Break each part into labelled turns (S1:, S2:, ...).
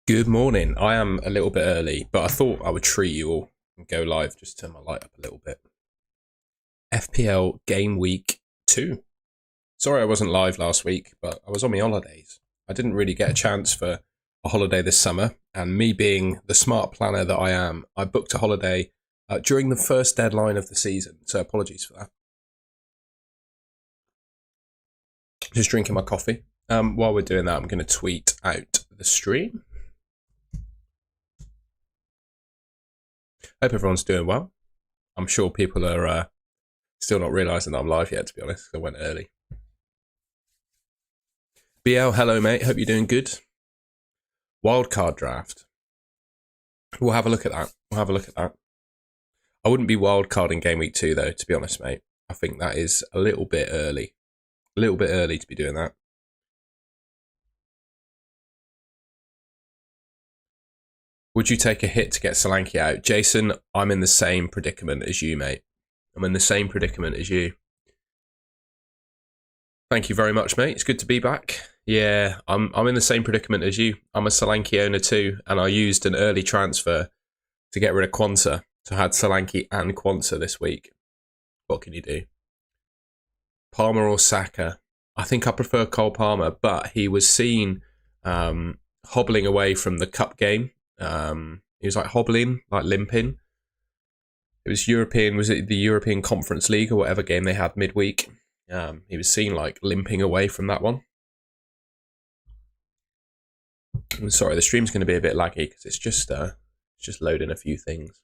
S1: Good morning. I am a little bit early, but I thought I would treat you all and go live. Just turn my light up a little bit. FPL Game Week 2. Sorry I wasn't live last week, but I was on my holidays. I didn't really get a chance for a holiday this summer, and me being the smart planner that I am, I booked a holiday during the first deadline of the season, so apologies for that. Just drinking my coffee. While we're doing that, I'm going to tweet out the stream. Hope everyone's doing well. I'm sure people are still not realising that I'm live yet, to be honest. I went early. BL, hello, mate. Hope you're doing good. Wildcard draft. We'll have a look at that. I wouldn't be wildcarding Game Week 2, though, to be honest, mate. I think that is a little bit early. A little bit early to be doing that. Would you take a hit to get Solanke out? Jason, I'm in the same predicament as you, mate. I'm in the same predicament as you. Thank you very much, mate. It's good to be back. Yeah, I'm in the same predicament as you. I'm a Solanke owner too, and I used an early transfer to get rid of Quansah. So I had Solanke and Quansah this week. What can you do? Palmer or Saka? I think I prefer Cole Palmer, but he was seen hobbling away from the cup game. He was like hobbling, like limping. It was was it the European Conference League or whatever game they had midweek? He was seen like limping away from that one. I'm sorry, the stream's going to be a bit laggy because it's just loading a few things.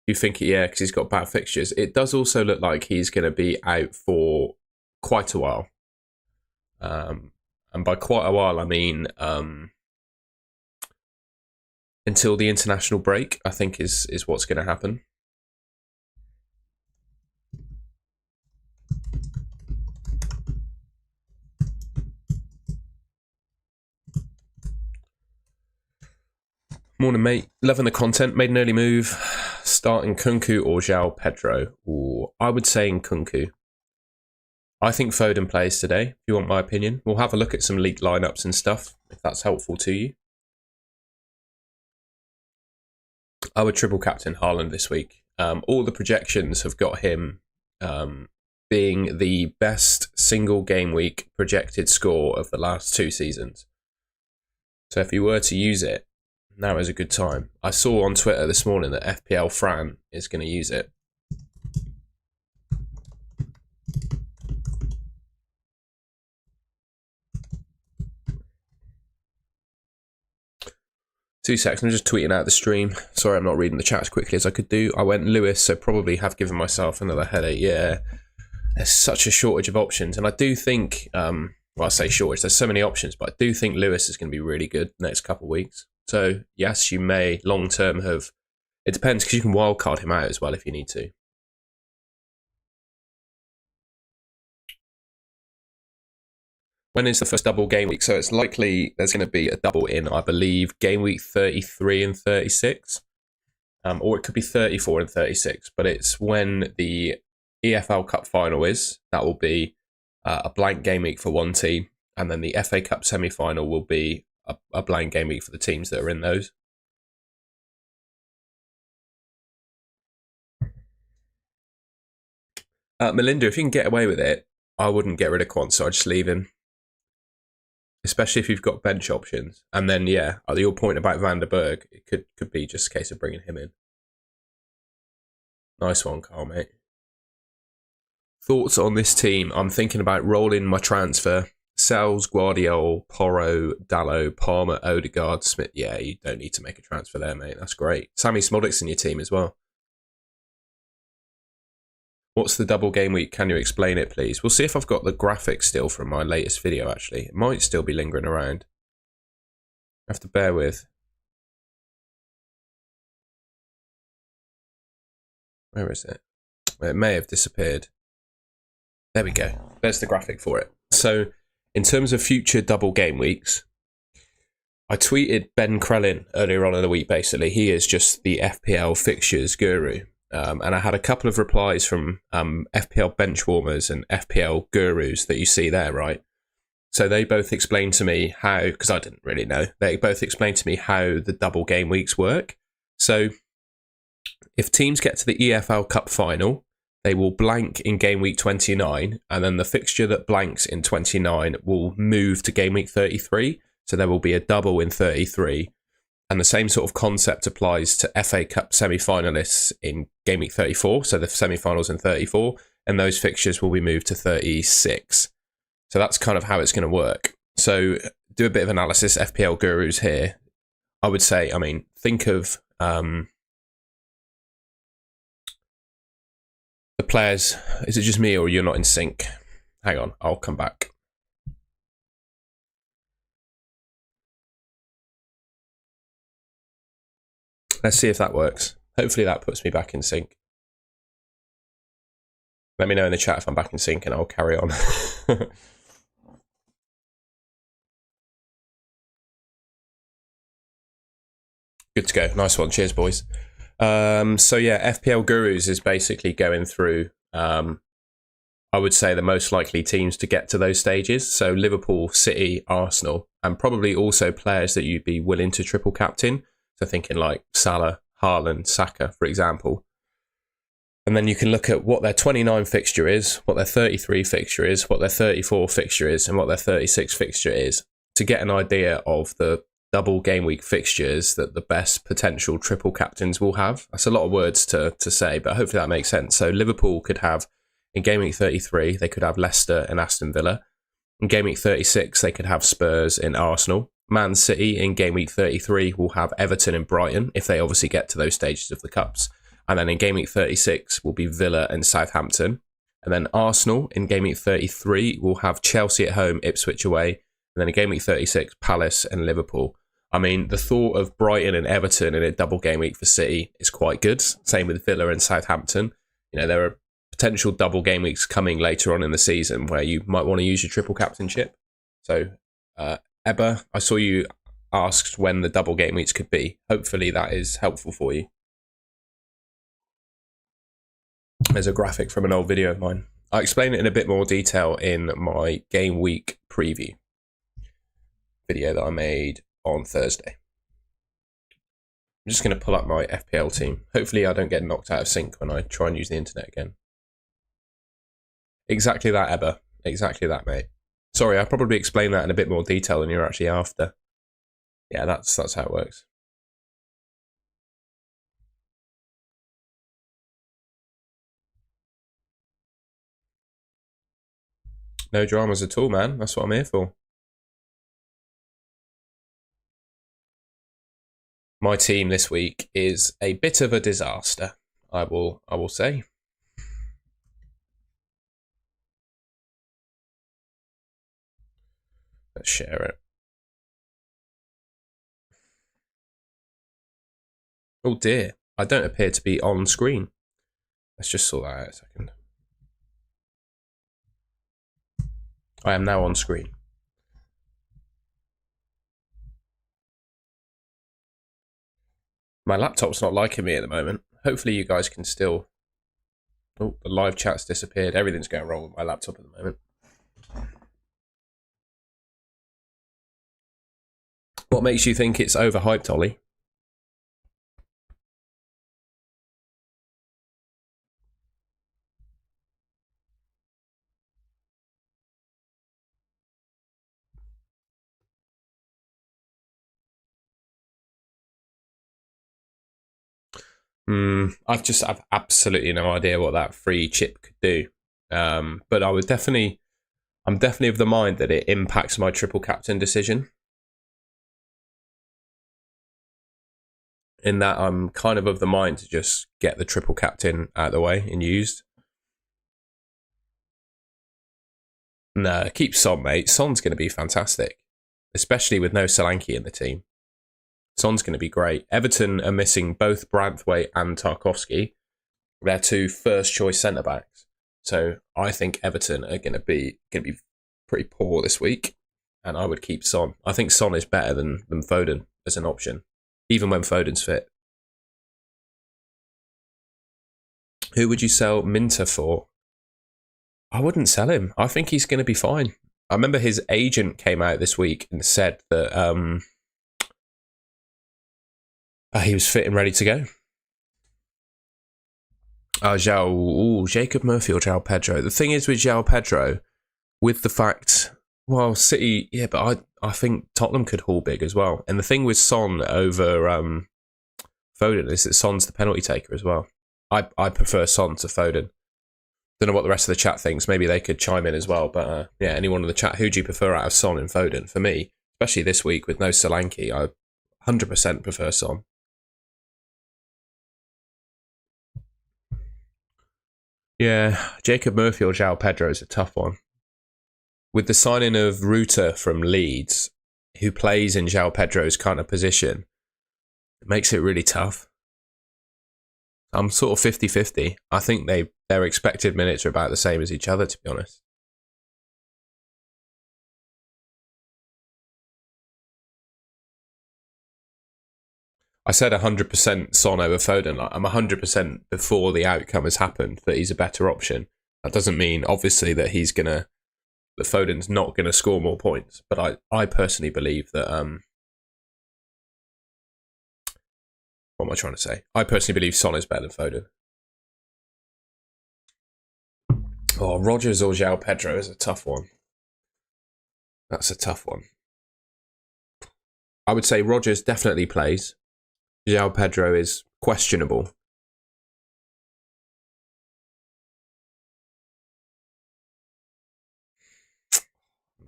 S1: You think, yeah, because he's got bad fixtures. It does also look like he's going to be out for quite a while. And by quite a while, I mean until the international break, I think is what's going to happen. Morning, mate. Loving the content. Made an early move. Starting Nkunku or João Pedro. Or I would say Nkunku. I think Foden plays today, if you want my opinion. We'll have a look at some league lineups and stuff, if that's helpful to you. I would triple captain HAALAND this week. All the projections have got him being the best single game week projected score of the last 2 seasons. So if you were to use it, now is a good time. I saw on Twitter this morning that FPL Fran is going to use it. Two seconds, I'm just tweeting out the stream. Sorry, I'm not reading the chat as quickly as I could do. I went Lewis, so probably have given myself another headache. Yeah, there's such a shortage of options. And I do think, well, I say shortage, there's so many options, but I do think Lewis is going to be really good the next couple of weeks. So, yes, you may long-term have... It depends, because you can wildcard him out as well if you need to. When is the first double game week? So it's likely there's going to be a double in, I believe, game week 33 and 36. Or it could be 34 and 36. But it's when the EFL Cup final is. That will be a blank game week for one team. And then the FA Cup semi-final will be a blank game week for the teams that are in those. Melinda, if you can get away with it, I wouldn't get rid of Quansah. I'd just leave him. Especially if you've got bench options. And then, yeah, your point about Van der Berg, it could be just a case of bringing him in. Nice one, Carl, mate. Thoughts on this team? I'm thinking about rolling my transfer. Sells, Guardiola, Porro, Dallo, Palmer, Odegaard, Smith. Yeah, you don't need to make a transfer there, mate. That's great. Sammy Smodic's in your team as well. What's the double game week? Can you explain it, please? We'll see if I've got the graphics still from my latest video, actually. It might still be lingering around. I have to bear with. Where is it? It may have disappeared. There we go. There's the graphic for it. So, in terms of future double game weeks, I tweeted Ben Krellin earlier on in the week, basically. He is just the FPL fixtures guru. and I had a couple of replies from FPL benchwarmers and FPL gurus that you see there, right? So they both explained to me how, because I didn't really know, they both explained to me how the double game weeks work. So if teams get to the EFL Cup final, they will blank in game week 29, and then the fixture that blanks in 29 will move to game week 33. So there will be a double in 33. And the same sort of concept applies to FA Cup semi-finalists in game week 34. So the semi-finals in 34, and those fixtures will be moved to 36. So that's kind of how it's going to work. So do a bit of analysis, FPL gurus here. I would say, think of the players. Is it just me or you're not in sync? Hang on, I'll come back. Let's see if that works. Hopefully that puts me back in sync. Let me know in the chat if I'm back in sync and I'll carry on. Good to go. Nice one. Cheers, boys. So yeah, FPL Gurus is basically going through, I would say, the most likely teams to get to those stages. So Liverpool, City, Arsenal, and probably also players that you'd be willing to triple captain. So thinking like Salah, Haaland, Saka, for example. And then you can look at what their 29 fixture is, what their 33 fixture is, what their 34 fixture is, and what their 36 fixture is to get an idea of the double game week fixtures that the best potential triple captains will have. That's a lot of words to say, but hopefully that makes sense. So Liverpool could have, in game week 33, they could have Leicester and Aston Villa. In game week 36, they could have Spurs and Arsenal. Man City in game week 33 will have Everton and Brighton, if they obviously get to those stages of the Cups. And then in game week 36 will be Villa and Southampton. And then Arsenal in game week 33 will have Chelsea at home, Ipswich away. And then in game week 36, Palace and Liverpool. The thought of Brighton and Everton in a double game week for City is quite good. Same with Villa and Southampton. There are potential double game weeks coming later on in the season where you might want to use your triple captainship. So, Ebba, I saw you asked when the double game weeks could be. Hopefully that is helpful for you. There's a graphic from an old video of mine. I explain it in a bit more detail in my game week preview video that I made on Thursday. I'm just going to pull up my FPL team. Hopefully I don't get knocked out of sync when I try and use the internet again. Exactly that, Ebba. Exactly that, mate. Sorry, I probably explained that in a bit more detail than you're actually after. Yeah, that's how it works. No dramas at all, man. That's what I'm here for. My team this week is a bit of a disaster, I will say. Let's share it. Oh dear, I don't appear to be on screen. Let's just sort that out a second. I am now on screen. My laptop's not liking me at the moment. Hopefully you guys can still... Oh, the live chat's disappeared. Everything's going wrong with my laptop at the moment. What makes you think it's overhyped, Ollie? I've absolutely no idea what that free chip could do. But I'm definitely of the mind that it impacts my triple captain decision. In that I'm kind of the mind to just get the triple captain out of the way and used. No, keep Son, mate. Son's going to be fantastic, especially with no Solanke in the team. Son's going to be great. Everton are missing both Branthwaite and Tarkowski. They're two first-choice centre-backs. So I think Everton are going to be pretty poor this week, and I would keep Son. I think Son is better than Foden as an option, even when Foden's fit. Who would you sell Minter for? I wouldn't sell him. I think he's going to be fine. I remember his agent came out this week and said that he was fit and ready to go. Jacob Murphy or João Pedro. The thing is with João Pedro, with the fact, well, City, yeah, but I think Tottenham could haul big as well. And the thing with Son over Foden is that Son's the penalty taker as well. I prefer Son to Foden. Don't know what the rest of the chat thinks. Maybe they could chime in as well. But yeah, anyone in the chat, who do you prefer out of Son and Foden? For me, especially this week with no Solanke, I 100% prefer Son. Yeah, Jacob Murphy or João Pedro is a tough one. With the signing of Ruta from Leeds, who plays in João Pedro's kind of position, it makes it really tough. I'm sort of 50-50. I think their expected minutes are about the same as each other, to be honest. I said 100% Son over Foden. I'm 100% before the outcome has happened that he's a better option. That doesn't mean, obviously, that Foden's not going to score more points. But I personally believe that... what am I trying to say? I personally believe Son is better than Foden. Oh, Rodgers or João Pedro is a tough one. That's a tough one. I would say Rodgers definitely plays. João Pedro is questionable.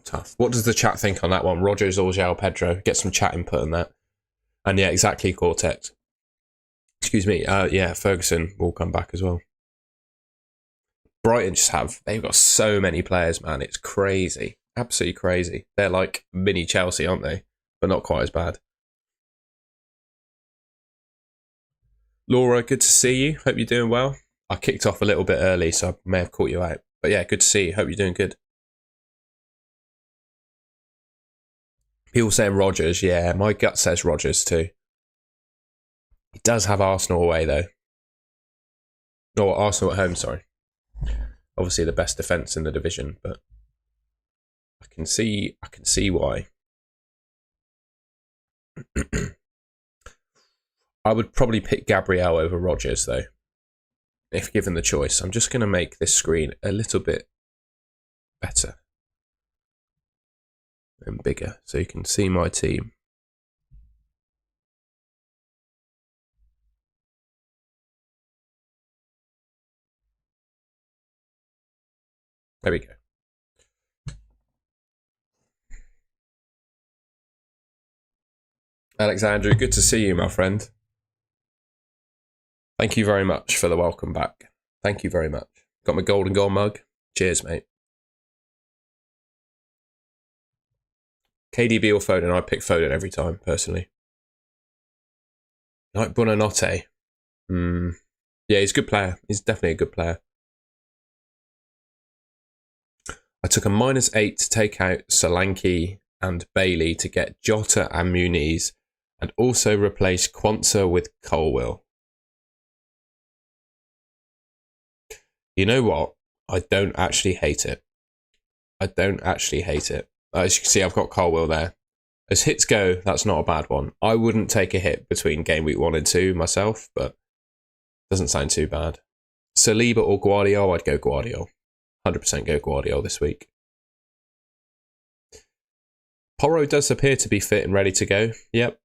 S1: Tough. What does the chat think on that one? Rodgers or João Pedro? Get some chat input on that. And yeah, exactly, Cortex. Excuse me. Yeah, Ferguson will come back as well. Brighton they've got so many players, man. It's crazy. Absolutely crazy. They're like mini Chelsea, aren't they? But not quite as bad. Laura, good to see you. Hope you're doing well. I kicked off a little bit early, so I may have caught you out. But yeah, good to see you. Hope you're doing good. People saying Rodgers. Yeah, my gut says Rodgers too. He does have Arsenal away, though. Or Arsenal at home, sorry. Obviously the best defence in the division, but I can see why. I would probably pick Gabriel over Rodgers, though, if given the choice. I'm just going to make this screen a little bit better and bigger so you can see my team. There we go. Alexandru, good to see you, my friend. Thank you very much for the welcome back. Thank you very much. Got my golden goal mug. Cheers, mate. KDB or Foden? I pick Foden every time, personally. Like Buonanotte. Yeah, he's a good player. He's definitely a good player. I took a -8 to take out Solanke and Bailey to get Jota and Muniz, and also replace Quansah with Colwill. You know what? I don't actually hate it. As you can see, I've got Colwill there. As hits go, that's not a bad one. I wouldn't take a hit between game week 1 and 2 myself, but doesn't sound too bad. Saliba or Guardiola? I'd go Guardiola. 100% go Guardiola this week. Porro does appear to be fit and ready to go. Yep.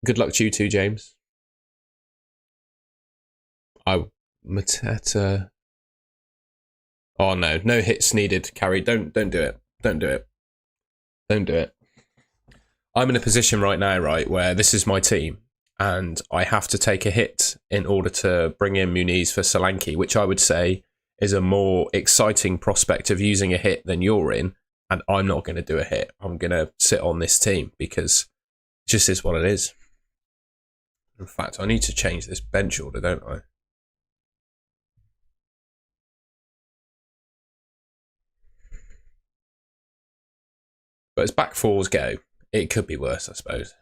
S1: Good luck to you too, James. Mateta. Oh no, no hits needed. Carrie, don't do it. Don't do it. I'm in a position right now, right, where this is my team, and I have to take a hit in order to bring in Muniz for Solanke, which I would say is a more exciting prospect of using a hit than you're in, and I'm not going to do a hit. I'm going to sit on this team because it just is what it is. In fact, I need to change this bench order, don't I? But as back fours go, it could be worse, I suppose.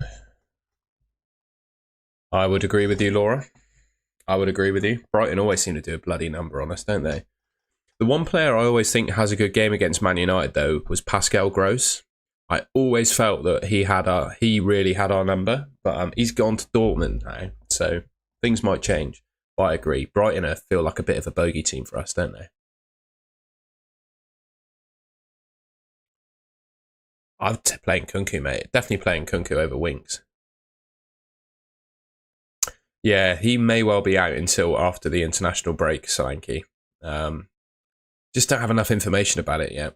S1: I would agree with you, Laura. I would agree with you. Brighton always seem to do a bloody number on us, don't they? The one player I always think has a good game against Man United, though, was Pascal Gross. I always felt that he really had our number, but he's gone to Dortmund now, so things might change. But I agree. Brighton feel like a bit of a bogey team for us, don't they? I'm playing Kunku, mate. Definitely playing Kunku over Winks. Yeah, he may well be out until after the international break, Solanke. Just don't have enough information about it yet.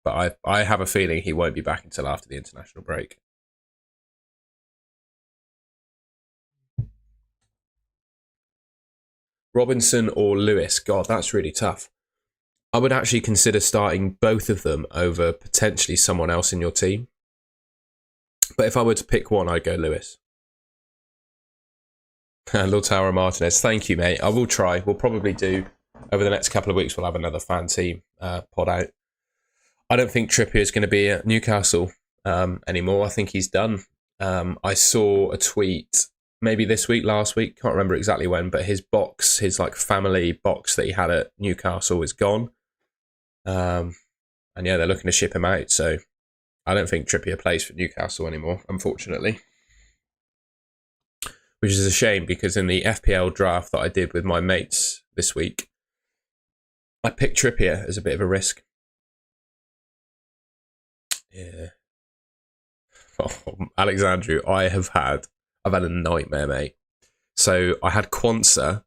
S1: But I have a feeling he won't be back until after the international break. Robinson or Lewis? God, that's really tough. I would actually consider starting both of them over potentially someone else in your team. But if I were to pick one, I'd go Lewis. Lautaro Martinez, thank you, mate. I will try. We'll probably do, over the next couple of weeks, we'll have another fan team pod out. I don't think Trippier is going to be at Newcastle anymore. I think he's done. I saw a tweet maybe this week, last week, can't remember exactly when, but his box, his like family box that he had at Newcastle is gone. And yeah, they're looking to ship him out. So I don't think Trippier plays for Newcastle anymore, unfortunately. Which is a shame because in the FPL draft that I did with my mates this week, I picked Trippier as a bit of a risk. Yeah. Oh, Alexandru, I've had a nightmare, mate. So I had Quansah,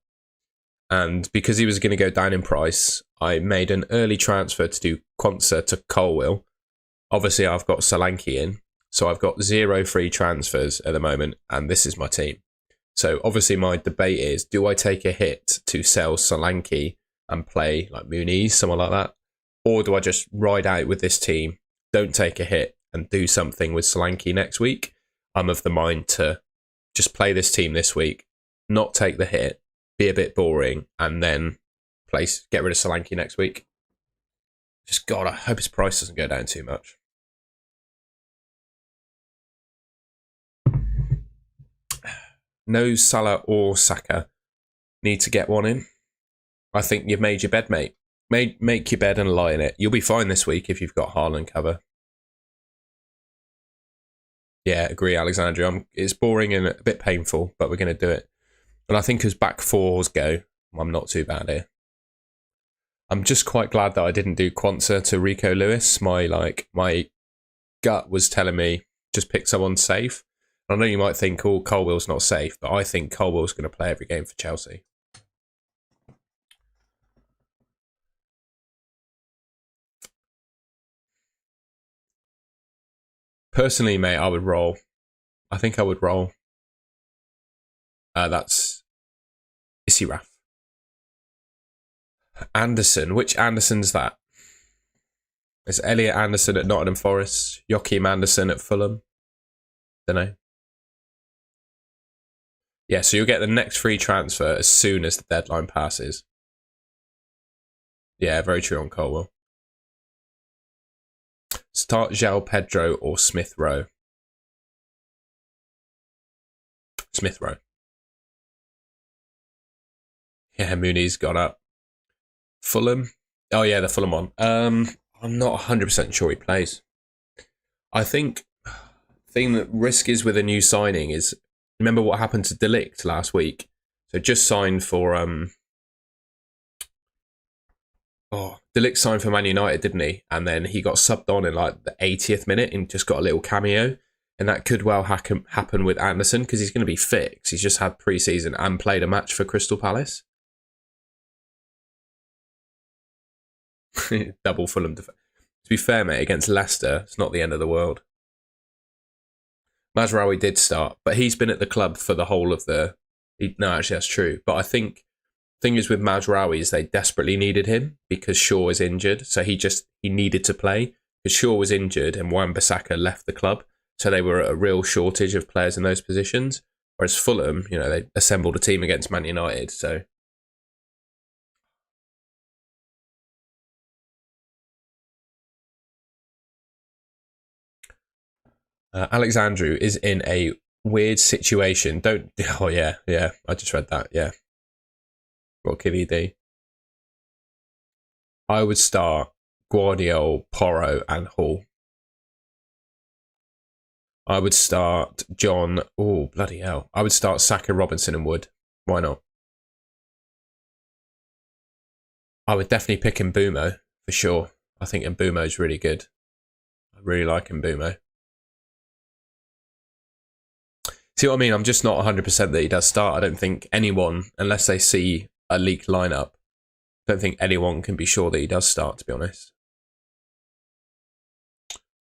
S1: and because he was going to go down in price, I made an early transfer to do Quansah to Colwill. Obviously, I've got Solanke in, so I've got 0 free transfers at the moment, and this is my team. So obviously, my debate is: do I take a hit to sell Solanke and play like Muniz, someone like that, or do I just ride out with this team, don't take a hit, and do something with Solanke next week? I'm of the mind to just play this team this week, not take the hit, be a bit boring, and then get rid of Solanke next week. Just God, I hope his price doesn't go down too much. No Salah or Saka. Need to get one in. I think you've made your bed, mate. Make your bed and lie in it. You'll be fine this week if you've got HAALAND cover. Yeah, agree, Alexandria. It's boring and a bit painful, but we're going to do it. And I think as back fours go, I'm not too bad here. I'm just quite glad that I didn't do Quansah to Rico Lewis. My gut was telling me just pick someone safe. I know you might think, oh, Colwill's not safe, but I think Colwill's going to play every game for Chelsea. Personally, mate, I would roll. I think I would roll. That's Isiraf. Anderson. Which Anderson's that? It's Elliot Anderson at Nottingham Forest. Joachim Anderson at Fulham. Don't know. Yeah, so you'll get the next free transfer as soon as the deadline passes. Yeah, very true on Colwell. Start João Pedro or Smith Rowe. Smith Rowe. Yeah, Mooney's gone up. Fulham. Oh yeah, the Fulham one. I'm not 100% sure he plays. I think the thing that risk is with a new signing is, remember what happened to De Ligt last week? So just signed for De Ligt signed for Man United, didn't he? And then he got subbed on in like the 80th minute and just got a little cameo. And that could well happen with Anderson because he's going to be fit because he's just had pre-season and played a match for Crystal Palace. Double Fulham. To be fair, mate, against Leicester, it's not the end of the world. Mazraoui did start, but he's been at the club for the whole of the... No, actually, that's true. But I think the thing is with Mazraoui is they desperately needed him because Shaw is injured. So he needed to play because Shaw was injured and Wan-Bissaka left the club. So they were at a real shortage of players in those positions. Whereas Fulham, they assembled a team against Man United. So Alexandru is in a weird situation. Oh yeah, I just read that. Yeah, What could he do? I would start Guardiola, Porro, and Hall. I would start John. Oh, bloody hell. I would start Saka, Robinson, and Wood. Why not? I would definitely pick Mbumo for sure. I think Mbumo is really good. I really like Mbumo. See what I mean? I'm just not 100% that he does start. I don't think anyone, unless they see a leaked lineup, I don't think anyone can be sure that he does start, to be honest.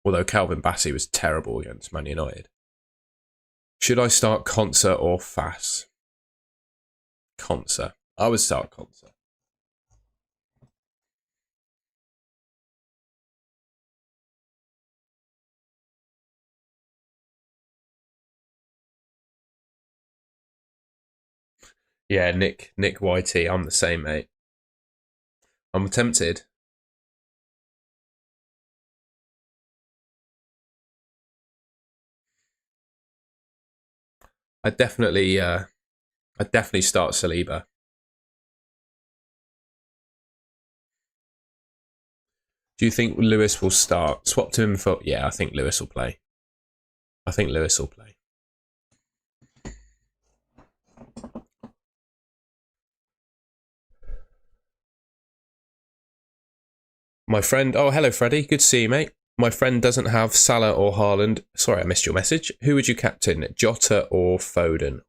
S1: Although Calvin Bassey was terrible against Man United. Should I start Konsa or Fass? Konsa. I would start Konsa. Yeah, Nick YT. I'm the same, mate. I'm tempted. I'd definitely start Saliba. Do you think Lewis will start? Swap to him for... Yeah, I think Lewis will play. My friend... Oh, hello, Freddie. Good to see you, mate. My friend doesn't have Salah or Haaland. Sorry, I missed your message. Who would you captain? Jota or Foden?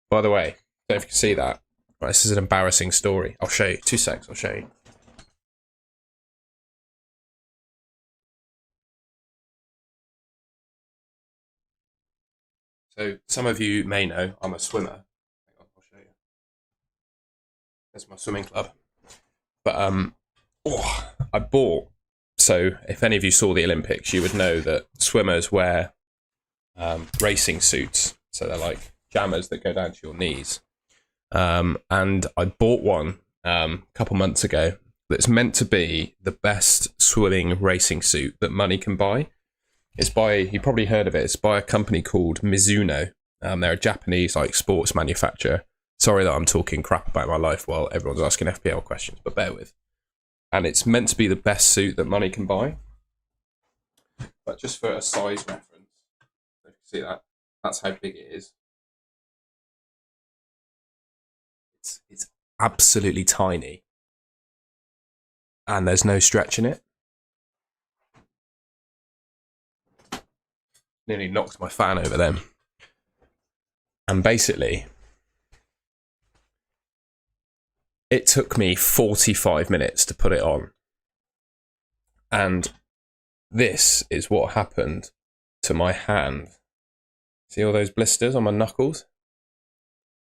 S1: By the way, I don't know if you can see that. Right, this is an embarrassing story. I'll show you. 2 secs, I'll show you. So, some of you may know I'm a swimmer. Hang on, I'll show you. There's my swimming club. But, I bought... So, if any of you saw the Olympics, you would know that swimmers wear racing suits. So, they're like jammers that go down to your knees. And I bought one a couple months ago that's meant to be the best swimming racing suit that money can buy. It's by, you probably heard of it, it's by a company called Mizuno. They're a Japanese like sports manufacturer. Sorry that I'm talking crap about my life while everyone's asking FPL questions, but bear with. And it's meant to be the best suit that money can buy. But just for a size reference, if you can see that, that's how big it is. It's absolutely tiny. And there's no stretch in it. Nearly knocked my fan over them. And basically, it took me 45 minutes to put it on. And this is what happened to my hand. See all those blisters on my knuckles?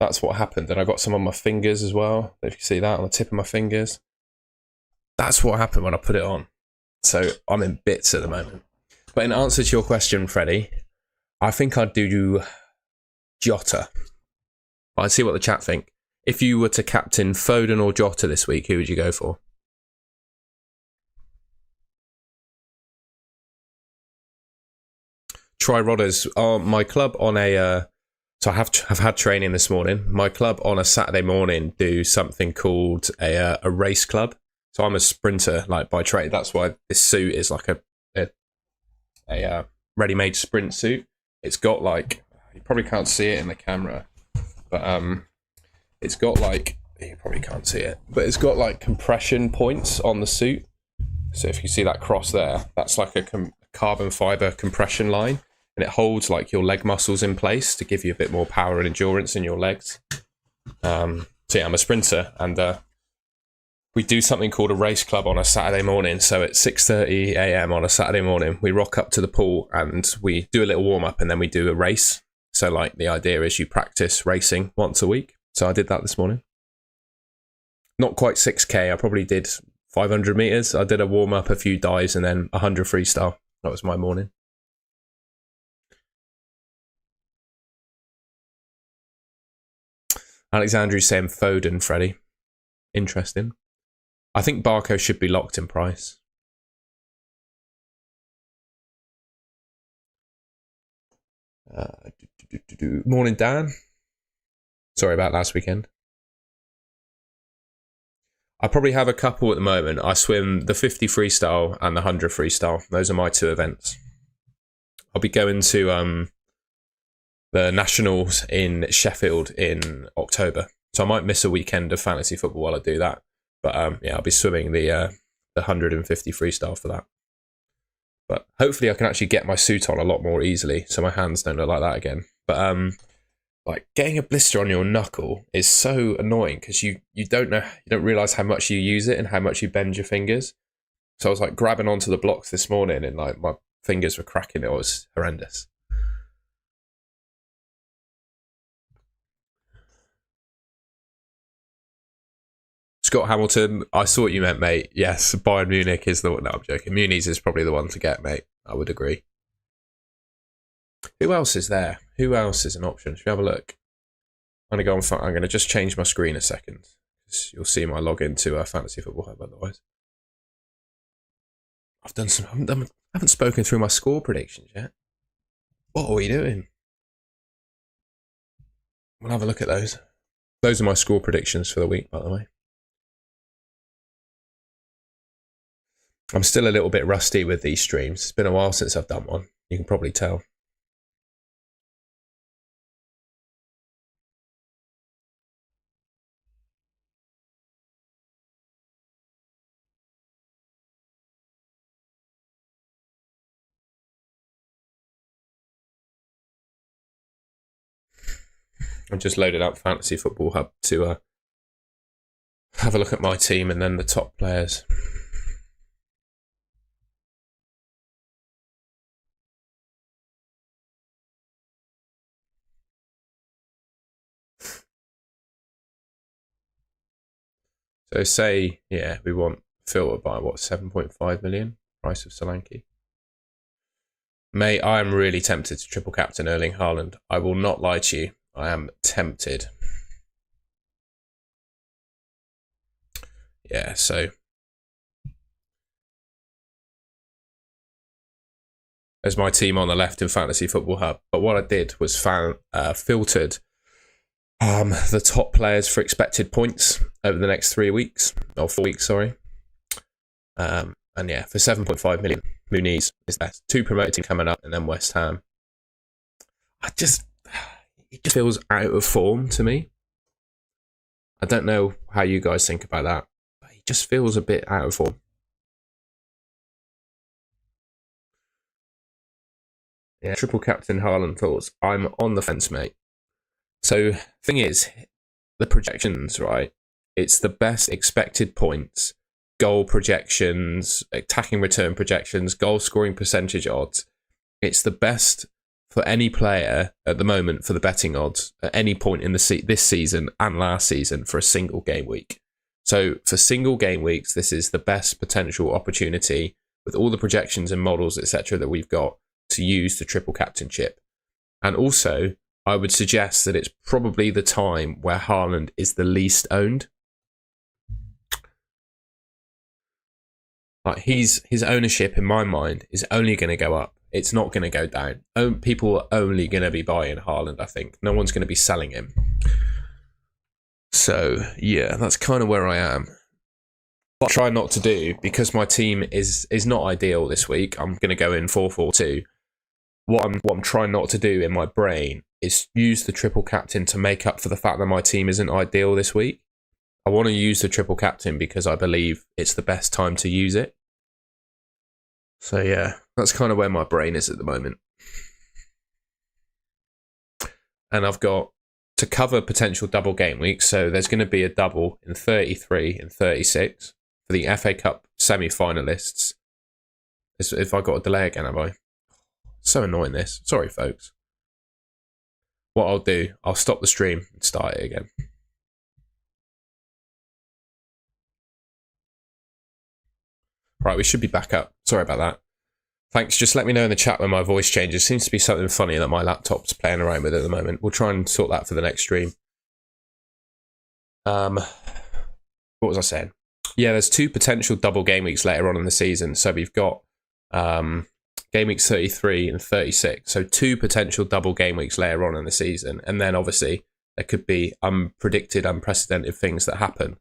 S1: That's what happened. And I got some on my fingers as well. If you see that on the tip of my fingers. That's what happened when I put it on. So I'm in bits at the moment. But in answer to your question, Freddie, I think I'd do Jota. I'd see what the chat think. If you were to captain Foden or Jota this week, who would you go for? Try Rodders. My club on a... So I've had training this morning. My club on a Saturday morning do something called a race club. So I'm a sprinter, like by trade. That's why this suit is like a ready-made sprint suit. It's got like, you probably can't see it in the camera, but it's got like, you probably can't see it, but it's got like compression points on the suit. So if you see that cross there, that's like a carbon fiber compression line, and it holds like your leg muscles in place to give you a bit more power and endurance in your legs. So yeah, I'm a sprinter, and we do something called a race club on a Saturday morning. So at 6:30 a.m. on a Saturday morning, we rock up to the pool and we do a little warm up, and then we do a race. So like the idea is you practice racing once a week. So I did that this morning. Not quite 6K. I probably did 500 meters. I did a warm up, a few dives, and then 100 freestyle. That was my morning. Alexandru's saying Foden, Freddie. Interesting. I think Barco should be locked in price. Morning, Dan. Sorry about last weekend. I probably have a couple at the moment. I swim the 50 freestyle and the 100 freestyle. Those are my two events. I'll be going to the Nationals in Sheffield in October. So I might miss a weekend of fantasy football while I do that. But yeah, I'll be swimming the 150 freestyle for that. But hopefully I can actually get my suit on a lot more easily so my hands don't look like that again. But like getting a blister on your knuckle is so annoying because you don't realize how much you use it and how much you bend your fingers. So I was like grabbing onto the blocks this morning and like my fingers were cracking. It was horrendous. Scott Hamilton, I saw what you meant, mate. Yes, Bayern Munich is the one. No, I'm joking. Muniz is probably the one to get, mate. I would agree. Who else is there? Who else is an option? Should we have a look? I'm going to just change my screen a second. You'll see my login to Fantasy Football Hub otherwise. I haven't spoken through my score predictions yet. What are we doing? We'll have a look at those. Those are my score predictions for the week, by the way. I'm still a little bit rusty with these streams. It's been a while since I've done one. You can probably tell. I've just loaded up Fantasy Football Hub to have a look at my team and then the top players. So say, yeah, we want filter by what, 7.5 million price of Solanke. Mate, I am really tempted to triple captain Erling Haaland. I will not lie to you. I am tempted. Yeah, so there's my team on the left in Fantasy Football Hub. But what I did was filtered the top players for expected points over the next 3 weeks, or 4 weeks, sorry. And yeah, for 7.5 million, Muniz is there. 2 promoted coming up, and then West Ham. It just feels out of form to me. I don't know how you guys think about that, but he just feels a bit out of form. Yeah, triple captain Haaland thoughts. I'm on the fence, mate. So, thing is, the projections, right? It's the best expected points, goal projections, attacking return projections, goal scoring percentage odds. It's the best for any player at the moment for the betting odds at any point in this season and last season for a single game week. So for single game weeks, this is the best potential opportunity with all the projections and models, etc., that we've got to use the triple captainship. And also, I would suggest that it's probably the time where Haaland is the least owned. Like his ownership, in my mind, is only going to go up. It's not going to go down. People are only going to be buying Haaland, I think. No one's going to be selling him. So, yeah, that's kind of where I am. What I try not to do, because my team is not ideal this week, I'm going to go in 4-4-2. What I'm trying not to do in my brain is use the triple captain to make up for the fact that my team isn't ideal this week. I want to use the triple captain because I believe it's the best time to use it. So yeah, that's kind of where my brain is at the moment. And I've got to cover potential double game weeks. So there's going to be a double in 33 and 36 for the FA Cup semi-finalists. If I got a delay again, have I? So annoying this. Sorry, folks. What I'll do, I'll stop the stream and start it again. Right, we should be back up. Sorry about that. Thanks. Just let me know in the chat when my voice changes. Seems to be something funny that my laptop's playing around with at the moment. We'll try and sort that for the next stream. What was I saying? Yeah, there's 2 potential double game weeks later on in the season. So we've got game weeks 33 and 36. So 2 potential double game weeks later on in the season. And then obviously there could be unpredicted, unprecedented things that happen.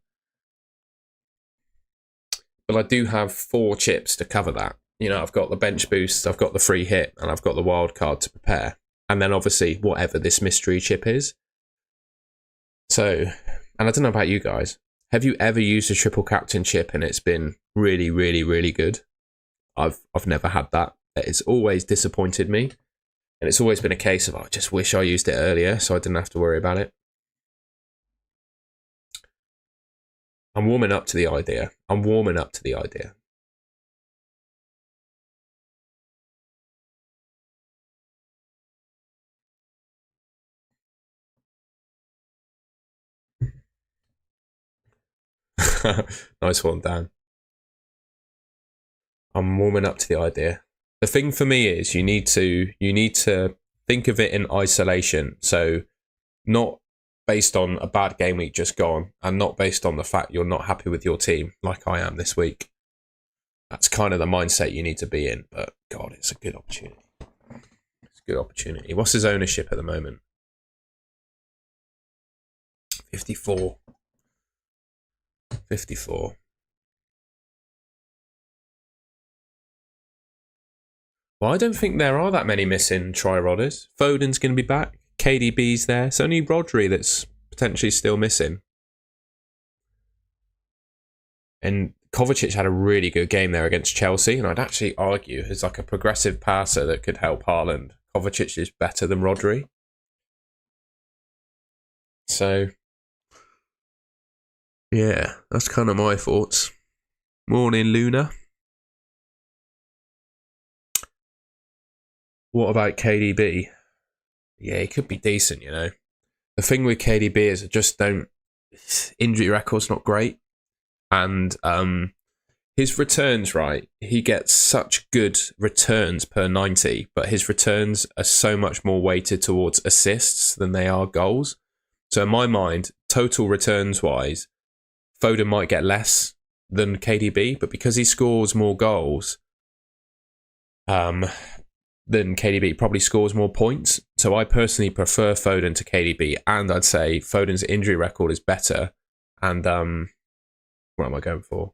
S1: But I do have 4 chips to cover that. You know, I've got the bench boost, I've got the free hit, and I've got the wild card to prepare. And then obviously whatever this mystery chip is. So, and I don't know about you guys. Have you ever used a triple captain chip and it's been really, really, really good? I've never had that. It's always disappointed me. And it's always been a case of, I just wish I used it earlier so I didn't have to worry about it. I'm warming up to the idea. Nice one, Dan. I'm warming up to the idea. The thing for me is you need to think of it in isolation. So not based on a bad game week just gone, and not based on the fact you're not happy with your team like I am this week. That's kind of the mindset you need to be in. But God, it's a good opportunity. It's a good opportunity. What's his ownership at the moment? 54. 54. Well, I don't think there are that many missing try-rodders. Foden's going to be back. KDB's there. It's only Rodri that's potentially still missing. And Kovacic had a really good game there against Chelsea, and I'd actually argue as like a progressive passer that could help Haaland, Kovacic is better than Rodri. So, yeah, that's kind of my thoughts. Morning, Luna. What about KDB? Yeah, he could be decent, you know. The thing with KDB is injury record's not great. And his returns, right, he gets such good returns per 90, but his returns are so much more weighted towards assists than they are goals. So in my mind, total returns-wise, Foden might get less than KDB, but because he scores more goals, then KDB probably scores more points. So I personally prefer Foden to KDB, and I'd say Foden's injury record is better. And what am I going for?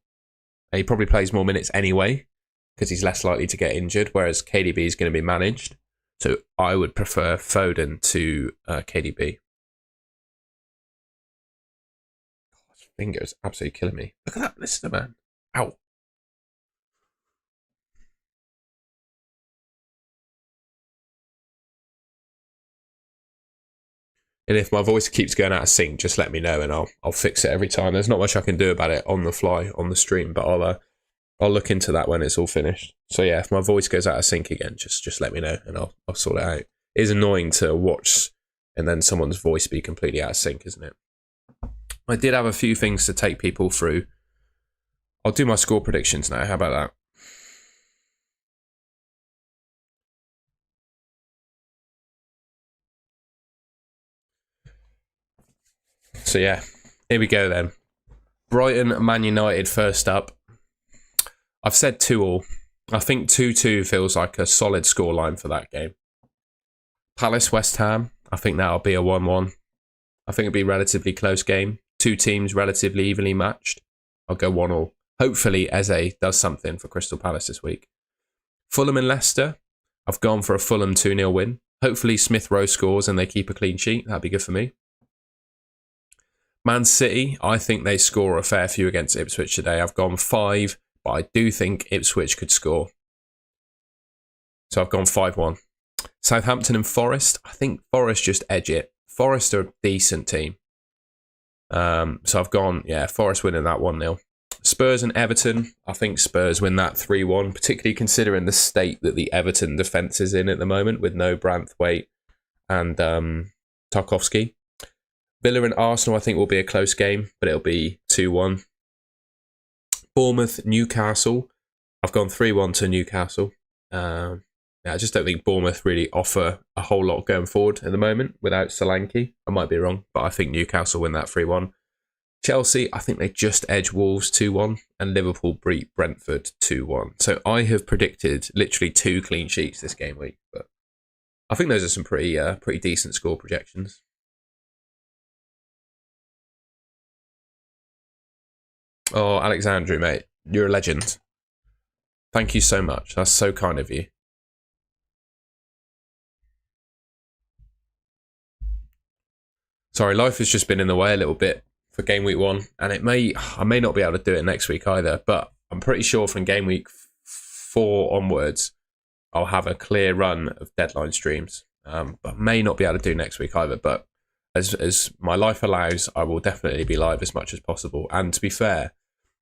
S1: And he probably plays more minutes anyway, because he's less likely to get injured, whereas KDB is going to be managed. So I would prefer Foden to KDB. Oh, his finger is absolutely killing me. Look at that. Listen, man. Ow. And if my voice keeps going out of sync, just let me know and I'll fix it every time. There's not much I can do about it on the fly, on the stream, but I'll look into that when it's all finished. So yeah, if my voice goes out of sync again, just let me know and I'll sort it out. It is annoying to watch and then someone's voice be completely out of sync, isn't it? I did have a few things to take people through. I'll do my score predictions now. How about that? So yeah, here we go then. Brighton, Man United first up. I've said 2-2. I think 2-2 feels like a solid scoreline for that game. Palace, West Ham. I think that'll be a 1-1. I think it'll be a relatively close game. 2 teams relatively evenly matched. I'll go 1-1. Hopefully Eze does something for Crystal Palace this week. Fulham and Leicester. I've gone for a Fulham 2-0 win. Hopefully Smith Rowe scores and they keep a clean sheet. That'd be good for me. Man City, I think they score a fair few against Ipswich today. I've gone 5, but I do think Ipswich could score. So I've gone 5-1. Southampton and Forest, I think Forest just edge it. Forest are a decent team. So I've gone, Forest winning that 1-0. Spurs and Everton, I think Spurs win that 3-1, particularly considering the state that the Everton defence is in at the moment with no Branthwaite and Tarkowski. Villa and Arsenal, I think, will be a close game, but it'll be 2-1. Bournemouth, Newcastle. I've gone 3-1 to Newcastle. I just don't think Bournemouth really offer a whole lot going forward at the moment without Solanke. I might be wrong, but I think Newcastle win that 3-1. Chelsea, I think they just edged Wolves 2-1 and Liverpool beat Brentford 2-1. So I have predicted literally 2 clean sheets this game week, but I think those are some pretty decent score projections. Oh, Alexandru, mate, you're a legend. Thank you so much. That's so kind of you. Sorry, life has just been in the way a little bit for game week 1, and I may not be able to do it next week either, but I'm pretty sure from game week 4 onwards, I'll have a clear run of deadline streams. But may not be able to do next week either. But as my life allows, I will definitely be live as much as possible. And to be fair,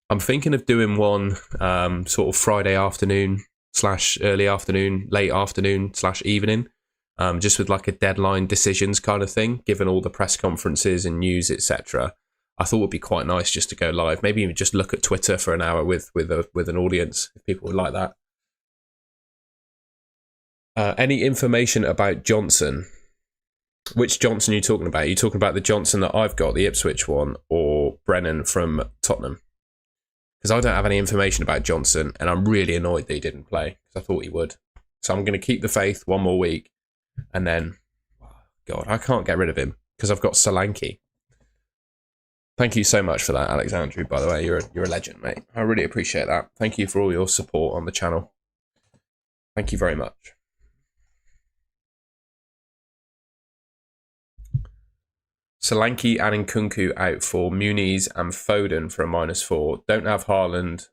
S1: I'm thinking of doing one sort of Friday afternoon / early afternoon, late afternoon / evening, just with like a deadline decisions kind of thing, given all the press conferences and news, etc. I thought it would be quite nice just to go live. Maybe even just look at Twitter for an hour with an audience, if people would like that. Any information about Johnson? Which Johnson are you talking about? Are you talking about the Johnson that I've got, the Ipswich one, or Brennan from Tottenham? Because I don't have any information about Johnson, and I'm really annoyed that he didn't play, because I thought he would. So I'm going to keep the faith one more week, and then, God, I can't get rid of him, because I've got Solanke. Thank you so much for that, Alexandru, by the way. You're a legend, mate. I really appreciate that. Thank you for all your support on the channel. Thank you very much. Solanke and Nkunku out for Muniz and Foden for a -4. Don't have Haaland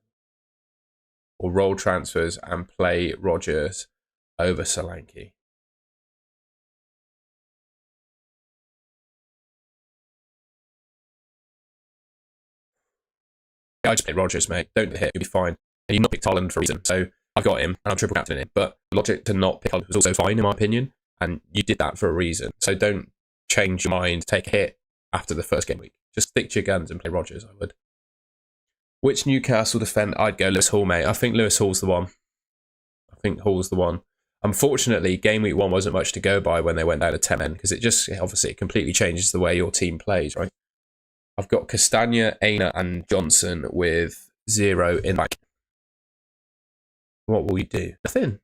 S1: or roll transfers and play Rodgers over Solanke. Yeah, I just played Rodgers, mate. Don't hit, you'll be fine. And you not picked Haaland for a reason, so I got him and I'm triple captaining it. But logic to not pick Haaland was also fine in my opinion, and you did that for a reason. So don't change your mind, take a hit after the first game week. Just stick to your guns and play Rodgers, I would. Which Newcastle defender? I'd go Lewis Hall, mate. I think Lewis Hall's the one. Unfortunately, game week 1 wasn't much to go by when they went down to 10 men, because it completely changes the way your team plays, right? I've got Castagna, Aina, and Johnson with 0 in back. What will we do? Nothing.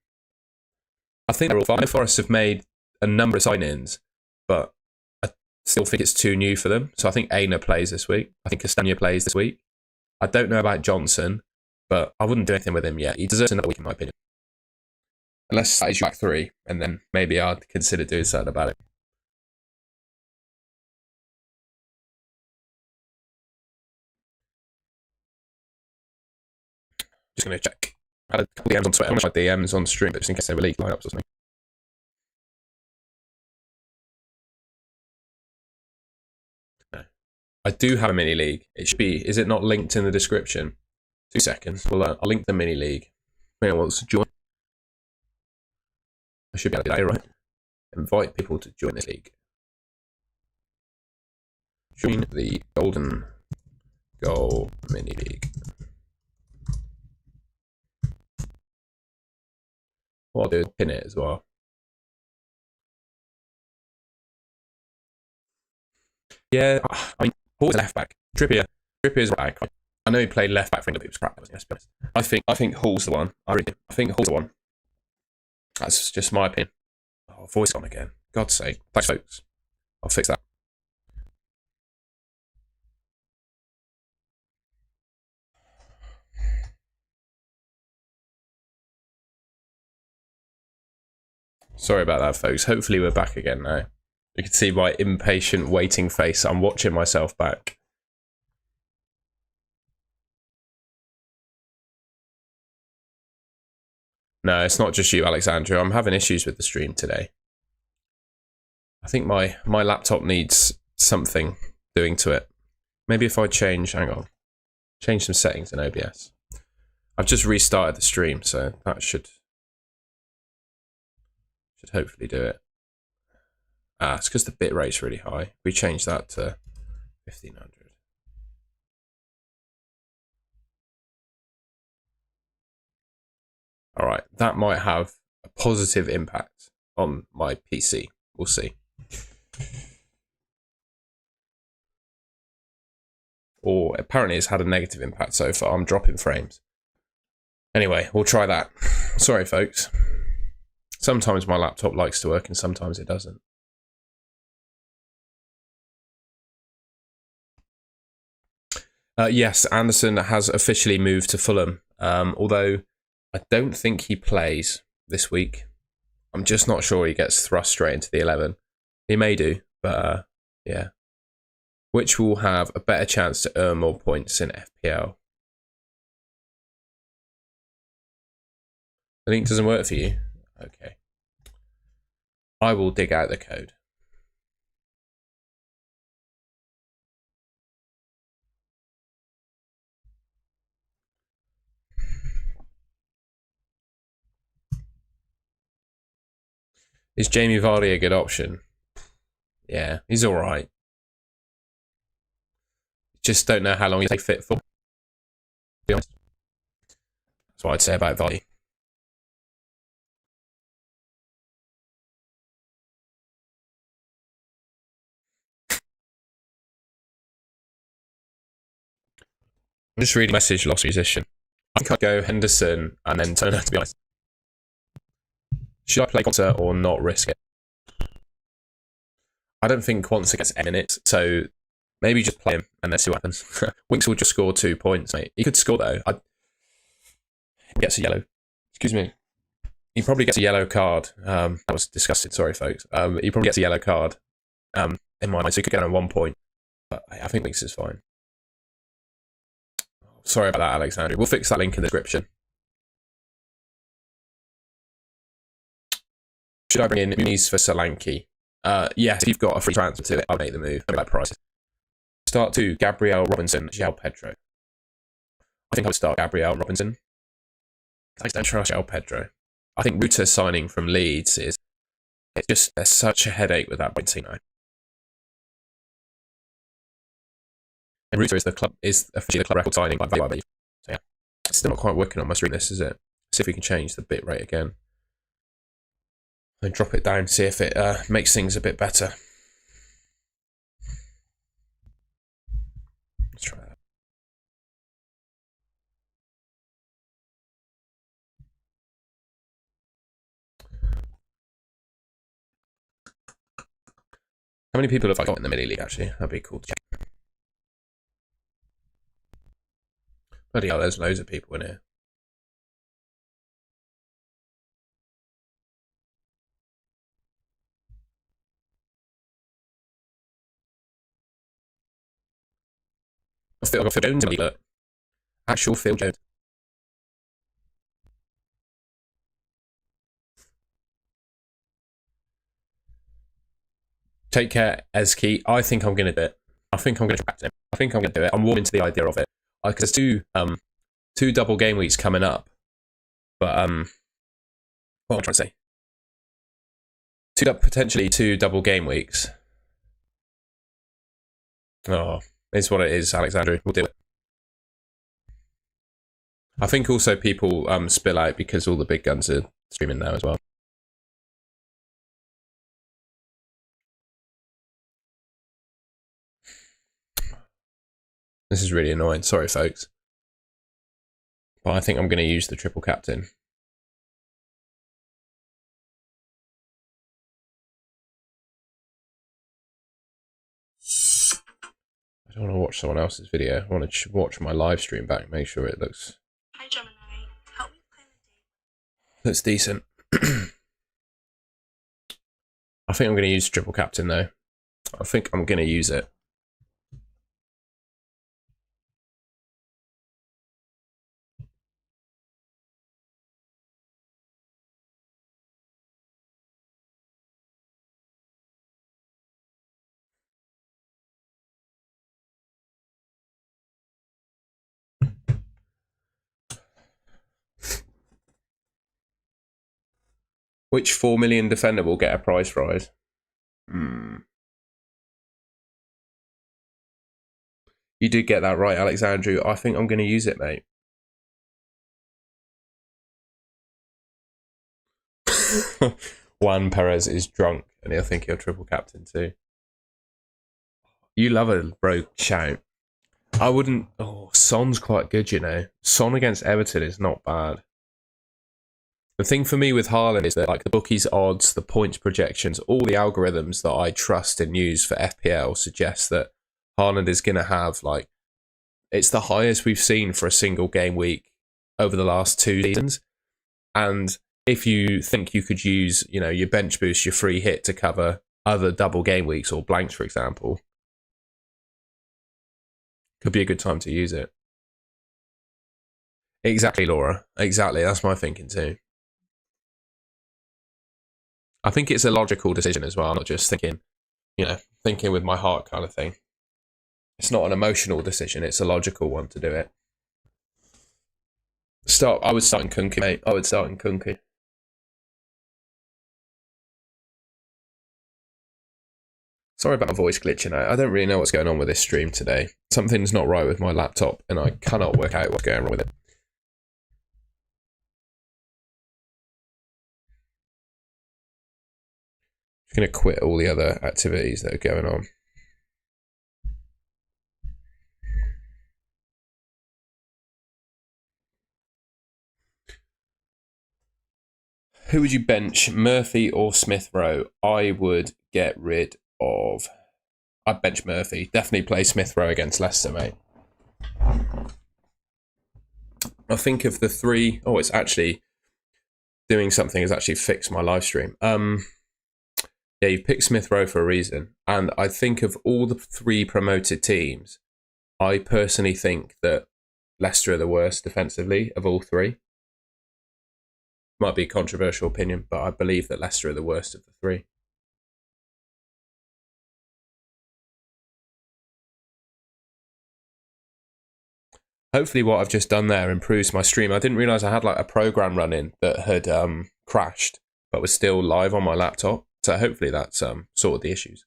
S1: I think they're all fine. Forest have made a number of sign-ins, but I still think it's too new for them. So I think Aina plays this week. I think Castagna plays this week. I don't know about Johnson, but I wouldn't do anything with him yet. He deserves another week, in my opinion. Unless that is back 3, and then maybe I'd consider doing something about it. Just going to check. I had a couple of DMs on Twitter. I had DMs on stream, but just in case they were league lineups or something. No. I do have a mini league. It should be. Is it not linked in the description? 2 seconds. Well, I'll link the mini league. Anyone wants to join? I should be able to do that, right? Invite people to join this league. Join the Golden Goal mini league. What I'll do is pin it as well. Yeah, I mean, Hall's left back. Trippier's right back. I know he played left back for England, but it was crap. I think Hall's the one. I think Hall's the one. That's just my opinion. Oh, voice gone again. God's sake. Thanks, folks. I'll fix that. Sorry about that, folks. Hopefully we're back again now. You can see my impatient waiting face. I'm watching myself back. No, it's not just you, Alexandra. I'm having issues with the stream today. I think my laptop needs something doing to it. Maybe if I change some settings in OBS. I've just restarted the stream, so that should hopefully do it. It's because the bit rate's really high. We change that to 1500. All right, that might have a positive impact on my PC. We'll see. or apparently it's had a negative impact so far. I'm dropping frames. Anyway, we'll try that. Sorry, folks. Sometimes my laptop likes to work and sometimes it doesn't. Yes, Anderson has officially moved to Fulham, although I don't think he plays this week. I'm just not sure he gets thrust straight into the 11. He may do, but yeah. Which will have a better chance to earn more points in FPL. The link doesn't work for you? Okay. I will dig out the code. Is Jamie Vardy a good option? Yeah, he's all right. Just don't know how long he'll stay fit for. To be honest. That's what I'd say about Vardy. I'm just reading a message, Lost Musician. I think I'd go Henderson and then Turner, to be honest. Should I play Quanta or not risk it? I don't think Quanta gets 8 minutes, so maybe just play him and let's see what happens. Winks will just score 2 points, mate. He could score, though. He gets a yellow. Excuse me. He probably gets a yellow card. That was disgusting. Sorry, folks. He probably gets a yellow card in my mind, so he could get on 1 point. But I think Winks is fine. Sorry about that, Alexander. We'll fix that link in the description. Should I bring in Muniz for Solanke? Yes, if you've got a free transfer to it, I'll make the move. I'll like prices. Start 2, Gabriel Robinson, João Pedro. I think I would start Gabriel Robinson. I just don't trust João Pedro. I think Ruta signing from Leeds is there's such a headache with that pointing now. And Ruta is officially the club record signing by value, I believe. So yeah, it's still not quite working on my screen. This is it. See if we can change the bit rate again. And drop it down, see if it makes things a bit better. Let's try that. How many people have I got in the mini league actually? That'd be cool to check. Bloody hell, there's loads of people in here. I've got Phil Jones in the league. Actual Phil Jones. Take care, Ezki. I think I'm going to do it. I think I'm going to draft him. I think I'm going to do it. I'm warming to the idea of it. Because there's two double game weeks coming up. But, what am I trying to say? Potentially two double game weeks. Oh, it's what it is, Alexandru. We'll do it. I think also people spill out because all the big guns are streaming now as well. This is really annoying. Sorry, folks. But I think I'm going to use the triple captain. I don't want to watch someone else's video. I want to watch my live stream back, make sure it looks...
S2: Hi, Gemini. Help me play the game.
S1: Looks decent. I think I'm going to use triple captain, though. I think I'm going to use it. Which 4 million defender will get a price rise? You did get that right, Alexandru. I think I'm going to use it, mate. Juan Perez is drunk, and he'll think you're triple captain too. You love a broke shout. I wouldn't. Oh, Son's quite good, you know. Son against Everton is not bad. The thing for me with Haaland is that like the bookies odds, the points projections, all the algorithms that I trust and use for FPL suggest that Haaland is going to have like it's the highest we've seen for a single game week over the last 2 seasons. And if you think you could use, you know, your bench boost, your free hit to cover other double game weeks or blanks, for example, could be a good time to use it. Exactly, Laura. Exactly. That's my thinking too. I think it's a logical decision as well. I'm not just thinking, you know, thinking with my heart kind of thing. It's not an emotional decision. It's a logical one to do it. I would start in Kunku, mate. I would start in Kunku. Sorry about my voice glitching out. I don't really know what's going on with this stream today. Something's not right with my laptop, and I cannot work out what's going wrong with it. I'm going to quit all the other activities that are going on. Who would you bench, Murphy or Smith Rowe? I would get rid of... I'd bench Murphy. Definitely play Smith Rowe against Leicester, mate. I think of the three... Oh, it's actually doing something has actually fixed my live stream. Yeah, you picked Smith Rowe for a reason. And I think of all the 3 promoted teams, I personally think that Leicester are the worst defensively of all 3. Might be a controversial opinion, but I believe that Leicester are the worst of the 3. Hopefully what I've just done there improves my stream. I didn't realise I had like a program running that had crashed, but was still live on my laptop. So hopefully that's sorted the issues.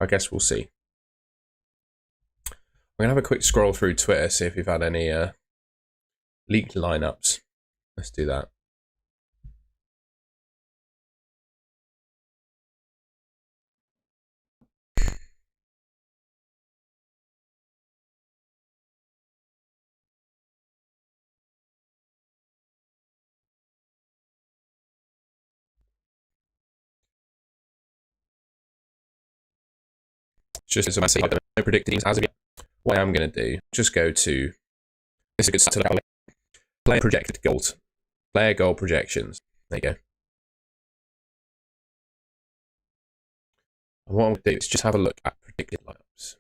S1: I guess we'll see. I'm going to have a quick scroll through Twitter, see if we've had any leaked lineups. Let's do that. Just as a message, I don't know predicted teams as of yet. What I am going to do, just go to, this is a good start to look at. Player projected goals. Player goal projections. There you go. And what I'm going to do is just have a look at predicted lineups.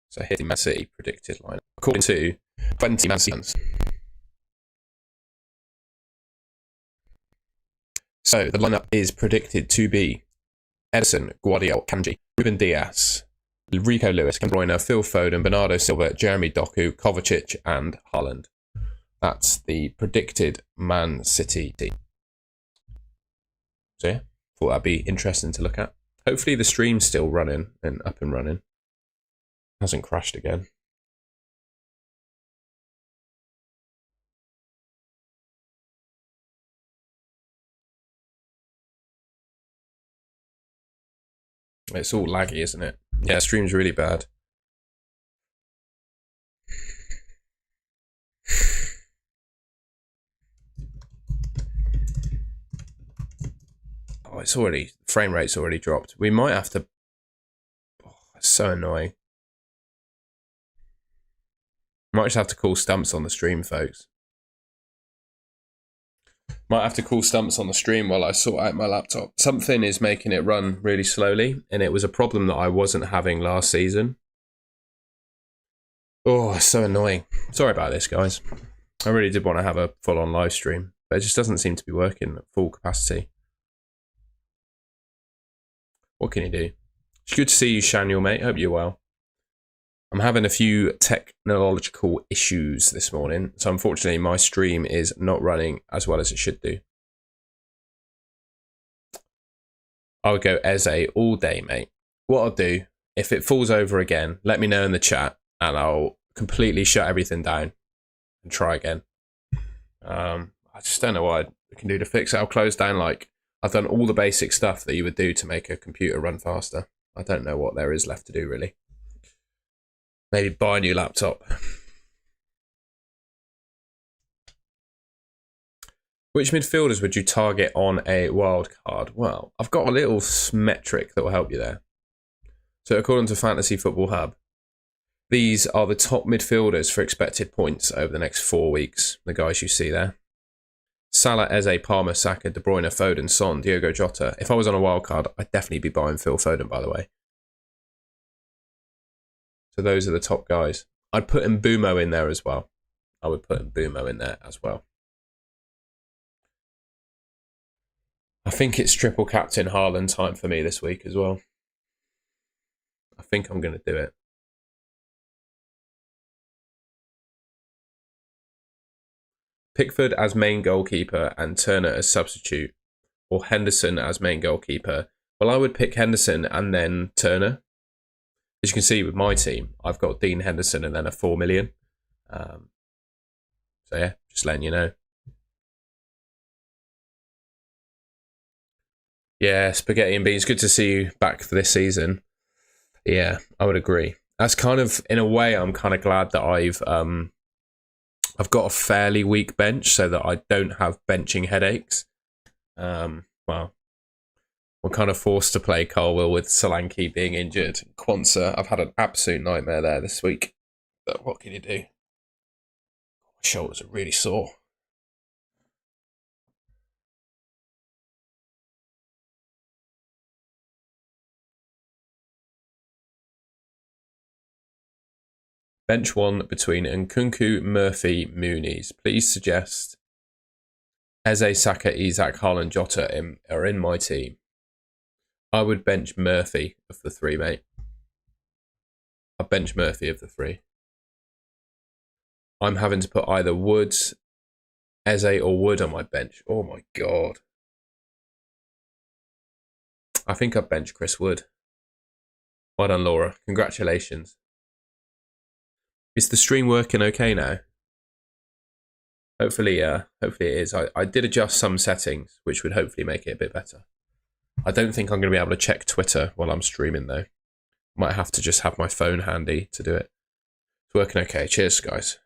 S1: So here's the Man City predicted lineup. According to 20 Man City fans. So the lineup is predicted to be Ederson, Guardiola, Kanji, Ruben Dias, Rico Lewis, Kevin De Bruyne, Phil Foden, Bernardo Silva, Jeremy Doku, Kovacic, and Haaland. That's the predicted Man City team. So yeah, thought that'd be interesting to look at. Hopefully the stream's still running and up and running. Hasn't crashed again. It's all laggy, isn't it? Yeah, stream's really bad. Oh, it's already, frame rate's already dropped. We might have to, oh, it's so annoying. Might just have to call stumps on the stream, folks. Might have to call stumps on the stream while I sort out my laptop. Something is making it run really slowly, and it was a problem that I wasn't having last season. Oh, so annoying. Sorry about this, guys. I really did want to have a full-on live stream, but it just doesn't seem to be working at full capacity. What can you do? It's good to see you, Shaniel, mate. Hope you're well. I'm having a few technological issues this morning, so unfortunately my stream is not running as well as it should do. I would go Eze all day, mate. What I'll do, if it falls over again, let me know in the chat, and I'll completely shut everything down and try again. I just don't know what I can do to fix it. I'll close down, like, I've done all the basic stuff that you would do to make a computer run faster. I don't know what there is left to do, really. Maybe buy a new laptop. Which midfielders would you target on a wild card? Well, I've got a little metric that will help you there. So according to Fantasy Football Hub, these are the top midfielders for expected points over the next 4 weeks. The guys you see there. Salah, Eze, Palmer, Saka, De Bruyne, Foden, Son, Diogo Jota. If I was on a wild card, I'd definitely be buying Phil Foden, by the way. So those are the top guys. I'd put Mbumo in there as well. I would put Mbumo in there as well. I think it's triple captain Haaland time for me this week as well. I think I'm going to do it. Pickford as main goalkeeper and Turner as substitute, or Henderson as main goalkeeper. Well, I would pick Henderson and then Turner. As you can see with my team, I've got Dean Henderson and then a 4 million. So yeah, just letting you know. Yeah, spaghetti and beans. Good to see you back for this season. Yeah, I would agree. That's kind of, in a way, I'm kind of glad that I've got a fairly weak bench so that I don't have benching headaches. Well, we're kind of forced to play Colwell with Solanke being injured. Quansah, I've had an absolute nightmare there this week. But what can you do? My shoulders are really sore. Bench one between Nkunku, Murphy, Moonies. Please suggest Eze, Saka, Isak, Haaland, Jota are in my team. I would bench Murphy of the three, mate. I'd bench Murphy of the three. I'm having to put either Woods, Eze, or Wood on my bench. Oh my God. I think I'd bench Chris Wood. Well done, Laura. Congratulations. Is the stream working okay now? Hopefully it is. I did adjust some settings, which would hopefully make it a bit better. I don't think I'm going to be able to check Twitter while I'm streaming, though. Might have to just have my phone handy to do it. It's working okay. Cheers, guys.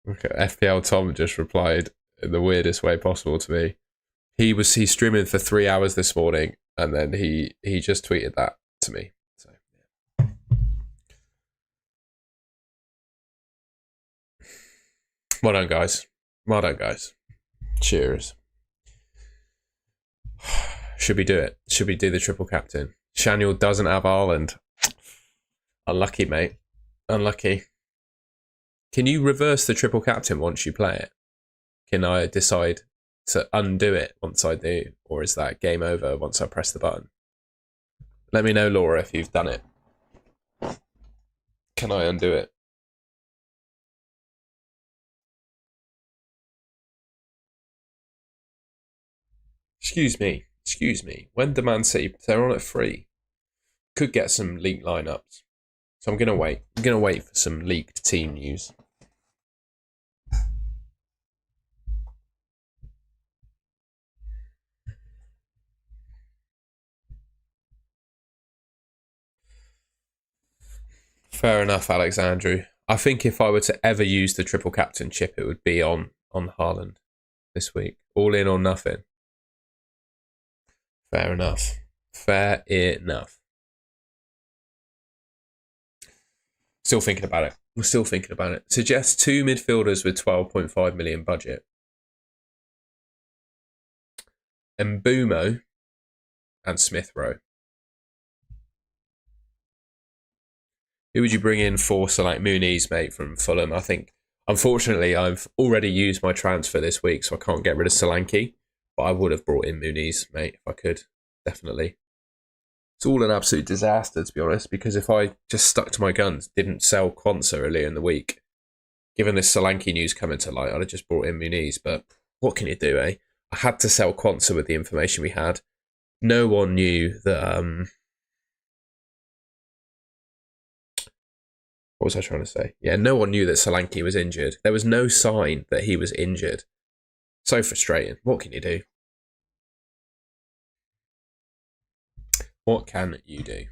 S1: Okay, FPL Tom just replied in the weirdest way possible to me. He's streaming for 3 hours this morning, and then he just tweeted that to me. So yeah. Well done, guys. Well done, guys. Cheers. Should we do it? Should we do the triple captain? Shaniel doesn't have HAALAND. Unlucky, mate. Unlucky. Can you reverse the triple captain once you play it? Can I decide to undo it once I do? Or is that game over once I press the button? Let me know, Laura, if you've done it. Can I undo it? Excuse me. When the Man City, they're on at 3. Could get some leaked lineups. So I'm going to wait. I'm going to wait for some leaked team news. Fair enough, Alexandru. I think if I were to ever use the triple captain chip, it would be on HAALAND this week. All in or nothing. Fair enough. Fair enough. Still thinking about it. We're still thinking about it. Suggest 2 midfielders with 12.5 million budget. Mbumo and Smith Rowe. Who would you bring in for select Moonies, mate, from Fulham? I think, unfortunately, I've already used my transfer this week, so I can't get rid of Solanke. But I would have brought in Moonies, mate, if I could. Definitely. It's all an absolute disaster, to be honest, because if I just stuck to my guns, didn't sell Quansah earlier in the week, Given this Solanke news coming to light, I'd have just brought in Muniz, but what can you do, eh? I had to sell Quansah with the information we had. No one knew that... what was I trying to say? Yeah, no one knew that Solanke was injured. There was no sign that he was injured. So frustrating. What can you do? What can you do?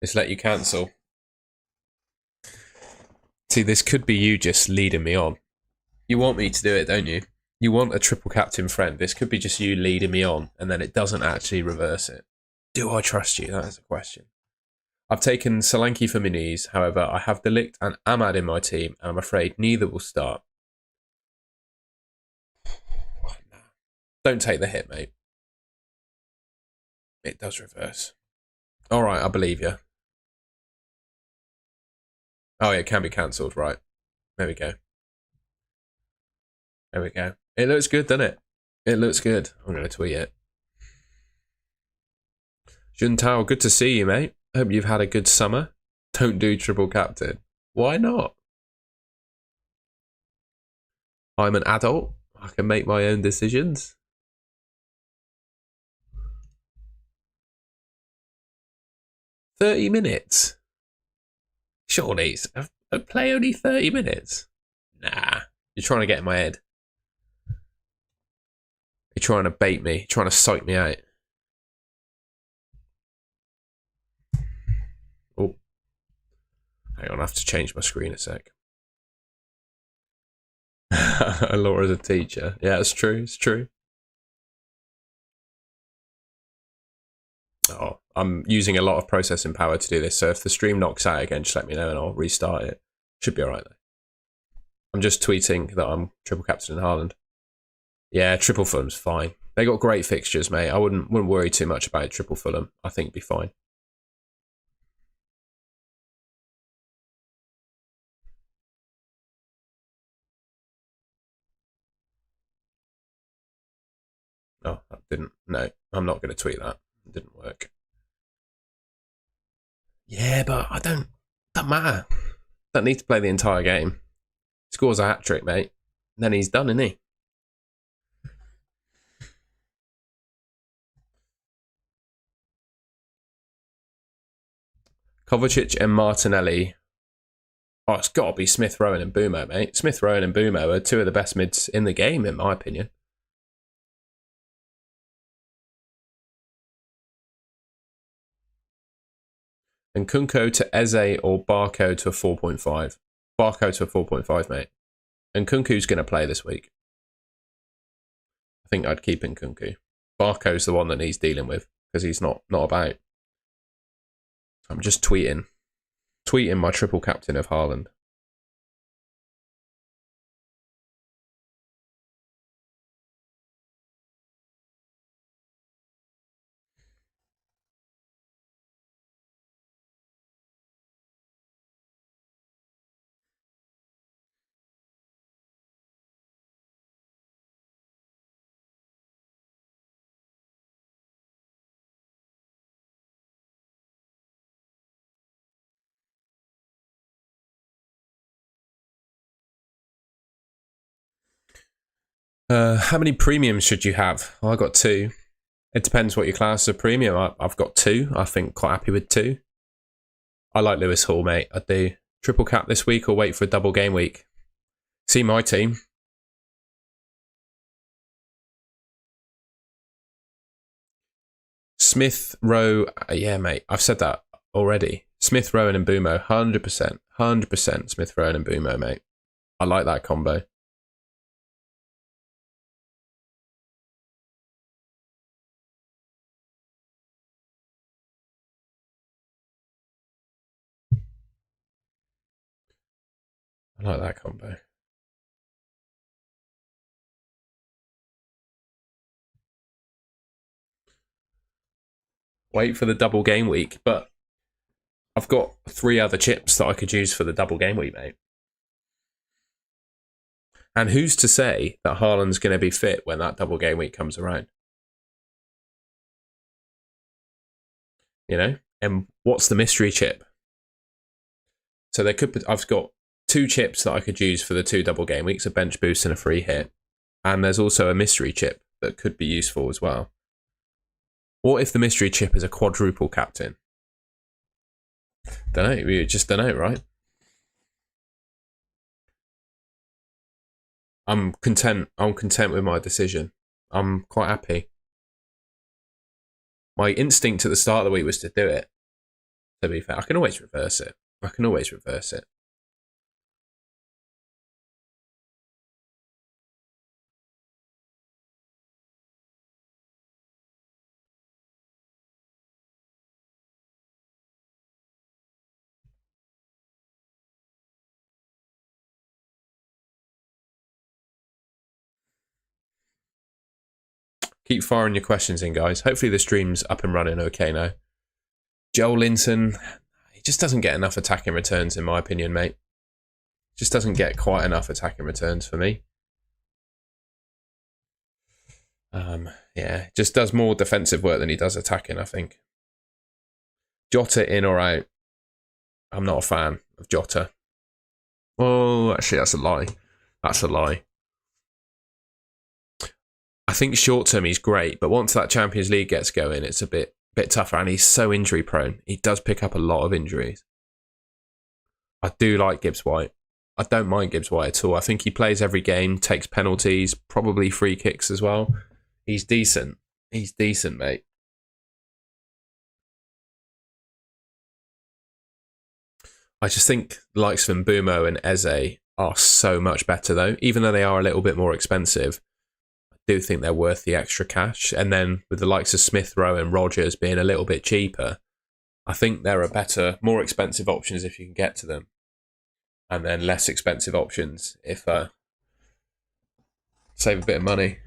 S1: Just let you cancel. See, this could be you just leading me on. You want me to do it, don't you? You want a triple captain friend. This could be just you leading me on, and then it doesn't actually reverse it. Do I trust you? That is a question. I've taken Solanke for Muniz. However, I have De Ligt and Ahmad in my team, and I'm afraid neither will start. Don't take the hit, mate. It does reverse. All right, I believe you. Oh, yeah, it can be cancelled, right. There we go. There we go. It looks good, doesn't it? It looks good. I'm going to tweet it. Juntao, good to see you, mate. Hope you've had a good summer. Don't do triple captain. Why not? I'm an adult. I can make my own decisions. $30. Surely, a play only 30 minutes? Nah, you're trying to get in my head. You're trying to bait me, you're trying to psych me out. Oh, hang on, I have to change my screen a sec. Laura's a teacher. Yeah, it's true, it's true. Oh, I'm using a lot of processing power to do this, so if the stream knocks out again, just let me know and I'll restart it. Should be alright though. I'm just tweeting that I'm triple captain in HAALAND. Yeah, triple Fulham's fine. They got great fixtures, mate. I wouldn't worry too much about triple Fulham. I think it'd be fine. Oh, that didn't. No, I'm not going to tweet that. It didn't work. Yeah, but I don't. Doesn't matter. Don't need to play the entire game. Scores a hat trick, mate. And then he's done, isn't he? Kovacic and Martinelli. Oh, it's got to be Smith Rowe and Mbeumo, mate. Smith Rowe and Mbeumo are two of the best mids in the game, in my opinion. And Kunko to Eze or Barco to a 4.5. Barco to a 4.5, mate. And Kunku's going to play this week. I think I'd keep in Kunku. Barco's the one that needs dealing with because he's not about. I'm just tweeting my triple captain of HAALAND. How many premiums should you have? Well, I got 2. It depends what your class is a premium. I've got 2. I think quite happy with 2. I like Lewis Hall, mate. I'd do triple cap this week or wait for a double game week. See my team. Smith, Rowe, yeah, mate. I've said that already. Smith, Rowe and Mbeumo, 100%. 100% Smith, Rowe and Mbeumo, mate. I like that combo. I like that combo. Wait for the double game week. But I've got 3 other chips that I could use for the double game week, mate. And who's to say that Haaland's going to be fit when that double game week comes around? You know? And what's the mystery chip? So I've got 2 chips that I could use for the 2 double game weeks, a bench boost and a free hit. And there's also a mystery chip that could be useful as well. What if the mystery chip is a quadruple captain? Don't know. We just don't know, right? I'm content. I'm content with my decision. I'm quite happy. My instinct at the start of the week was to do it. To be fair, I can always reverse it. Keep firing your questions in, guys. Hopefully the stream's up and running okay now. Joel Linton, he just doesn't get enough attacking returns, in my opinion, mate. Just doesn't get quite enough attacking returns for me. Yeah, just does more defensive work than he does attacking, I think. Jota in or out? I'm not a fan of Jota. Oh, actually, that's a lie. I think short term he's great, but once that Champions League gets going, it's a bit tougher, and he's so injury prone. He does pick up a lot of injuries. I do like Gibbs White. I don't mind Gibbs White at all. I think he plays every game, takes penalties, probably free kicks as well. He's decent. He's decent, mate. I just think the likes of Mbumo and Eze are so much better, though. Even though they are a little bit more expensive, I do think they're worth the extra cash. And then with the likes of Smith Rowe and Rogers being a little bit cheaper, I think there are better, more expensive options if you can get to them. And then less expensive options if save a bit of money.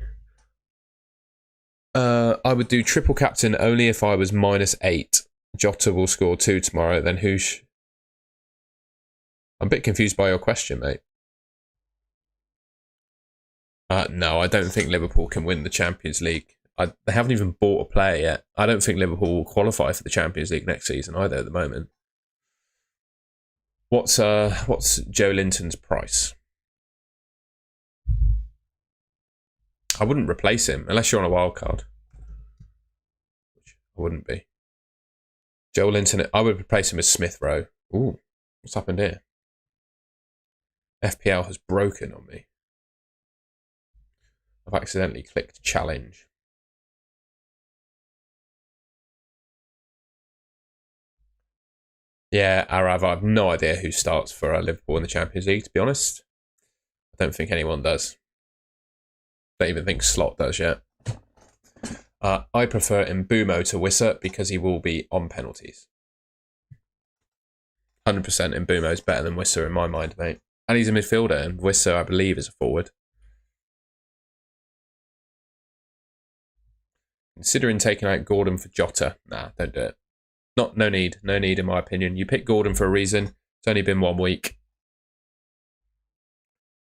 S1: I would do triple captain only if I was -8. Jota will score 2 tomorrow. Then I'm a bit confused by your question, mate. No, I don't think Liverpool can win the Champions League. They haven't even bought a player yet. I don't think Liverpool will qualify for the Champions League next season either at the moment. What's Joe Linton's price? I wouldn't replace him unless you're on a wild card. Which I wouldn't be. Joe Linton, I would replace him with Smith Rowe. Ooh, what's happened here? FPL has broken on me. I've accidentally clicked challenge. Yeah, Arav, I have no idea who starts for Liverpool in the Champions League, to be honest. I don't think anyone does. Don't even think Slot does yet. I prefer Mbumo to Wissa because he will be on penalties. 100% Mbumo is better than Wissa in my mind, mate. And he's a midfielder, and Wissa, I believe, is a forward. Considering taking out Gordon for Jota. Nah, don't do it. No need in my opinion. You picked Gordon for a reason. It's only been 1 week.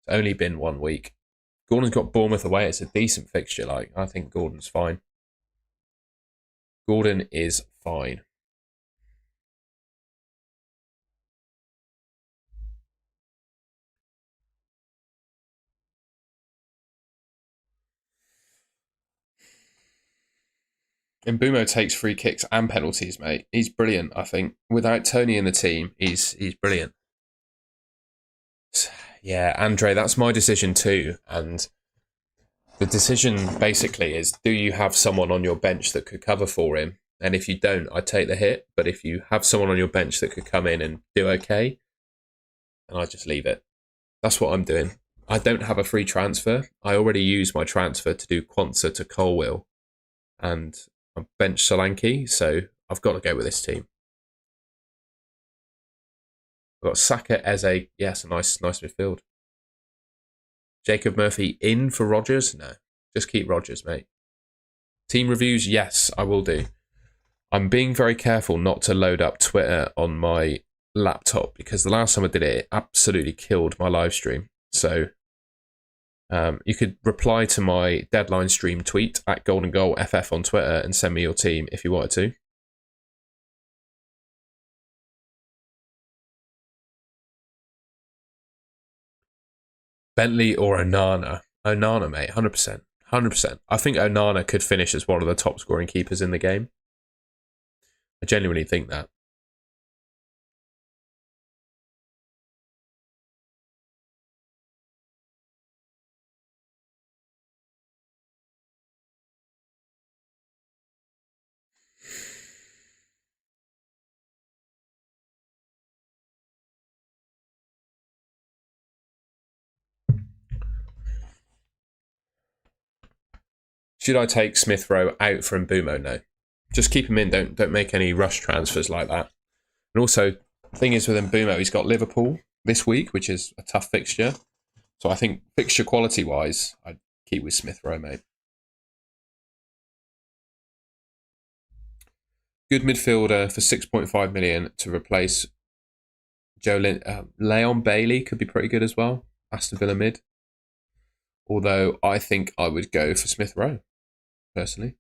S1: Gordon's got Bournemouth away. It's a decent fixture. I think Gordon's fine. Gordon is fine. Mbumo takes free kicks and penalties, mate. He's brilliant, I think. Without Tony in the team, he's brilliant. Yeah, Andre, that's my decision too. And the decision basically is, do you have someone on your bench that could cover for him? And if you don't, I take the hit. But if you have someone on your bench that could come in and do okay, then I just leave it. That's what I'm doing. I don't have a free transfer. I already used my transfer to do Quansah to Colwill. And I bench Solanke, so I've got to go with this team. I've got Saka, Eze. Yes, a nice midfield. Jacob Murphy in for Rogers? No, just keep Rogers, mate. Team reviews? Yes, I will do. I'm being very careful not to load up Twitter on my laptop because the last time I did it, it absolutely killed my live stream. So you could reply to my deadline stream tweet at Golden Goal FF on Twitter and send me your team if you wanted to. Bentley or Onana? Onana, mate, 100%. 100%. I think Onana could finish as one of the top scoring keepers in the game. I genuinely think that. Should I take Smith Rowe out for Mbumo? No. Just keep him in. Don't make any rush transfers like that. And also, the thing is with Mbumo, he's got Liverpool this week, which is a tough fixture. So I think fixture quality wise, I'd keep with Smith Rowe, mate. Good midfielder for 6.5 million to replace Leon Bailey could be pretty good as well. Aston Villa mid. Although I think I would go for Smith Rowe, personally.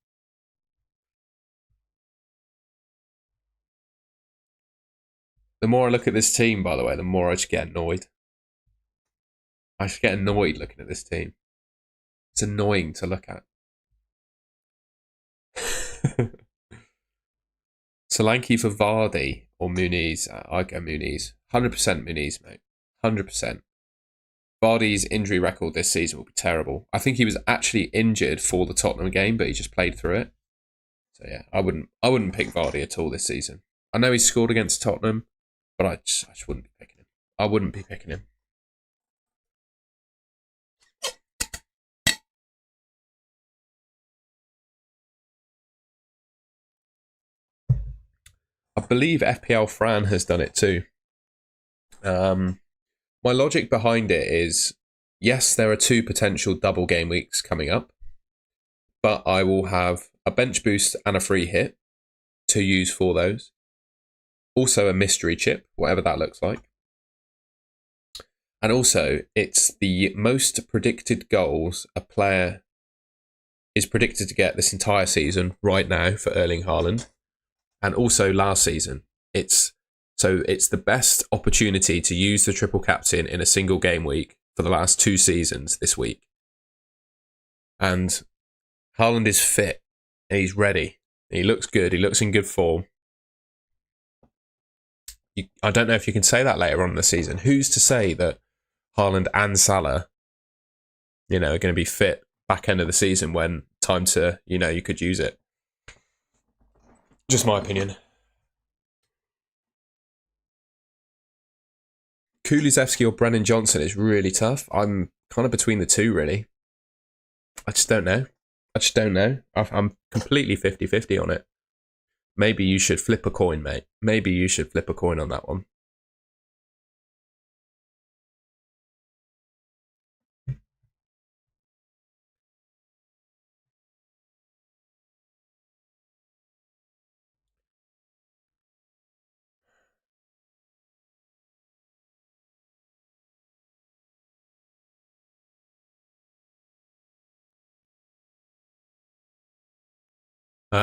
S1: The more I look at this team, by the way, the more I just get annoyed. I just get annoyed looking at this team. It's annoying to look at. Solanke for Vardy or Muniz? I go Muniz. 100% Muniz, mate. 100%. Vardy's injury record this season will be terrible. I think he was actually injured for the Tottenham game, but he just played through it. So yeah, I wouldn't pick Vardy at all this season. I know he scored against Tottenham, but I just wouldn't be picking him. I wouldn't be picking him. I believe FPL Fran has done it too. My logic behind it is, yes, there are 2 potential double game weeks coming up, but I will have a bench boost and a free hit to use for those. Also a mystery chip, whatever that looks like. And also, it's the most predicted goals a player is predicted to get this entire season right now for Erling Haaland. And also last season. It's the best opportunity to use the triple captain in a single game week for the last 2 seasons this week. And Haaland is fit and he's ready. He looks good. He looks in good form. I don't know if you can say that later on in the season. Who's to say that Haaland and Salah, are going to be fit back end of the season when time to, you could use it? Just my opinion. Kulusevski or Brennan Johnson is really tough. I'm kind of between the two, really. I just don't know. I'm completely 50-50 on it. Maybe you should flip a coin, mate. Maybe you should flip a coin on that one.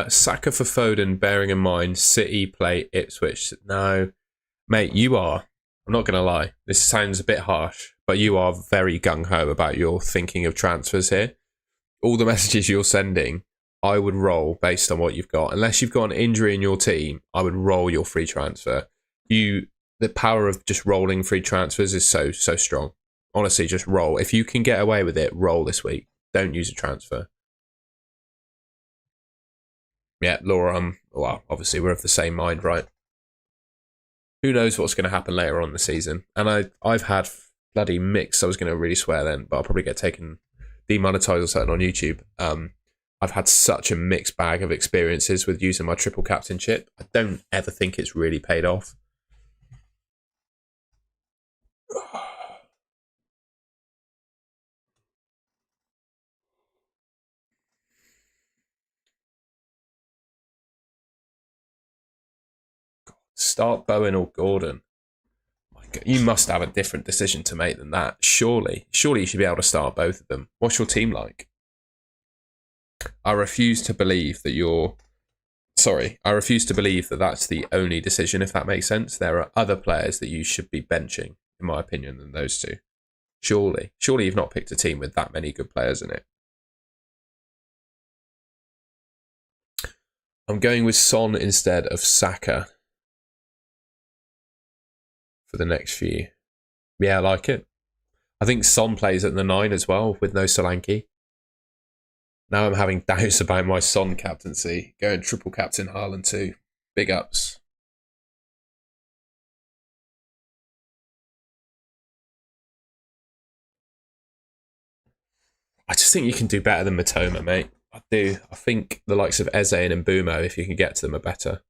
S1: Saka for Foden, bearing in mind City play Ipswich. No, mate, you are. I'm not going to lie. This sounds a bit harsh, but you are very gung-ho about your thinking of transfers here. All the messages you're sending, I would roll based on what you've got. Unless you've got an injury in your team, I would roll your free transfer. The power of just rolling free transfers is so strong. Honestly, just roll. If you can get away with it, roll this week. Don't use a transfer. Yeah, Laura, well, obviously we're of the same mind, right? Who knows what's going to happen later on in the season? And I've had bloody mixed. I was going to really swear then, but I'll probably get demonetized or something on YouTube. I've had such a mixed bag of experiences with using my triple captain chip. I don't ever think it's really paid off. Start Bowen or Gordon. You must have a different decision to make than that. Surely you should be able to start both of them. What's your team like? I refuse to believe that that's the only decision, if that makes sense. There are other players that you should be benching, in my opinion, than those two. Surely you've not picked a team with that many good players in it. I'm going with Son instead of Saka for the next few. Yeah, I like it. I think Son plays at the 9 as well with no Solanke. Now I'm having doubts about my Son captaincy. Going triple captain Haaland too. Big ups. I just think you can do better than Matoma, mate. I do. I think the likes of Eze and Mbumo, if you can get to them, are better.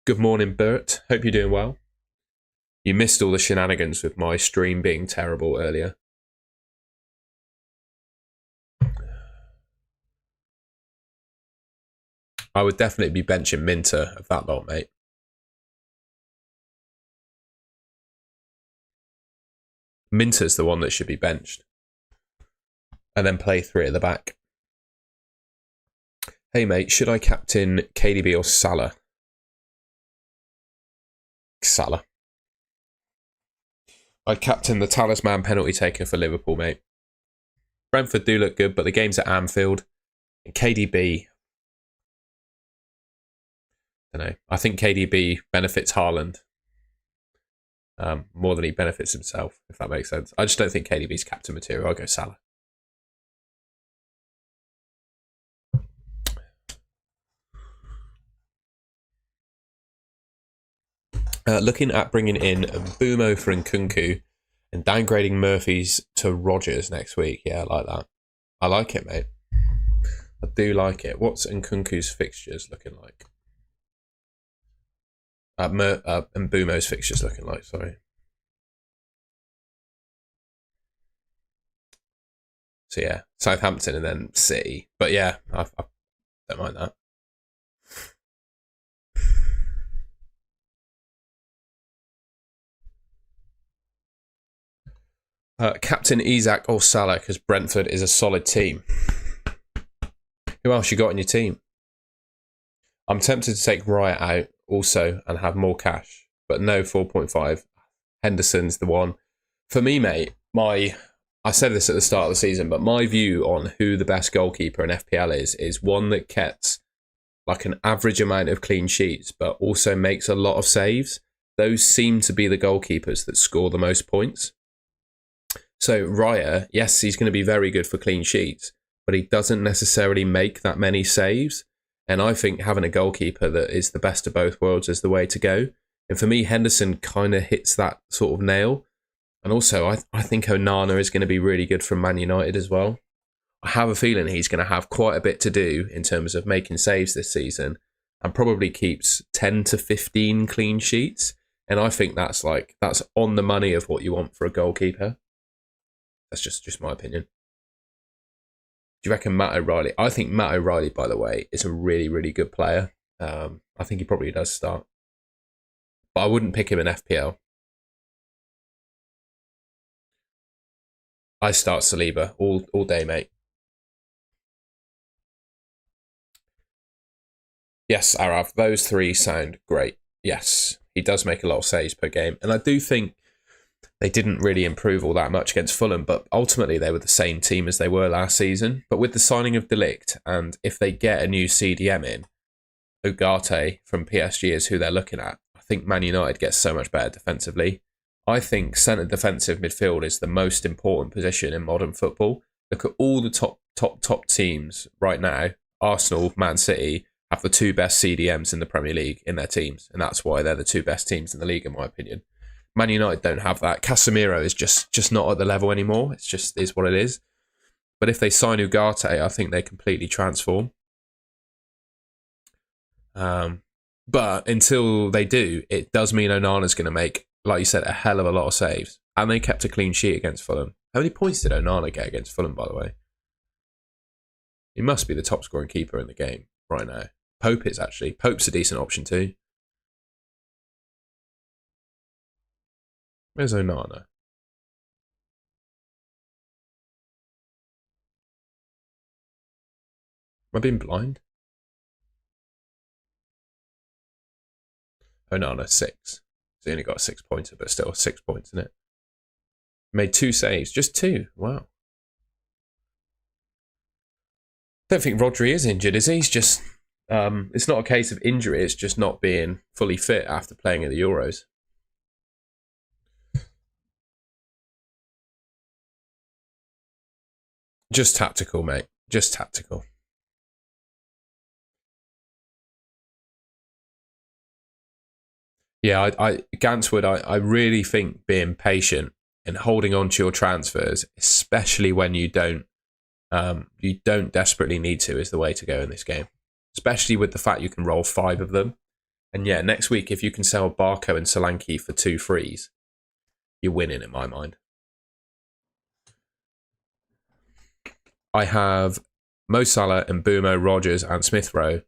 S1: Good morning, Bert. Hope you're doing well. You missed all the shenanigans with my stream being terrible earlier. I would definitely be benching Minter of that lot, mate. Minter's the one that should be benched. And then play 3 at the back. Hey, mate, should I captain KDB or Salah? Salah. I'd captain the talisman penalty taker for Liverpool, mate. Brentford do look good, but the game's at Anfield. And KDB... I don't know. I think KDB benefits Haaland more than he benefits himself, if that makes sense. I just don't think KDB's captain material. I'll go Salah. Looking at bringing in Mbumo for Nkunku and downgrading Murphy's to Rodgers next week. Yeah, I like that. I like it, mate. I do like it. What's Nkunku's fixtures looking like? Mbumo's fixtures looking like, sorry. So yeah, Southampton and then City. But yeah, I don't mind that. Captain Isak or Salah, because Brentford is a solid team. Who else you got in your team? I'm tempted to take Riot out also and have more cash, but no 4.5. Henderson's the one. For me, mate, I said this at the start of the season, but my view on who the best goalkeeper in FPL is one that gets like an average amount of clean sheets, but also makes a lot of saves. Those seem to be the goalkeepers that score the most points. So Raya, yes, he's going to be very good for clean sheets, but he doesn't necessarily make that many saves. And I think having a goalkeeper that is the best of both worlds is the way to go. And for me, Henderson kind of hits that sort of nail. And also, I think Onana is going to be really good for Man United as well. I have a feeling he's going to have quite a bit to do in terms of making saves this season and probably keeps 10 to 15 clean sheets. And I think that's on the money of what you want for a goalkeeper. That's just my opinion. Do you reckon Matt O'Reilly? I think Matt O'Reilly, by the way, is a really, really good player. I think he probably does start. But I wouldn't pick him in FPL. I start Saliba all day, mate. Yes, Arav, those 3 sound great. Yes, he does make a lot of saves per game. And I do think they didn't really improve all that much against Fulham, but ultimately they were the same team as they were last season. But with the signing of De Ligt, and if they get a new CDM in, Ugarte from PSG is who they're looking at. I think Man United gets so much better defensively. I think centre defensive midfield is the most important position in modern football. Look at all the top teams right now. Arsenal, Man City have the 2 best CDMs in the Premier League in their teams, and that's why they're the 2 best teams in the league, in my opinion. Man United don't have that. Casemiro is just not at the level anymore. It's just is what it is. But if they sign Ugarte, I think they completely transform. But until they do, it does mean Onana's going to make, like you said, a hell of a lot of saves. And they kept a clean sheet against Fulham. How many points did Onana get against Fulham, by the way? He must be the top scoring keeper in the game right now. Pope is actually. Pope's a decent option too. Where's Onana? Have I been blind? Onana, 6. So he only got a 6-pointer, but still 6 points in it. Made 2 saves. Just 2. Wow. Don't think Rodri is injured, is he? He's just... it's not a case of injury, it's just not being fully fit after playing at the Euros. Just tactical, mate. Just tactical. Yeah, Ganswood, I really think being patient and holding on to your transfers, especially when you don't desperately need to, is the way to go in this game. Especially with the fact you can roll 5 of them. And yeah, next week, if you can sell Barco and Solanke for 2 frees, you're winning in my mind. I have Mo Salah and Mbumo, Rogers and Smith Rowe.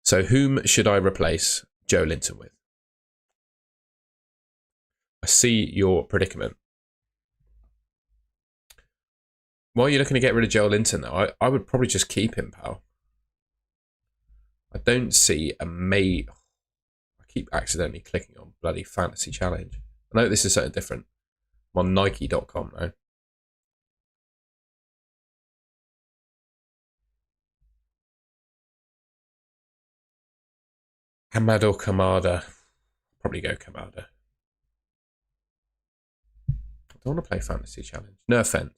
S1: So whom should I replace Joe Linton with? I see your predicament. Why are you looking to get rid of Joe Linton, though? I would probably just keep him, pal. I don't see a I keep accidentally clicking on bloody Fantasy Challenge. I know this is something different. I'm on Nike.com now. Hamad or Kamada? Probably go Kamada. I don't want to play Fantasy Challenge. No offense.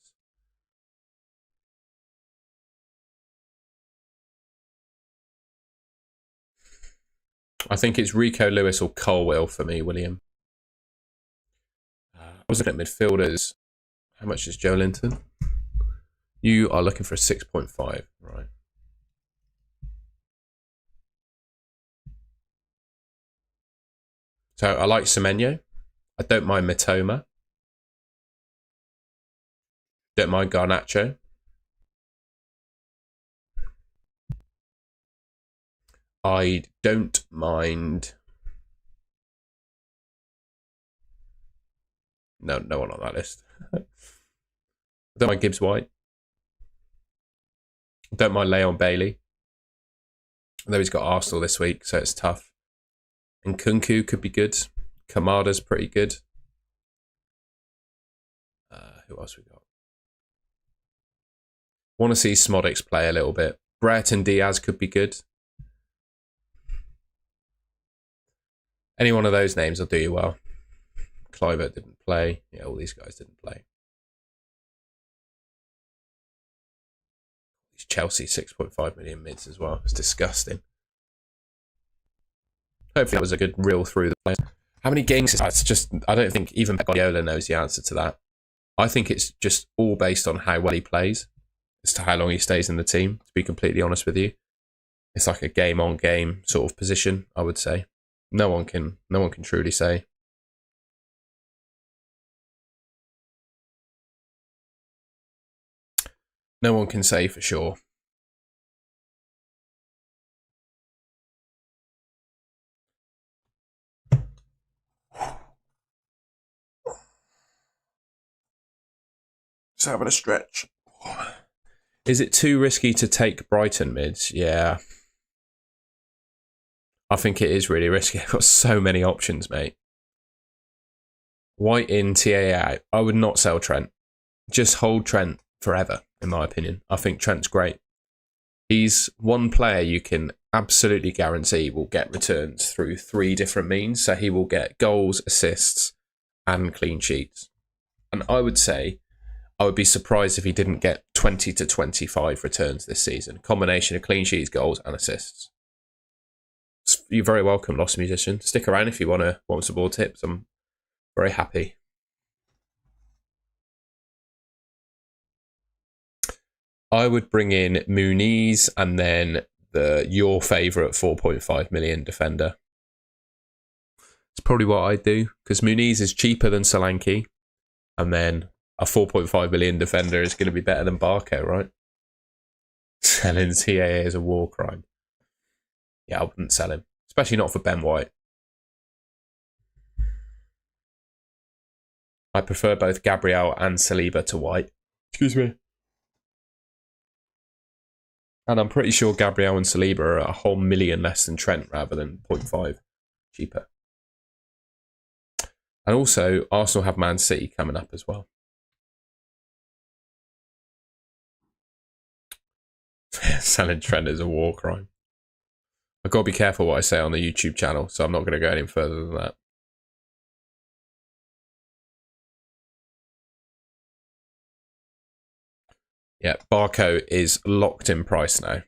S1: I think it's Rico Lewis or Colwill for me, William. I was looking at midfielders. How much is Joe Linton? You are looking for a 6.5, right? So I like Semenyo. I don't mind Matoma. Don't mind Garnacho. I don't mind... No one on that list. I don't mind Gibbs White. I don't mind Leon Bailey. Although he's got Arsenal this week, so it's tough. And Kunku could be good. Kamada's pretty good. Who else we got? Want to see Smodix play a little bit. Brereton Diaz could be good. Any one of those names will do you well. Clivert didn't play. Yeah, all these guys didn't play. These Chelsea 6.5 million mids as well. It's disgusting. Hopefully that was a good reel through the players. How many games is that? It's just, I don't think even Guardiola knows the answer to that. I think it's just all based on how well he plays as to how long he stays in the team, to be completely honest with you. It's like a game on game sort of position, I would say. No one can truly say. No one can say for sure. Just having a stretch. Is it too risky to take Brighton mids? Yeah. I think it is really risky. I've got so many options, mate. White in, TA out. I would not sell Trent. Just hold Trent forever, in my opinion. I think Trent's great. He's one player you can absolutely guarantee will get returns through 3 different means. So he will get goals, assists, and clean sheets. And I would say I would be surprised if he didn't get 20 to 25 returns this season. Combination of clean sheets, goals, and assists. You're very welcome, Lost Musician. Stick around if you want some more tips. I'm very happy. I would bring in Muniz and then your favourite 4.5 million defender. It's probably what I'd do, because Muniz is cheaper than Solanke, and then a 4.5 million defender is going to be better than Barco, right? Selling CAA is a war crime. Yeah, I wouldn't sell him, especially not for Ben White. I prefer both Gabriel and Saliba to White. Excuse me. And I'm pretty sure Gabriel and Saliba are a whole million less than Trent rather than 0.5 cheaper. And also, Arsenal have Man City coming up as well. Selling Trent is a war crime. I've got to be careful what I say on the YouTube channel, so I'm not going to go any further than that. Yeah, Barco is locked in price now.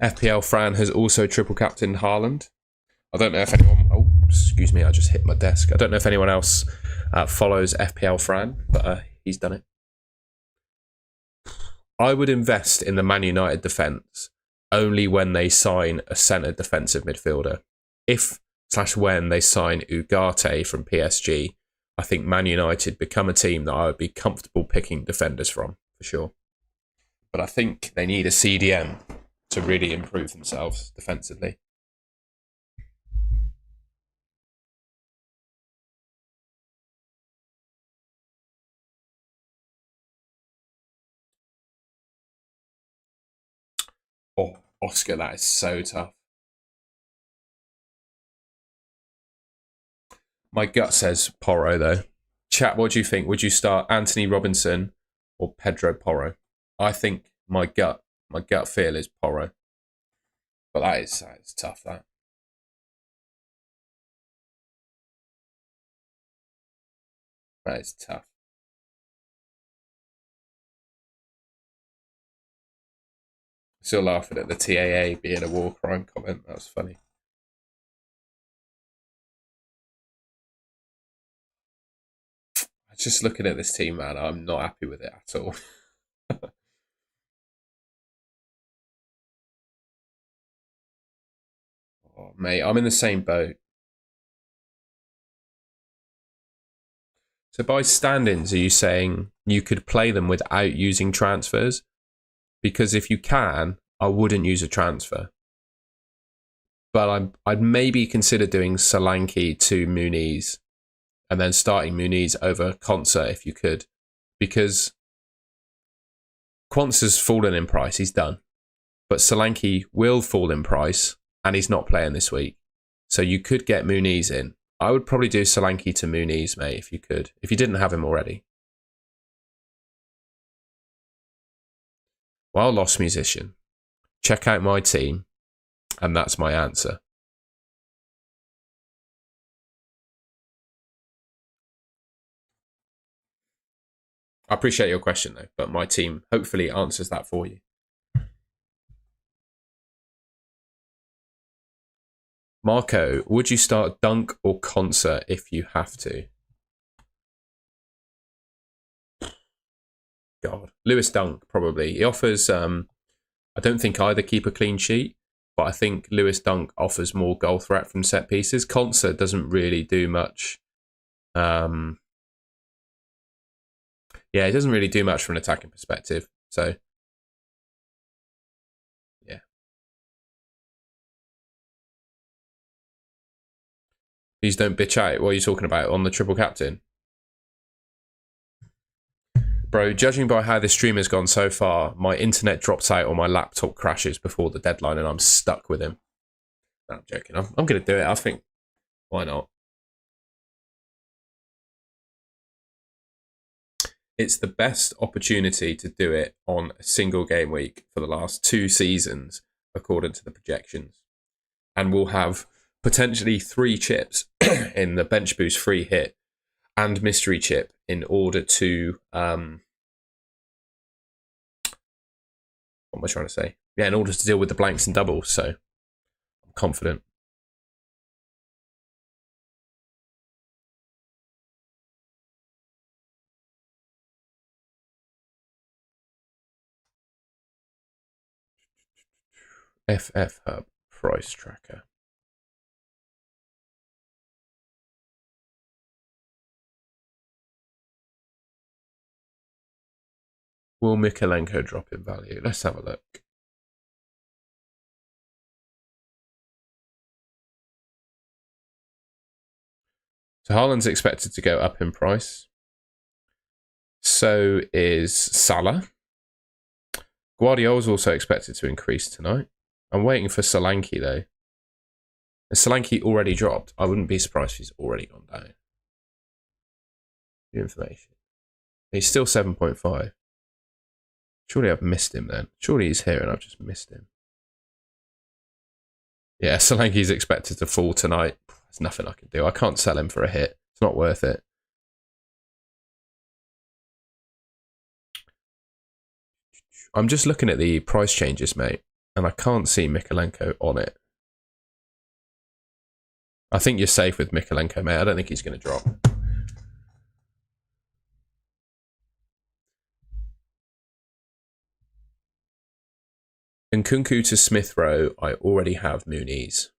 S1: FPL Fran has also triple captained Haaland. I don't know if anyone... Oh, excuse me, I just hit my desk. I don't know if anyone else follows FPL Fran, but he's done it. I would invest in the Man United defence only when they sign a centre defensive midfielder. If/when they sign Ugarte from PSG, I think Man United become a team that I would be comfortable picking defenders from, for sure. But I think they need a CDM to really improve themselves defensively. Oh, Oscar, that is so tough. My gut says Porro, though. Chat, what do you think? Would you start Anthony Robinson or Pedro Porro? I think my gut feel is Porro. But that is tough, that. That is tough. Still laughing at the TAA being a war crime comment. That was funny. Just looking at this team, man, I'm not happy with it at all. Oh, mate, I'm in the same boat. So by stand-ins, are you saying you could play them without using transfers? Because if you can, I wouldn't use a transfer. But I'd maybe consider doing Solanke to Muniz and then starting Muniz over Konsa if you could. Because Konsa's fallen in price, he's done. But Solanke will fall in price and he's not playing this week. So you could get Muniz in. I would probably do Solanke to Muniz, mate, if you could. If you didn't have him already. Well, Lost Musician. Check out my team. And that's my answer. I appreciate your question, though, but my team hopefully answers that for you. Marco, would you start Dunk or Concert if you have to? God. Lewis Dunk, probably. He offers, I don't think either keep a clean sheet, but I think Lewis Dunk offers more goal threat from set pieces. Concert doesn't really do much. Yeah, it doesn't really do much from an attacking perspective. So, yeah. Please don't bitch out. What are you talking about on the triple captain? Bro, judging by how the stream has gone so far, my internet drops out or my laptop crashes before the deadline and I'm stuck with him. No, I'm joking. I'm going to do it. I think, why not? It's the best opportunity to do it on a single game week for the last 2 seasons, according to the projections. And we'll have potentially 3 chips in the bench boost free hit and mystery chip in order to... what am I trying to say? Yeah, in order to deal with the blanks and doubles. So I'm confident. FF Hub price tracker. Will Mykolenko drop in value? Let's have a look. So Haaland's expected to go up in price. So is Salah. Guardiola's also expected to increase tonight. I'm waiting for Solanke though. Has Solanke already dropped? I wouldn't be surprised if he's already gone down. New information. He's still 7.5. Surely I've missed him then. Surely he's here and I've just missed him. Yeah, Solanke's expected to fall tonight. There's nothing I can do. I can't sell him for a hit. It's not worth it. I'm just looking at the price changes, mate, and I can't see Mykolenko on it. I think you're safe with Mykolenko, mate. I don't think he's going to drop. Nkunku to Smith Rowe, I already have Muniz.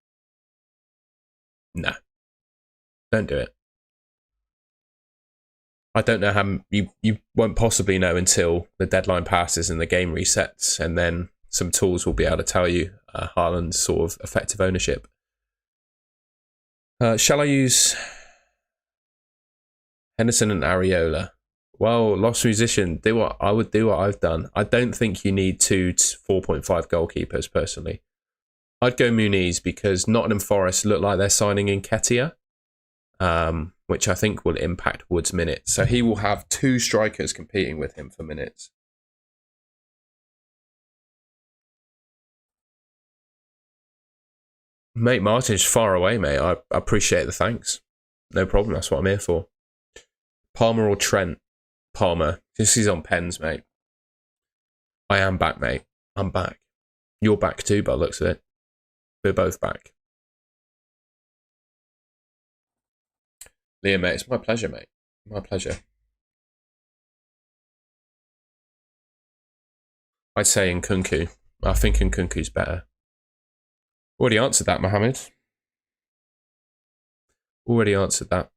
S1: No. Don't do it. I don't know how you won't possibly know until the deadline passes and the game resets, and then some tools will be able to tell you Haaland's sort of effective ownership. Shall I use Henderson and Areola? Well, Lost Musician, I would do what I've done. I don't think you need 2 4.5 goalkeepers personally. I'd go Muniz because Nottingham Forest look like they're signing in Nketiah. Which I think will impact Wood's minutes. So he will have 2 strikers competing with him for minutes. Mate, Martin's far away, mate. I appreciate the thanks. No problem, that's what I'm here for. Palmer or Trent? Palmer. This is on pens, mate. I am back, mate. I'm back. You're back too, by the looks of it. We're both back. Liam, mate, it's my pleasure, mate. My pleasure. I'd say Nkunku. I think Nkunku's better. Already answered that, Mohammed. Already answered that.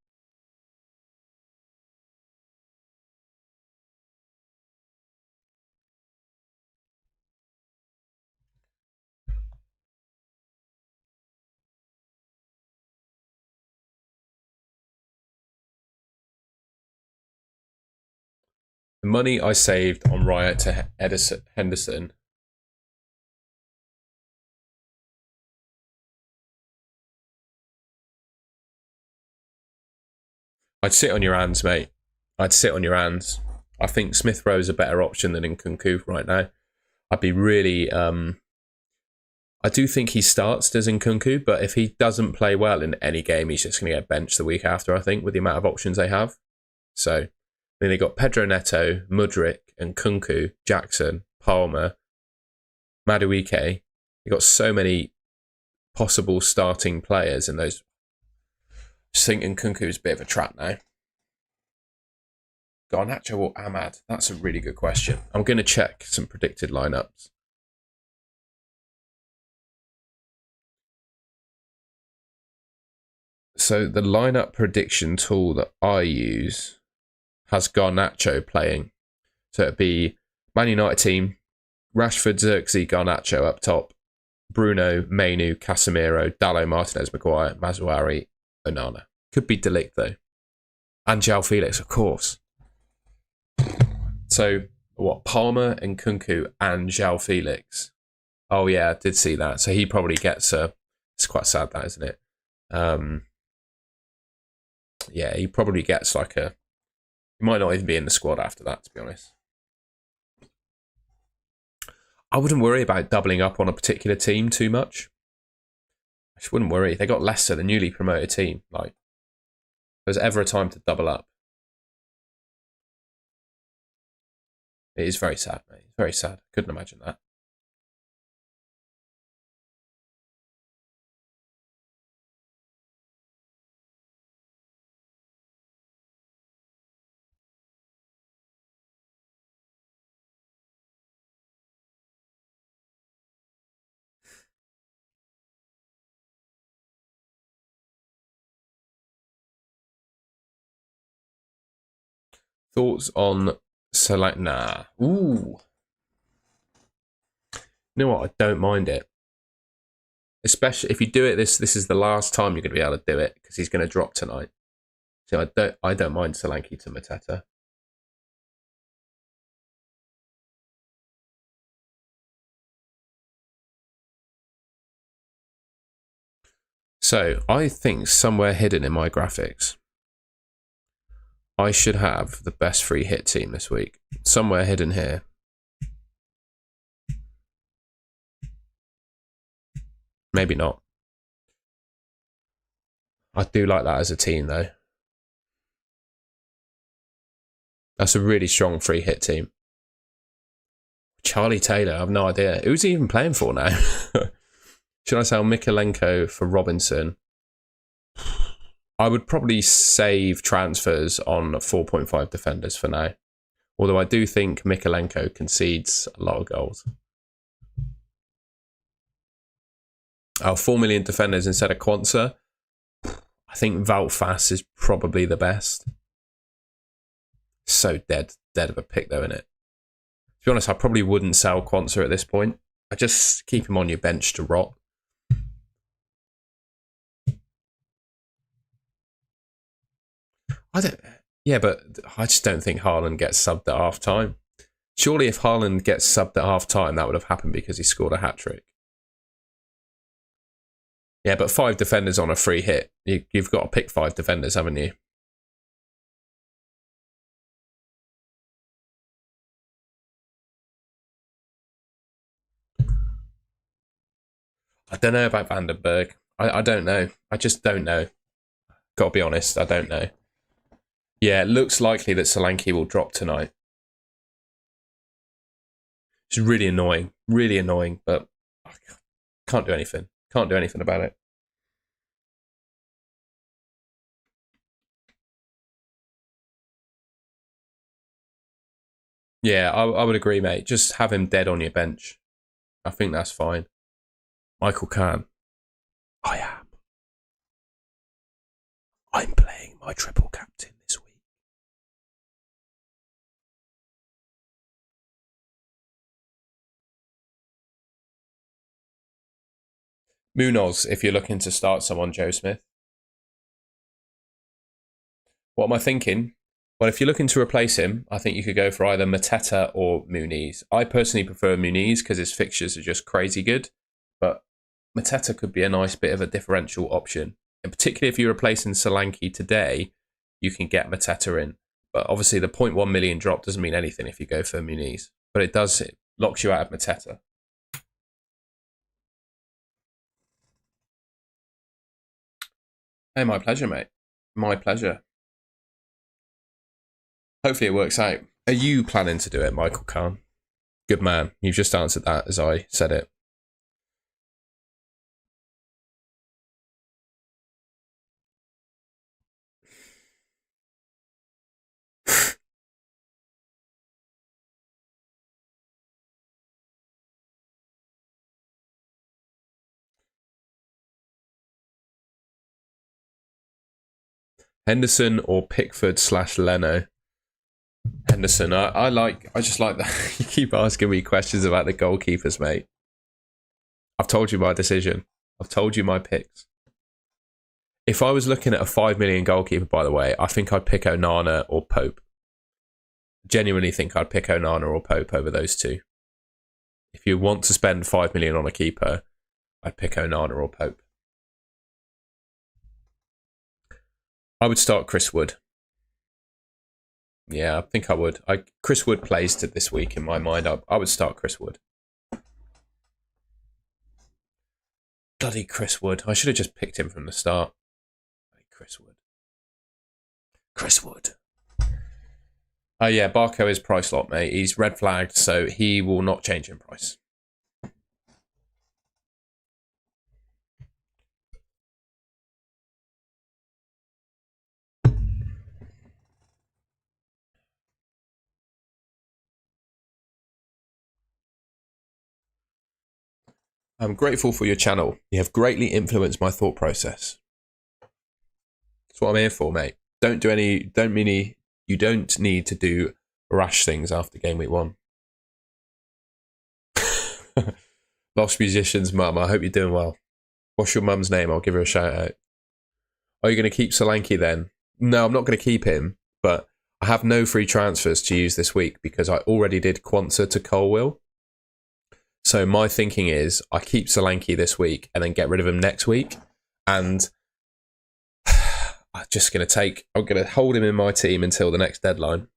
S1: The money I saved on Riot to Henderson. I'd sit on your hands, mate. I'd sit on your hands. I think Smith Rowe's a better option than Nkunku right now. I'd be really... I do think he starts as Nkunku, but if he doesn't play well in any game, he's just going to get benched the week after, I think, with the amount of options they have. So, then they got Pedro Neto, Mudryk, Nkunku, Jackson, Palmer, Madueke. They got so many possible starting players in those. I just think Nkunku's a bit of a trap now. Garnacho or Ahmad? That's a really good question. I'm going to check some predicted lineups. So the lineup prediction tool that I use has Garnacho playing. So it'd be Man United team, Rashford, Xerxes, Garnacho up top, Bruno, Mainu, Casemiro, Dallo, Martinez, Maguire, Mazzuari, Onana. Could be De Ligt though. And João Felix, of course. So, what, Palmer and Nkunku and João Felix? Oh yeah, I did see that. So he probably gets a... It's quite sad that, isn't it? Yeah, he probably gets like a... He might not even be in the squad after that, to be honest. I wouldn't worry about doubling up on a particular team too much. I just wouldn't worry. They got Leicester, the newly promoted team. Like, if there's ever a time to double up. It is very sad, mate. It's very sad. Couldn't imagine that. Thoughts on select? Nah. Ooh. You know what? I don't mind it. Especially if you do it, this is the last time you're going to be able to do it because he's going to drop tonight. So I don't mind Solanke to Mateta. So I think somewhere hidden in my graphics, I should have the best free hit team this week. Somewhere hidden here. Maybe not. I do like that as a team though. That's a really strong free hit team. Charlie Taylor, I have no idea. Who's he even playing for now? Should I sell Mikalenko for Robinson? I would probably save transfers on 4.5 defenders for now. Although I do think Mikalenko concedes a lot of goals. 4 million defenders instead of Quansah. I think Valfas is probably the best. So dead of a pick though, isn't it? To be honest, I probably wouldn't sell Quansah at this point. I just keep him on your bench to rot. But I just don't think Haaland gets subbed at half time. Surely if Haaland gets subbed at half time, that would have happened because he scored a hat-trick. Yeah, but 5 defenders on a free hit. You've got to pick 5 defenders, haven't you? I don't know about Vandenberg. I don't know. I just don't know. Got to be honest, I don't know. Yeah, it looks likely that Solanke will drop tonight. It's really annoying, but I can't do anything. Can't do anything about it. Yeah, I would agree, mate. Just have him dead on your bench. I think that's fine. Michael Kahn. I am. I'm playing my triple captain this week. Munoz, if you're looking to start someone, Joe Smith. What am I thinking? Well, if you're looking to replace him, I think you could go for either Mateta or Muniz. I personally prefer Muniz because his fixtures are just crazy good, but Mateta could be a nice bit of a differential option. And particularly if you're replacing Solanke today, you can get Mateta in. But obviously the 0.1 million drop doesn't mean anything if you go for Muniz. But it locks you out of Mateta. Hey, my pleasure, mate. My pleasure. Hopefully it works out. Are you planning to do it, Michael Kahn? Good man. You've just answered that as I said it. Henderson or Pickford / Leno? Henderson. I just like that. You keep asking me questions about the goalkeepers, mate. I've told you my decision. I've told you my picks. If I was looking at a 5 million goalkeeper, by the way, I think I'd pick Onana or Pope. Genuinely think I'd pick Onana or Pope over those two. If you want to spend 5 million on a keeper, I'd pick Onana or Pope. I would start Chris Wood. Yeah, I think I would. Chris Wood plays to this week in my mind. I would start Chris Wood. Bloody Chris Wood. I should have just picked him from the start. Chris Wood. Chris Wood. Oh yeah, Barco is price locked, mate. He's red flagged, so he will not change in price. I'm grateful for your channel. You have greatly influenced my thought process. That's what I'm here for, mate. Don't You don't need to do rash things after game week 1. Lost Musician's mum, I hope you're doing well. What's your mum's name? I'll give her a shout out. Are you going to keep Solanke then? No, I'm not going to keep him, but I have no free transfers to use this week because I already did Quansah to Colwill. So my thinking is I keep Solanke this week and then get rid of him next week. And I'm going to hold him in my team until the next deadline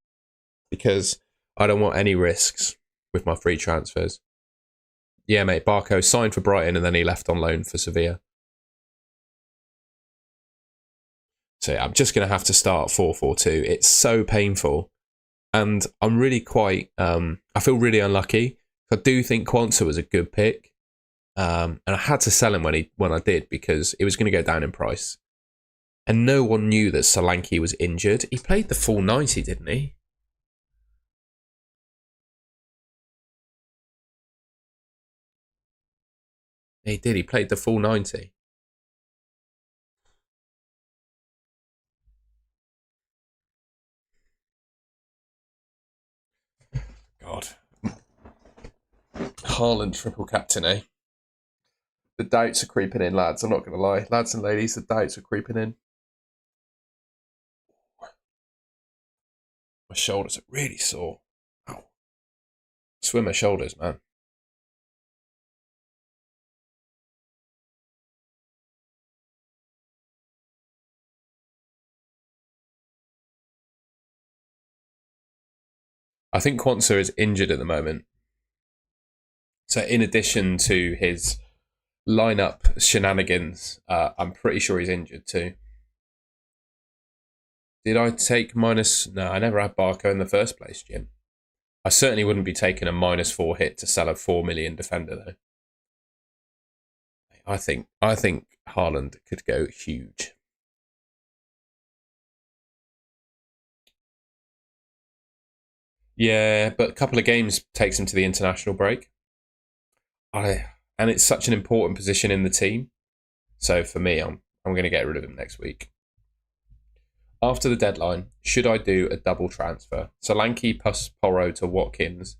S1: because I don't want any risks with my free transfers. Yeah, mate, Barco signed for Brighton and then he left on loan for Sevilla. So yeah, I'm just going to have to start 4-4-2. It's so painful. And I'm really quite... I feel really unlucky. I do think Quansah was a good pick. And I had to sell him when I did because it was going to go down in price. And no one knew that Solanke was injured. He played the full 90, didn't he? He did. He played the full 90. God. HAALAND triple captain, eh? The doubts are creeping in, lads. I'm not going to lie. Lads and ladies, the doubts are creeping in. My shoulders are really sore. Ow. Swim my shoulders, man. I think Quansah is injured at the moment. So in addition to his lineup shenanigans, I'm pretty sure he's injured too. Did I take minus... No, I never had Barco in the first place, Jim. I certainly wouldn't be taking a -4 hit to sell a 4 million defender, though. I think HAALAND could go huge. Yeah, but a couple of games takes him to the international break. And it's such an important position in the team. So for me, I'm going to get rid of him next week. After the deadline, should I do a double transfer? Solanke plus Porro to Watkins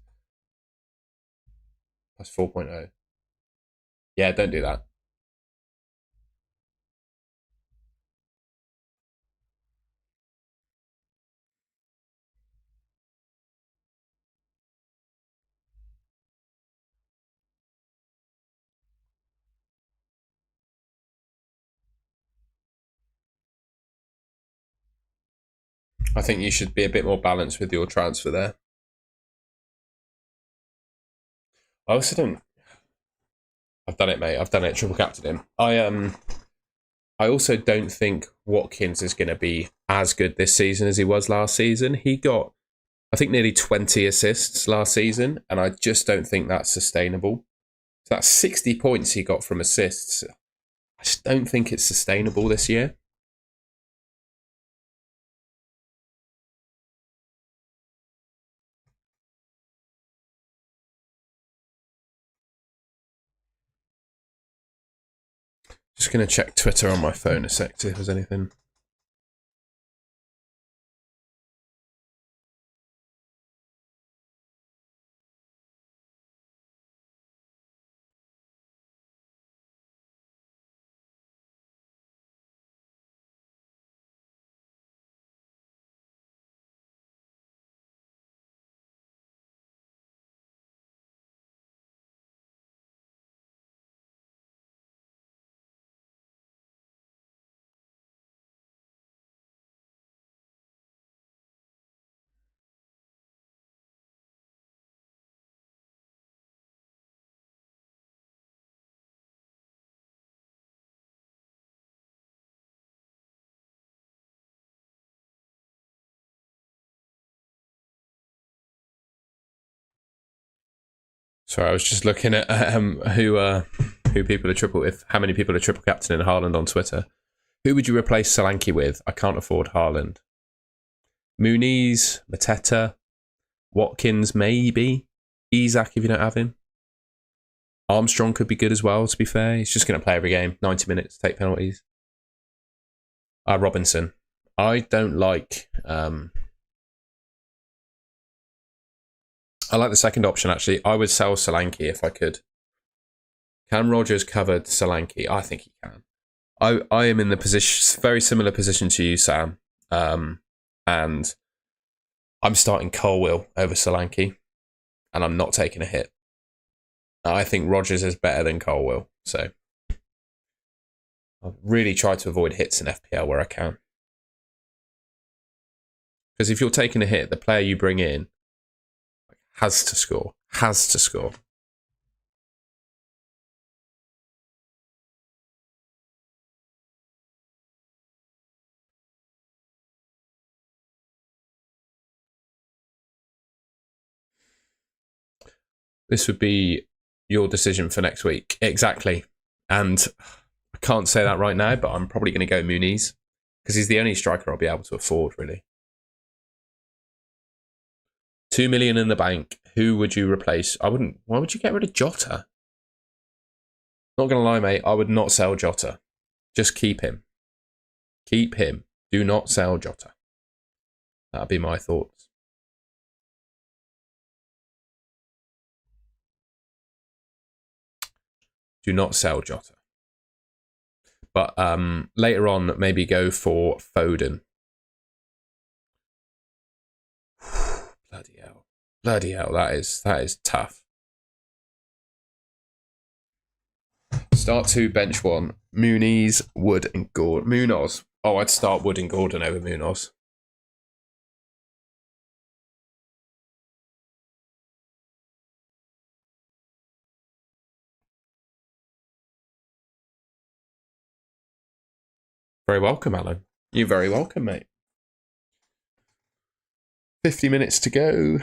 S1: plus 4.0. Yeah, don't do that. I think you should be a bit more balanced with your transfer there. I also don't... I've done it, mate. I've done it. Triple captain him. I also don't think Watkins is going to be as good this season as he was last season. He got, I think, nearly 20 assists last season, and I just don't think that's sustainable. So that's 60 points he got from assists. I just don't think it's sustainable this year. Just going to check Twitter on my phone a sec, see if there's anything. Sorry, I was just looking at who people are how many people are triple captain in HAALAND on Twitter. Who would you replace Solanke with? I can't afford HAALAND. Muniz, Mateta, Watkins, maybe. Isak if you don't have him. Armstrong could be good as well, to be fair. He's just going to play every game, 90 minutes, take penalties. Robinson. I don't like I like the second option, actually. I would sell Solanke if I could. Can Rodgers cover Solanke? I think he can. I am in the position, very similar position to you, Sam. And I'm starting Colwill over Solanke, and I'm not taking a hit. I think Rodgers is better than Colwill, so I've really tried to avoid hits in FPL where I can. Because if you're taking a hit, the player you bring in has to score. Has to score. This would be your decision for next week. Exactly. And I can't say that right now, but I'm probably going to go Muniz because he's the only striker I'll be able to afford, really. 2 million in the bank. Who would you replace? I wouldn't. Why would you get rid of Jota? Not going to lie, mate. I would not sell Jota. Just keep him. Keep him. Do not sell Jota. That'd be my thoughts. Do not sell Jota. But later on, maybe go for Foden. Bloody hell. Bloody hell, that is tough. Start 2, bench 1. Muniz, Wood and Gordon. Munoz. Oh, I'd start Wood and Gordon over Munoz. Very welcome, Alan. You're very welcome, mate. 50 minutes to go.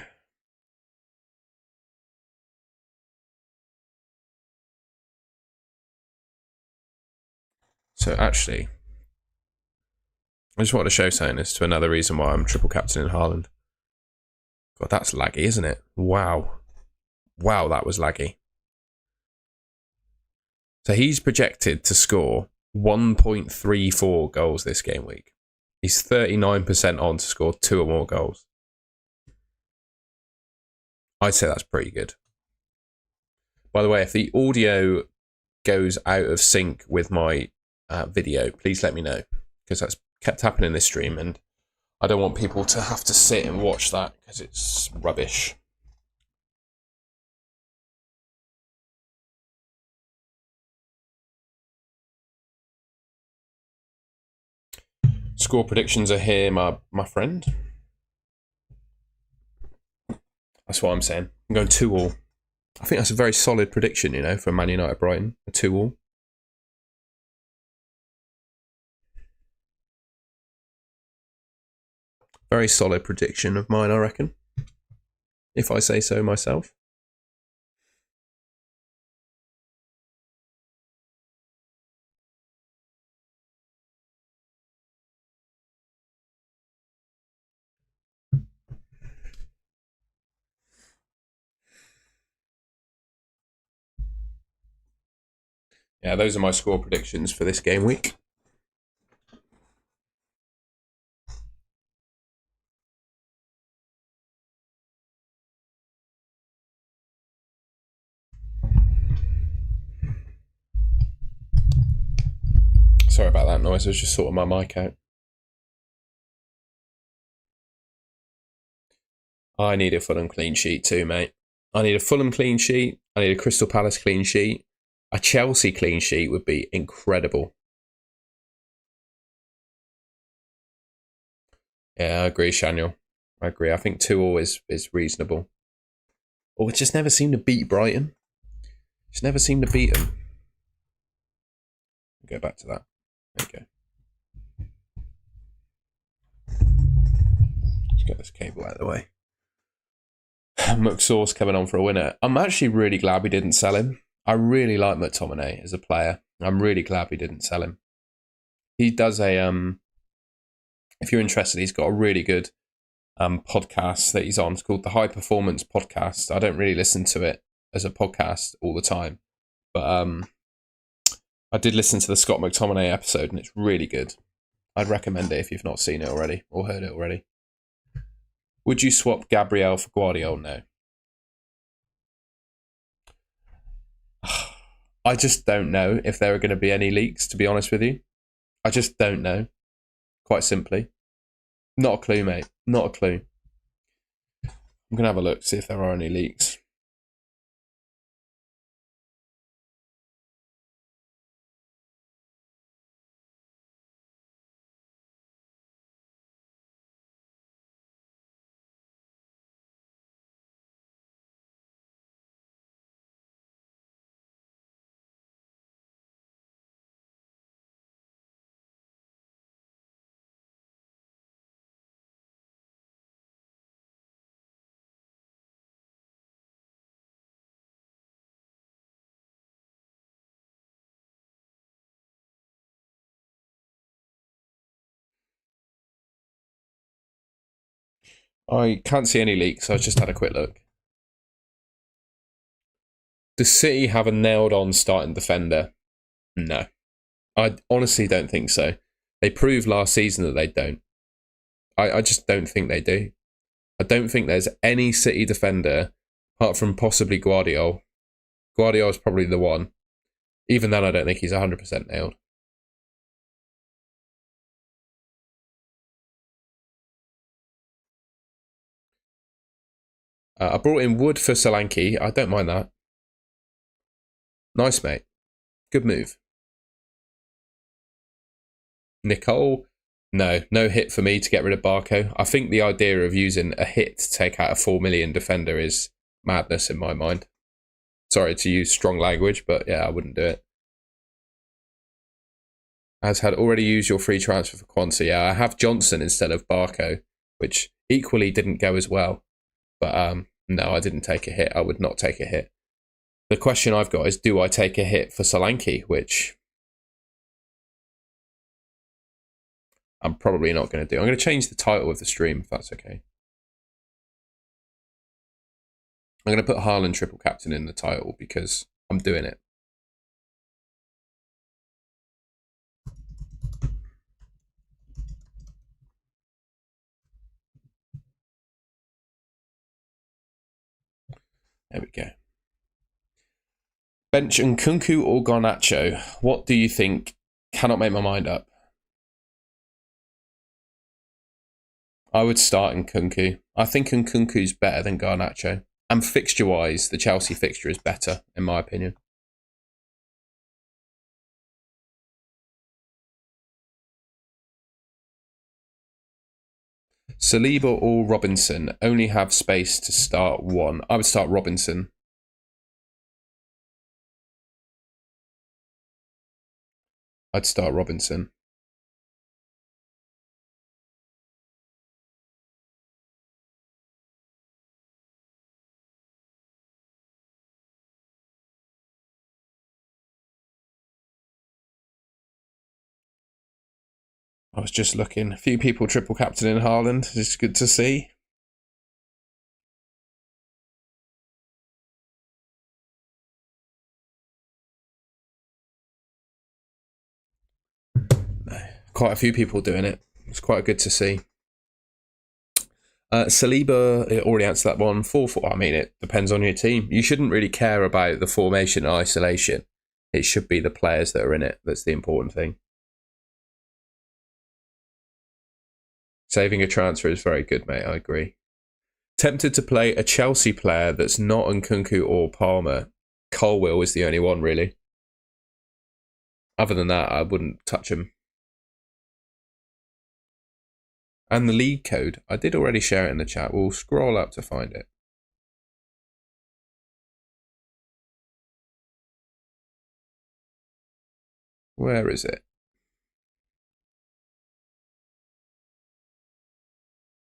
S1: So actually, I just wanted to show something as to another reason why I'm triple captain in HAALAND. God, that's laggy, isn't it? Wow. Wow, that was laggy. So he's projected to score 1.34 goals this game week. He's 39% on to score 2 or more goals. I'd say that's pretty good. By the way, if the audio goes out of sync with my video, please let me know, because that's kept happening in this stream and I don't want people to have to sit and watch that because it's rubbish. Score predictions are here, my friend. That's what I'm saying. I'm going 2-2. I think that's a very solid prediction, you know, for Man United Brighton. A 2-2. Very solid prediction of mine, I reckon. If I say so myself. Yeah, those are my score predictions for this game week. Sorry about that noise, I was just sorting my mic out. I need a Fulham clean sheet too, mate. I need a Fulham clean sheet. I need a Crystal Palace clean sheet. A Chelsea clean sheet would be incredible. Yeah, I agree, Shaniel. I agree. I think 2-2 is reasonable. But we just never seem to beat Brighton. Just never seem to beat them. Go back to that. There you go. Let's get this cable out of the way. McSauce coming on for a winner. I'm actually really glad we didn't sell him. I really like McTominay as a player. I'm really glad we didn't sell him. He does a if you're interested, he's got a really good podcast that he's on. It's called the High Performance Podcast. I don't really listen to it as a podcast all the time, but I did listen to the Scott McTominay episode and it's really good. I'd recommend it if you've not seen it already or heard it already. Would you swap Gabriel for Guardiola? No. I just don't know if there are going to be any leaks, to be honest with you. I just don't know. Quite simply. Not a clue, mate. Not a clue. I'm going to have a look, see if there are any leaks. I can't see any leaks. I just had a quick look. Does City have a nailed-on starting defender? No. I honestly don't think so. They proved last season that they don't. I just don't think they do. I don't think there's any City defender, apart from possibly Guardiola. Guardiola's probably the one. Even then, I don't think he's 100% nailed. I brought in Wood for Solanke. I don't mind that. Nice, mate. Good move. Nicole, no hit for me to get rid of Barco. I think the idea of using a hit to take out a 4 million defender is madness in my mind. Sorry to use strong language, but yeah, I wouldn't do it. As had already used your free transfer for Quansah. Yeah, I have Johnson instead of Barco, which equally didn't go as well. But no, I didn't take a hit. I would not take a hit. The question I've got is, do I take a hit for Solanke, which I'm probably not going to do. I'm going to change the title of the stream, if that's okay. I'm going to put HAALAND triple captain in the title because I'm doing it. There we go. Bench Nkunku or Garnacho? What do you think? Cannot make my mind up. I would start Nkunku. I think Nkunku's better than Garnacho. And fixture-wise, the Chelsea fixture is better, in my opinion. Saliba or Robinson? Only have space to start one. I would start Robinson. I'd start Robinson. I was just looking. A few people triple captain in HAALAND. It's good to see. Quite a few people doing it. It's quite good to see. Saliba, already answered that one. 4-4. I mean, it depends on your team. You shouldn't really care about the formation in isolation. It should be the players that are in it. That's the important thing. Saving a transfer is very good, mate. I agree. Tempted to play a Chelsea player that's not Nkunku or Palmer. Colwill is the only one, really. Other than that, I wouldn't touch him. And the league code, I did already share it in the chat. We'll scroll up to find it. Where is it?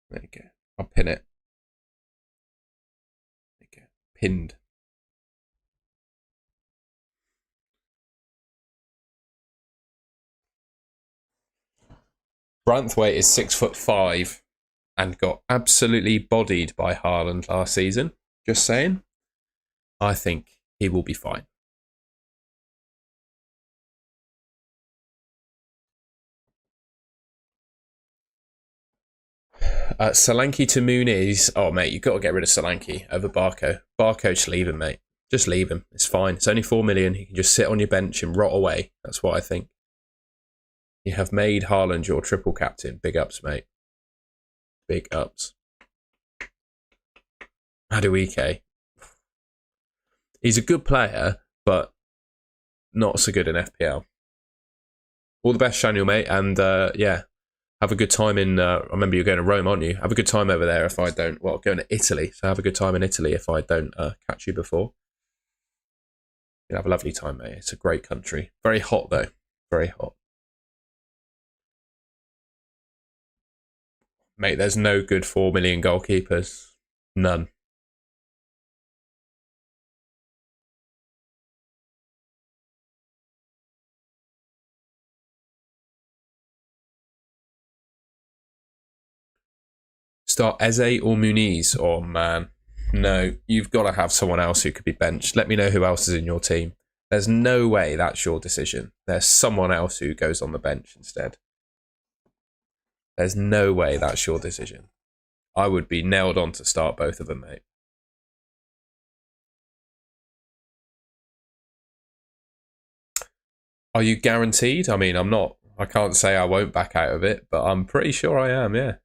S1: There you go. I'll pin it. There you go. Pinned. Branthwaite is 6'5" and got absolutely bodied by HAALAND last season. Just saying. I think he will be fine. Solanke to Muniz. Oh, mate, you've got to get rid of Solanke over Barco. Barco, just leave him, mate. Just leave him. It's fine. It's only 4 million. He can just sit on your bench and rot away. That's what I think. You have made Haaland your triple captain. Big ups, mate. Big ups. Madueke. He's a good player, but not so good in FPL. All the best, Shaniel, mate. And yeah, have a good time in... I remember you're going to Rome, aren't you? Have a good time over there if I don't... Well, going to Italy. So have a good time in Italy if I don't catch you before. You'll have a lovely time, mate. It's a great country. Very hot, though. Very hot. Mate, there's no good 4 million goalkeepers. None. Start Eze or Muniz? Oh, man. No, you've got to have someone else who could be benched. Let me know who else is in your team. There's no way that's your decision. There's someone else who goes on the bench instead. There's no way that's your decision. I would be nailed on to start both of them, mate. Are you guaranteed? I mean, I'm not. I can't say I won't back out of it, but I'm pretty sure I am, yeah.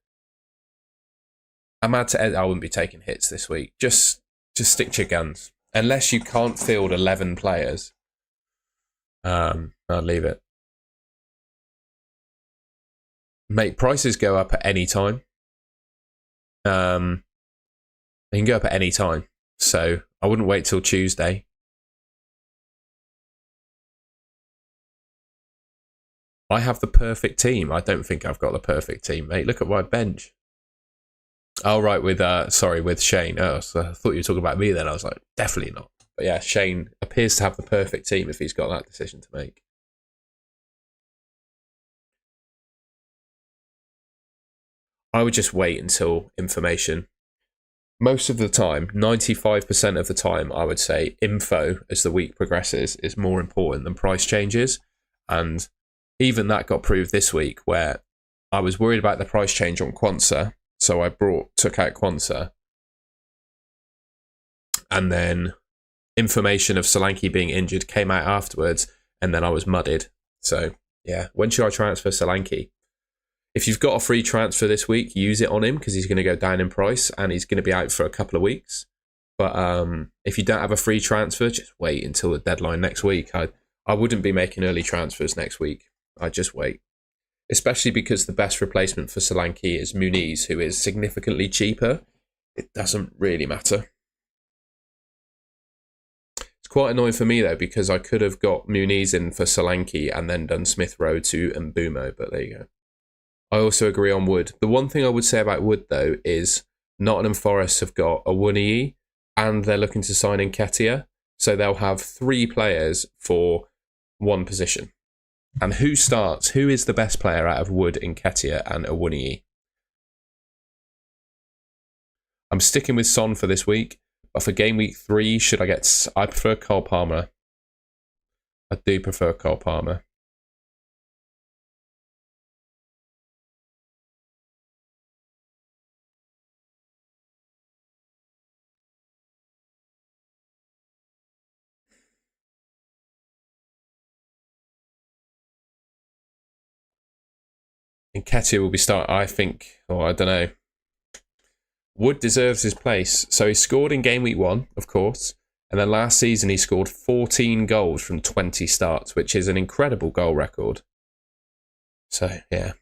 S1: I'm mad to I wouldn't be taking hits this week. Just stick to your guns. Unless you can't field 11 players, I'd leave it. Mate, prices go up at any time. They can go up at any time. So I wouldn't wait till Tuesday. I have the perfect team. I don't think I've got the perfect team, mate. Look at my bench. Oh, right, with Shane. Oh, so I thought you were talking about me then. I was like, definitely not. But yeah, Shane appears to have the perfect team if he's got that decision to make. I would just wait until information. Most of the time, 95% of the time, I would say info as the week progresses is more important than price changes. And even that got proved this week where I was worried about the price change on Quansah. So I took out Quansah. And then information of Solanke being injured came out afterwards. And then I was mudded. So yeah, when should I transfer Solanke? If you've got a free transfer this week, use it on him because he's going to go down in price and he's going to be out for a couple of weeks. But if you don't have a free transfer, just wait until the deadline next week. I wouldn't be making early transfers next week. I'd just wait. Especially because the best replacement for Solanke is Muniz, who is significantly cheaper. It doesn't really matter. It's quite annoying for me, though, because I could have got Muniz in for Solanke and then done Smith Rowe to Mbumo, but there you go. I also agree on Wood. The one thing I would say about Wood, though, is Nottingham Forest have got a Awoniyi and they're looking to sign in Nketiah. So they'll have 3 players for one position. And who starts? Who is the best player out of Wood, Nketiah and Awoniyi? I'm sticking with Son for this week. But for game week 3, should I get... I prefer Cole Palmer. I do prefer Cole Palmer. Nketiah will be starting, I think, or I don't know. Wood deserves his place. So he scored in game week 1, of course. And then last season he scored 14 goals from 20 starts, which is an incredible goal record. So, yeah.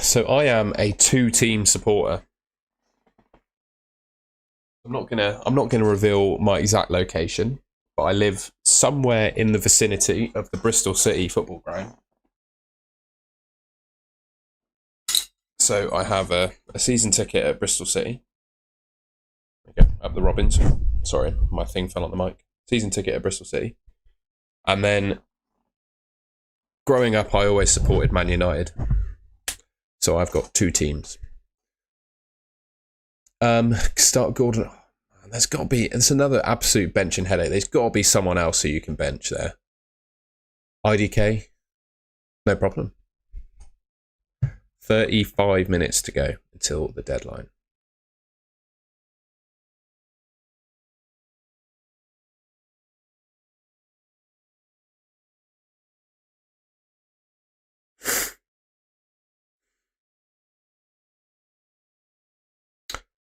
S1: So I am a 2-team supporter. I'm not gonna reveal my exact location, but I live somewhere in the vicinity of the Bristol City football ground. So I have a season ticket at Bristol City. Okay, up the Robins. Sorry, my thing fell on the mic. Season ticket at Bristol City. And then growing up, I always supported Man United. So I've got 2 teams. Start Gordon. there's got to be. It's another absolute benching headache. There's got to be someone else who you can bench there. IDK, no problem. 35 minutes to go until the deadline.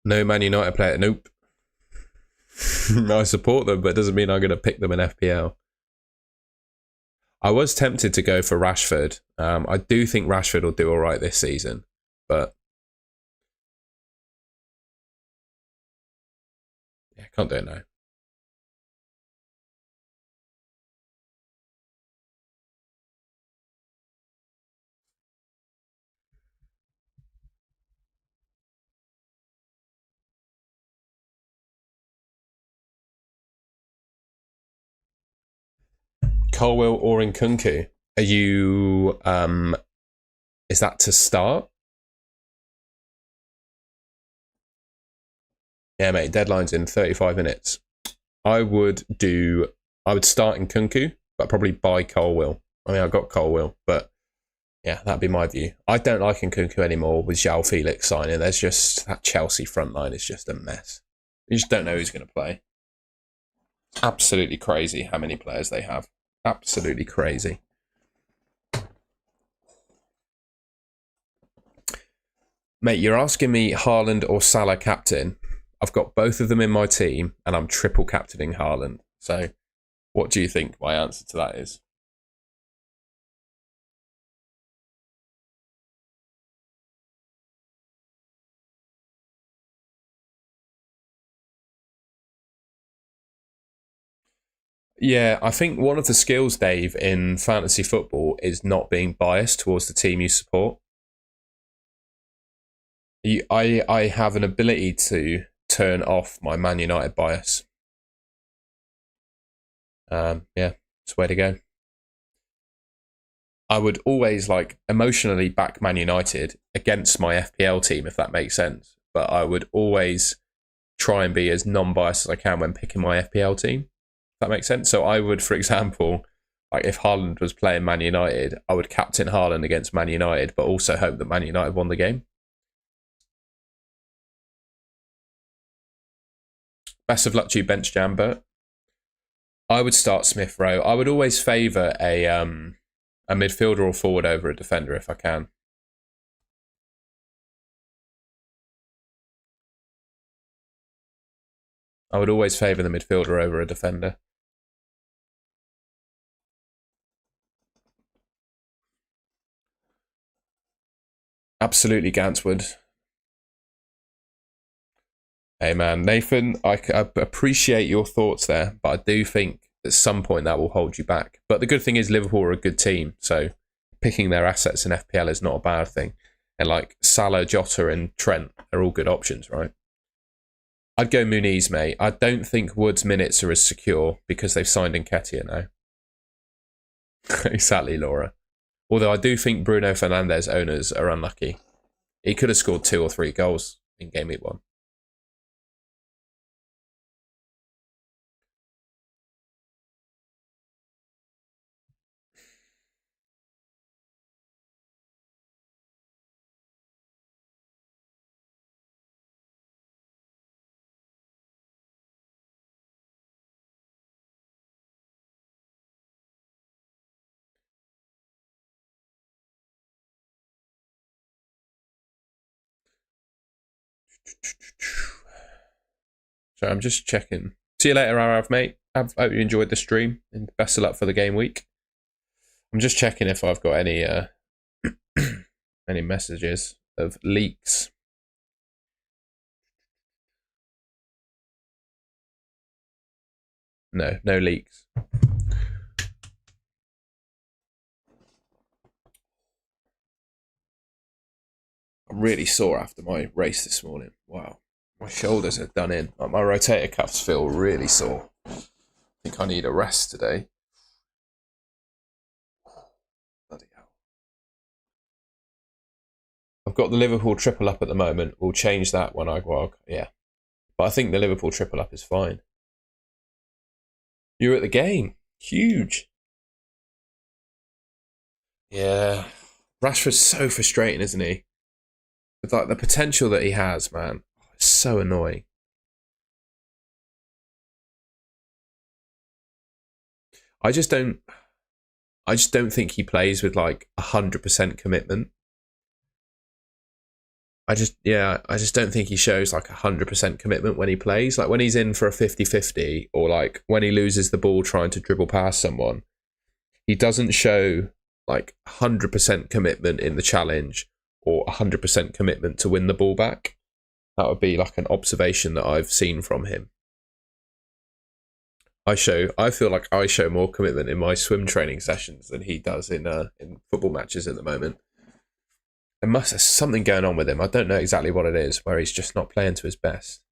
S1: No Man United player. Nope. I support them, but it doesn't mean I'm going to pick them in FPL. I was tempted to go for Rashford. I do think Rashford will do all right this season, but yeah, can't do it now. Colwill or Nkunku? Are you? Is that to start? Yeah, mate. Deadline's in 35 minutes. I would start Nkunku, but probably buy Colwill. I mean, I've got Colwill, but yeah, that'd be my view. I don't like Nkunku anymore with João Felix signing. There's just that Chelsea front line is just a mess. You just don't know who's going to play. Absolutely crazy how many players they have. Absolutely crazy. Mate, you're asking me Haaland or Salah captain. I've got both of them in my team, and I'm triple captaining Haaland. So, what do you think my answer to that is? Yeah, I think one of the skills, Dave, in fantasy football is not being biased towards the team you support. I have an ability to turn off my Man United bias. Yeah, it's where to go. I would always emotionally back Man United against my FPL team, if that makes sense. But I would always try and be as non-biased as I can when picking my FPL team. If that makes sense. So I would, for example, if Haaland was playing Man United, I would captain Haaland against Man United, but also hope that Man United won the game. Best of luck to you, Bench Jambert. I would start Smith Rowe. I would always favour a midfielder or forward over a defender if I can. I would always favour the midfielder over a defender. Absolutely, Ganswood. Hey man, Nathan, I appreciate your thoughts there, but I do think at some point that will hold you back. But the good thing is Liverpool are a good team, so picking their assets in FPL is not a bad thing. And Salah, Jota and Trent are all good options, right? I'd go Muniz, mate. I don't think Wood's minutes are as secure because they've signed Nketiah now. Exactly, Laura. Although I do think Bruno Fernandes owners are unlucky. He could have scored 2 or 3 goals in Gameweek 1. So I'm just checking. See you later, Arav, mate. I hope you enjoyed the stream and best of luck for the game week. I'm just checking if I've got any any messages of leaks. No leaks. I'm really sore after my race this morning. Wow. My shoulders are done in. My rotator cuffs feel really sore. I think I need a rest today. Bloody hell. I've got the Liverpool triple up at the moment. We'll change that when yeah. But I think the Liverpool triple up is fine. You were at the game. Huge. Yeah. Rashford's so frustrating, isn't he? With like the potential that he has, man. It's so annoying. I just don't think he plays with like 100% commitment. I just don't think he shows like 100% commitment when he plays. Like when he's in for a 50-50 or like when he loses the ball trying to dribble past someone, he doesn't show like 100% commitment in the challenge or 100% commitment to win the ball back. That would be like an observation that I've seen from him. I feel like I show more commitment in my swim training sessions than he does in football matches at the moment. There's something going on with him. I don't know exactly what it is, where he's just not playing to his best.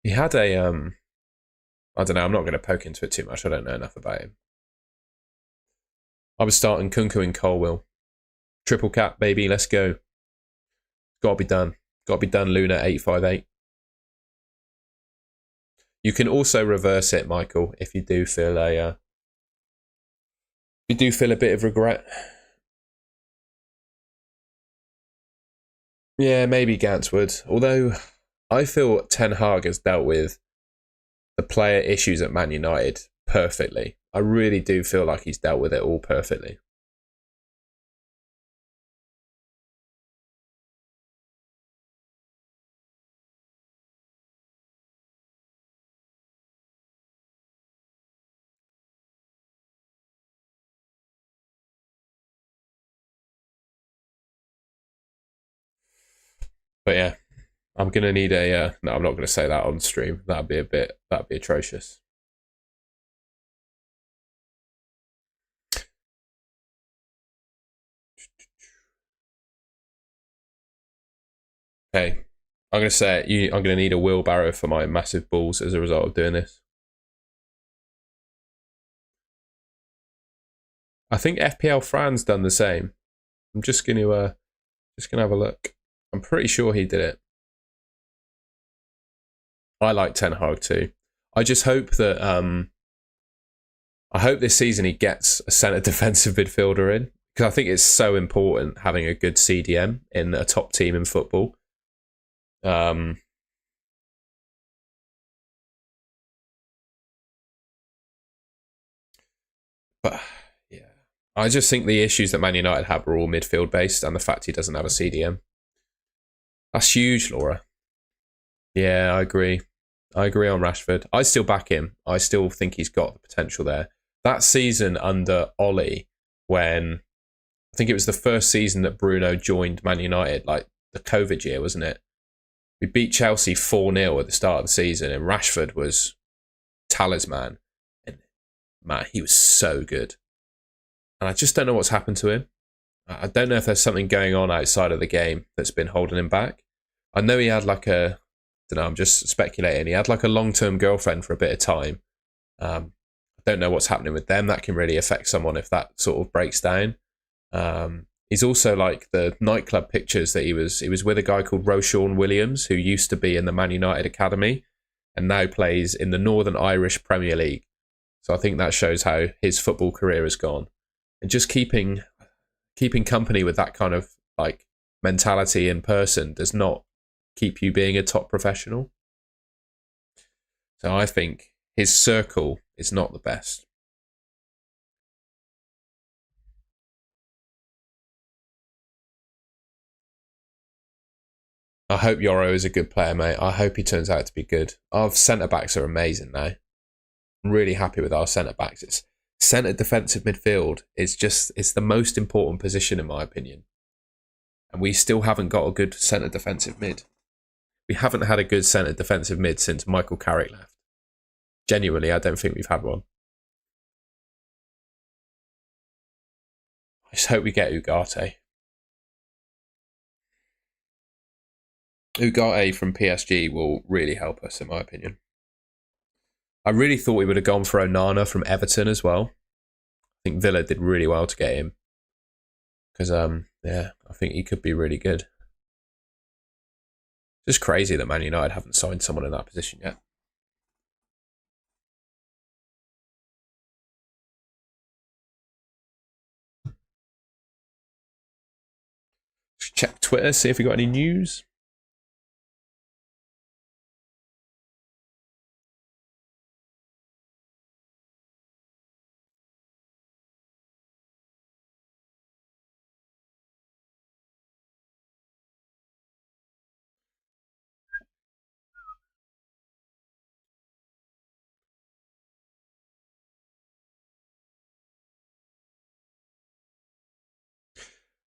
S1: He had a I don't know, I'm not going to poke into it too much. I don't know enough about him. I was starting Kunku and Colwill. Triple cap, baby, let's go. Gotta be done. Gotta be done, Luna 858. You can also reverse it, Michael, if you do feel a bit of regret. Yeah, maybe Gantz would. Although I feel Ten Hag has dealt with the player issues at Man United perfectly. I really do feel like he's dealt with it all perfectly. But yeah, I'm gonna need a. No, I'm not gonna say that on stream. That'd be atrocious. Hey, I'm gonna say it. I'm gonna need a wheelbarrow for my massive balls as a result of doing this. I think FPL Fran's done the same. I'm just gonna have a look. I'm pretty sure he did it. I like Ten Hag too. I just hope that I hope this season he gets a centre defensive midfielder in, because I think it's so important having a good CDM in a top team in football. But yeah, I just think the issues that Man United have are all midfield based, and the fact he doesn't have a CDM. That's huge, Laura. Yeah, I agree. I agree on Rashford. I still back him. I still think he's got the potential there. That season under Ollie, when I think it was the first season that Bruno joined Man United, like the COVID year, wasn't it? We beat Chelsea 4-0 at the start of the season, and Rashford was talisman. And man, he was so good. And I just don't know what's happened to him. I don't know if there's something going on outside of the game that's been holding him back. I know he had like I don't know, I'm just speculating. He had like a long-term girlfriend for a bit of time. I don't know what's happening with them. That can really affect someone if that sort of breaks down. He's also like the nightclub pictures that he was with a guy called Roshawn Williams, who used to be in the Man United Academy and now plays in the Northern Irish Premier League. So I think that shows how his football career has gone. And just keeping company with that kind of like mentality in person does not keep you being a top professional. So I think his circle is not the best. I hope Yoro is a good player, mate. I hope he turns out to be good. Our centre-backs are amazing now. I'm really happy with our centre-backs. It's centre defensive midfield is it's the most important position in my opinion. And we still haven't got a good centre defensive mid. We haven't had a good centre defensive mid since Michael Carrick left. Genuinely, I don't think we've had one. I just hope we get Ugarte. Ugarte from PSG will really help us, in my opinion. I really thought we would have gone for Onana from Everton as well. I think Villa did really well to get him. Because, I think he could be really good. Just crazy that Man United haven't signed someone in that position yet. Check Twitter, see if we got any news.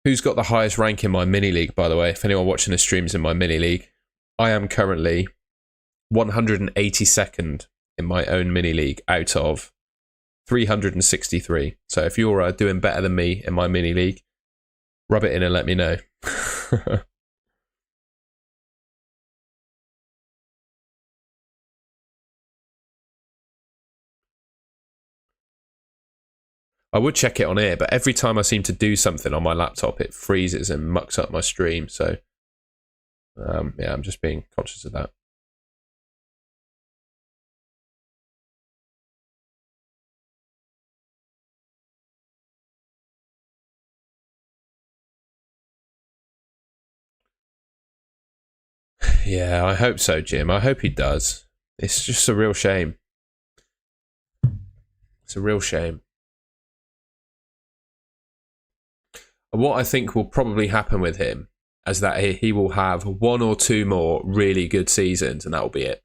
S1: Who's got the highest rank in my mini league, by the way? If anyone watching the streams in my mini league, I am currently 182nd in my own mini league out of 363. So if you're doing better than me in my mini league, rub it in and let me know. I would check it on here, but every time I seem to do something on my laptop, it freezes and mucks up my stream. So, yeah, I'm just being conscious of that. Yeah, I hope so, Jim. I hope he does. It's just a real shame. It's a real shame. What I think will probably happen with him is that he will have one or two more really good seasons, and that will be it.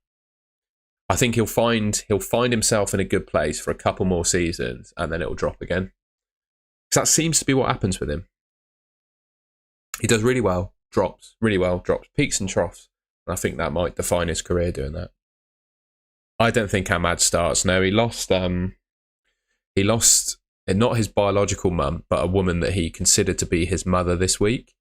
S1: I think he'll find himself in a good place for a couple more seasons, and then it'll drop again. Because that seems to be what happens with him. He does really well, drops really well, drops peaks and troughs, and I think that might define his career doing that. I don't think Ahmad starts. No, he lost. Not his biological mum, but a woman that he considered to be his mother this week.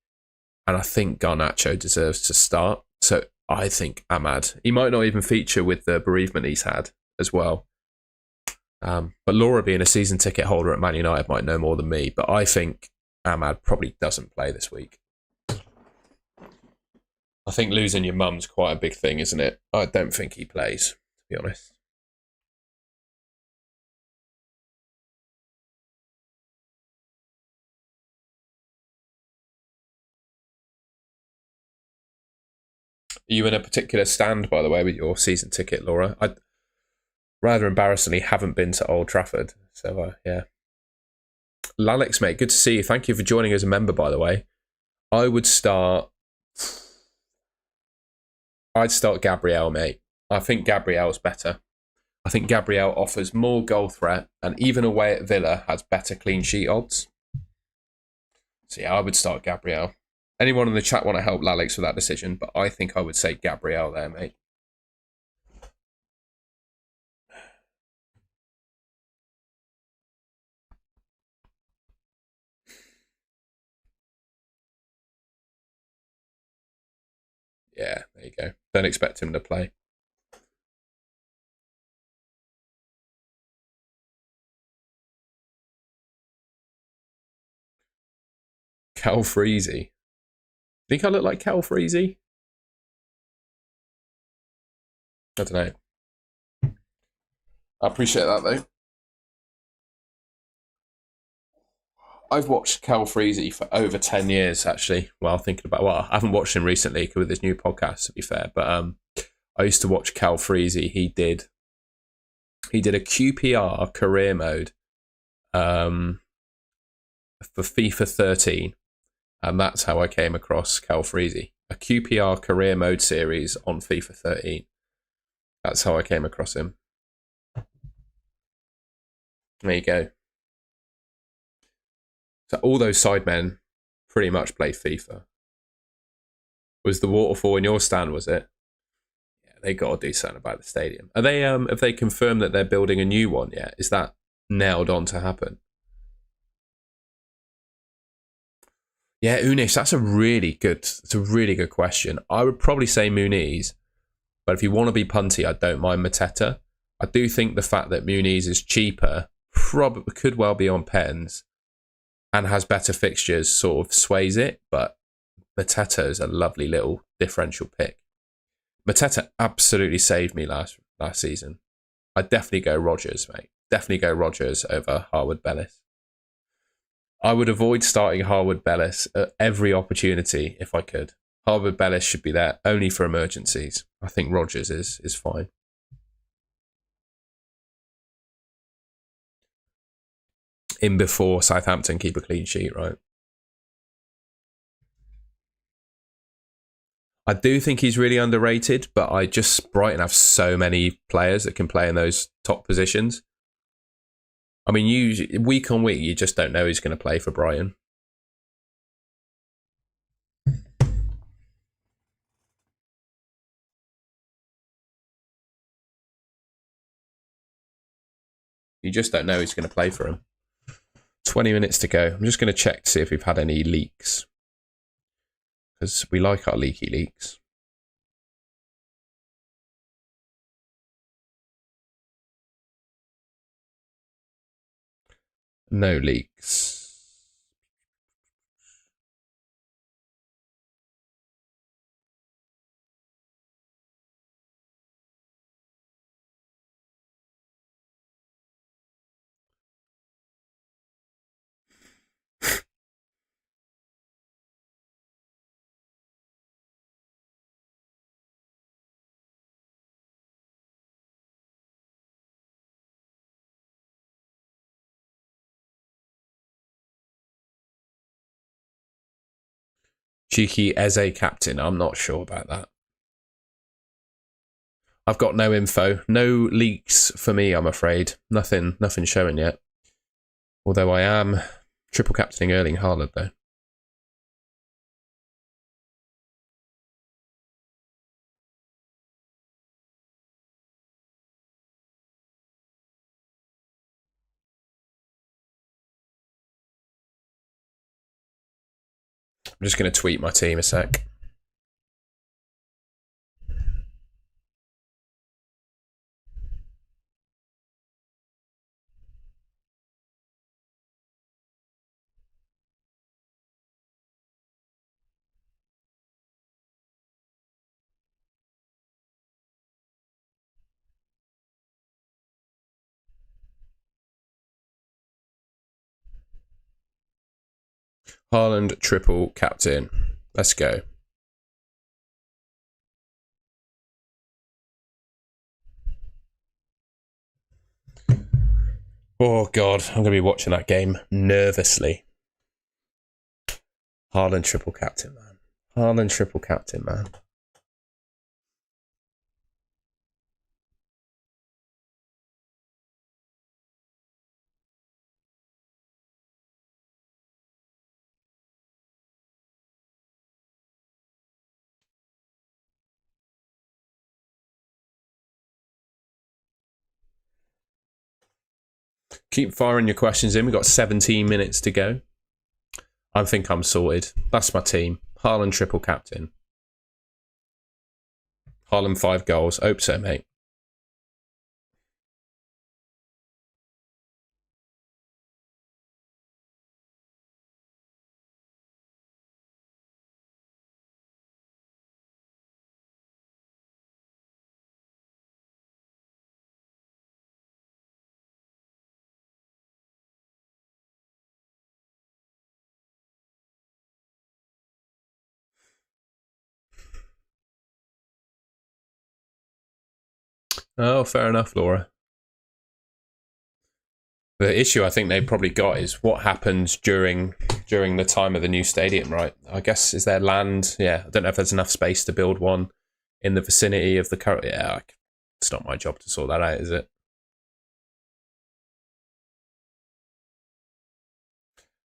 S1: And I think Garnacho deserves to start. So I think Ahmad. He might not even feature with the bereavement he's had as well. But Laura, being a season ticket holder at Man United, might know more than me. But I think Ahmad probably doesn't play this week. I think losing your mum's quite a big thing, isn't it? I don't think he plays, to be honest. Are you in a particular stand, by the way, with your season ticket, Laura? I rather embarrassingly haven't been to Old Trafford. So, yeah. Lalix, mate, good to see you. Thank you for joining as a member, by the way. I'd start Gabriel, mate. I think Gabriel's better. I think Gabriel offers more goal threat, and even away at Villa has better clean sheet odds. So, yeah, I would start Gabriel. Anyone in the chat want to help Lalix with that decision, but I think I would say Gabriel there, mate. Yeah, there you go. Don't expect him to play. Cal Freezy. Think I look like Cal Freezy? I don't know. I appreciate that, though. I've watched Cal Freezy for over 10 years, actually. Well, I haven't watched him recently with his new podcast, to be fair. But I used to watch Cal Freezy. He did a QPR career mode for FIFA 13. And that's how I came across Cal Freezy. A QPR career mode series on FIFA 13. That's how I came across him. There you go. So all those sidemen pretty much play FIFA. Was the waterfall in your stand, was it? Yeah, they got to do something about the stadium. Are they have they confirmed that they're building a new one yet? Is that nailed on to happen? Yeah, Unish, that's a really good question. I would probably say Muniz, but if you want to be punty, I don't mind Mateta. I do think the fact that Muniz is cheaper probably could well be on pens and has better fixtures sort of sways it, but Mateta is a lovely little differential pick. Mateta absolutely saved me last season. I'd definitely go Rodgers, mate. Definitely go Rodgers over Harwood Bellis. I would avoid starting Harwood Bellis at every opportunity if I could. Harwood Bellis should be there only for emergencies. I think Rodgers is fine. In before Southampton keep a clean sheet, right? I do think he's really underrated, but Brighton have so many players that can play in those top positions. I mean, week on week, you just don't know who's going to play for Brighton. You just don't know who's going to play for him. 20 minutes to go. I'm just going to check to see if we've had any leaks. Because we like our leaky leaks. No leaks. Cheeky Eze captain. I'm not sure about that. I've got no info. No leaks for me, I'm afraid. Nothing showing yet. Although I am triple captaining Erling Haaland, though. I'm just going to tweet my team a sec. Haaland triple captain. Let's go. Oh, God. I'm going to be watching that game nervously. Haaland triple captain, man. Haaland triple captain, man. Keep firing your questions in. We've got 17 minutes to go. I think I'm sorted. That's my team. Haaland triple captain. Haaland 5 goals. Hope so, mate. Oh, fair enough, Laura. The issue I think they've probably got is what happens during the time of the new stadium, right? I guess, is there land? Yeah, I don't know if there's enough space to build one in the vicinity of the current. Yeah, it's not my job to sort that out, is it?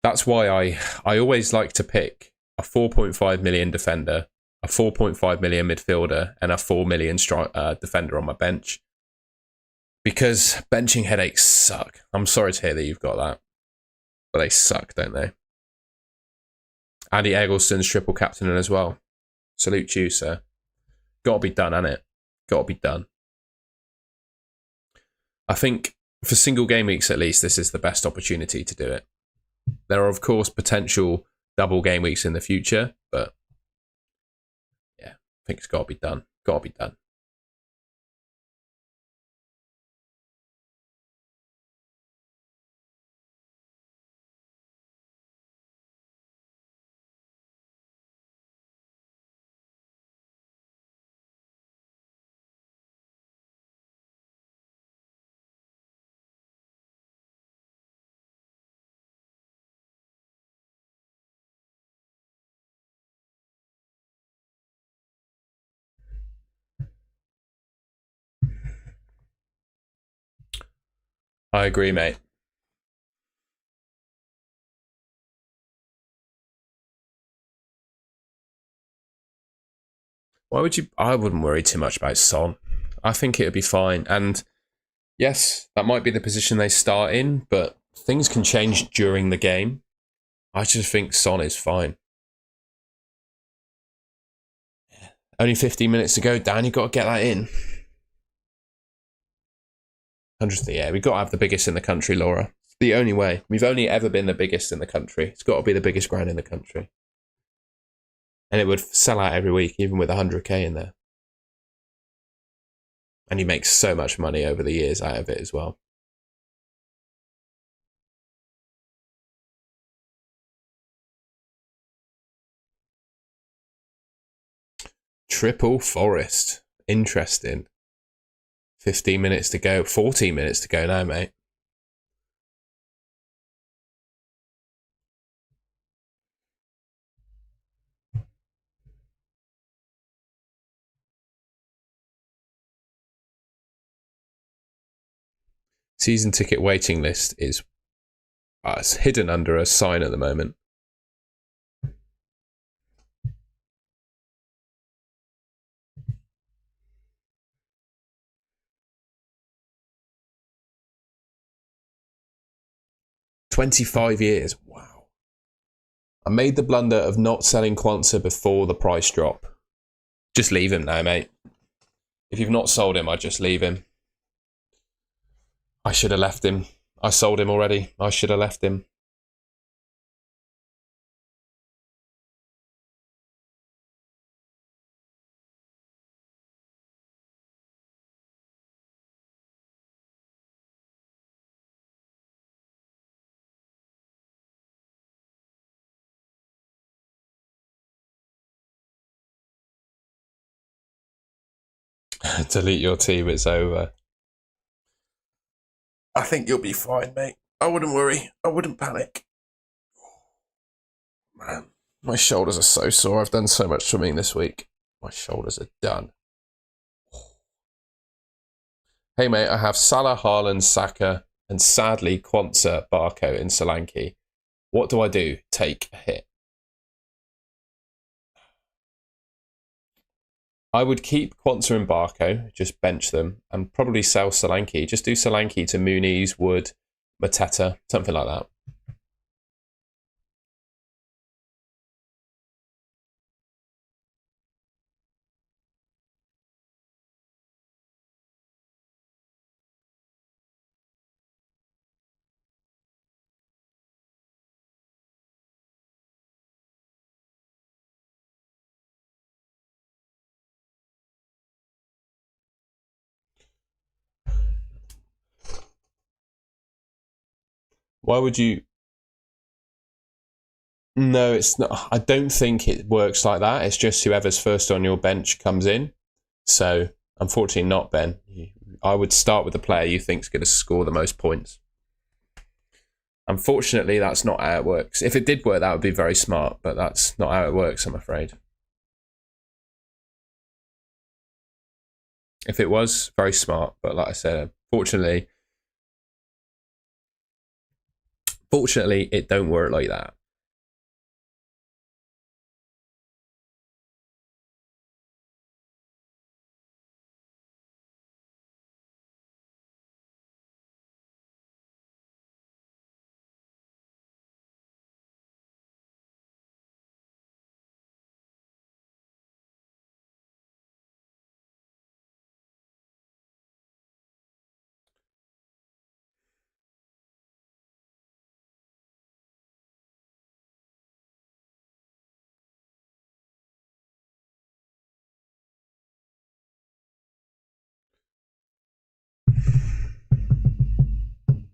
S1: That's why I always like to pick a 4.5 million defender, a 4.5 million midfielder, and a 4 million defender on my bench. Because benching headaches suck. I'm sorry to hear that you've got that. But they suck, don't they? Andy Eggleston's triple captaining as well. Salute you, sir. Got to be done, hasn't it? Got to be done. I think for single game weeks at least, this is the best opportunity to do it. There are, of course, potential double game weeks in the future, but yeah, I think it's got to be done. Gotta be done. I agree, mate. Why would you? I wouldn't worry too much about Son. I think it would be fine. And yes, that might be the position they start in, but things can change during the game. I just think Son is fine. Only 15 minutes to go, Dan. You've got to get that in. 100th, yeah. We've got to have the biggest in the country, Laura. It's the only way. We've only ever been the biggest in the country. It's got to be the biggest ground in the country. And it would sell out every week, even with 100k in there. And you make so much money over the years out of it as well. Triple Forest. Interesting. 15 minutes to go. 14 minutes to go now, mate. Season ticket waiting list is it's hidden under a sign at the moment. $25 years. Wow. I made the blunder of not selling Kwanzaa before the price drop. Just leave him now, mate. If you've not sold him, I'd just leave him. I should have left him. I sold him already. I should have left him. Delete your team, it's over. I think you'll be fine, mate. I wouldn't worry. I wouldn't panic. Man, my shoulders are so sore. I've done so much swimming this week. My shoulders are done. Hey, mate, I have Salah, Haaland, Saka, and sadly, Kwanzaa, Barco in Solanke. What do I do? Take a hit. I would keep Kwanzaa and Barco, just bench them, and probably sell Solanke. Just do Solanke to Muniz, Wood, Mateta, something like that. Why would you? No, it's not. I don't think it works like that. It's just whoever's first on your bench comes in. So, unfortunately, not Ben. I would start with the player you think's going to score the most points. Unfortunately, that's not how it works. If it did work, that would be very smart, but that's not how it works, I'm afraid. If it was, very smart, but like I said, fortunately, it don't work like that.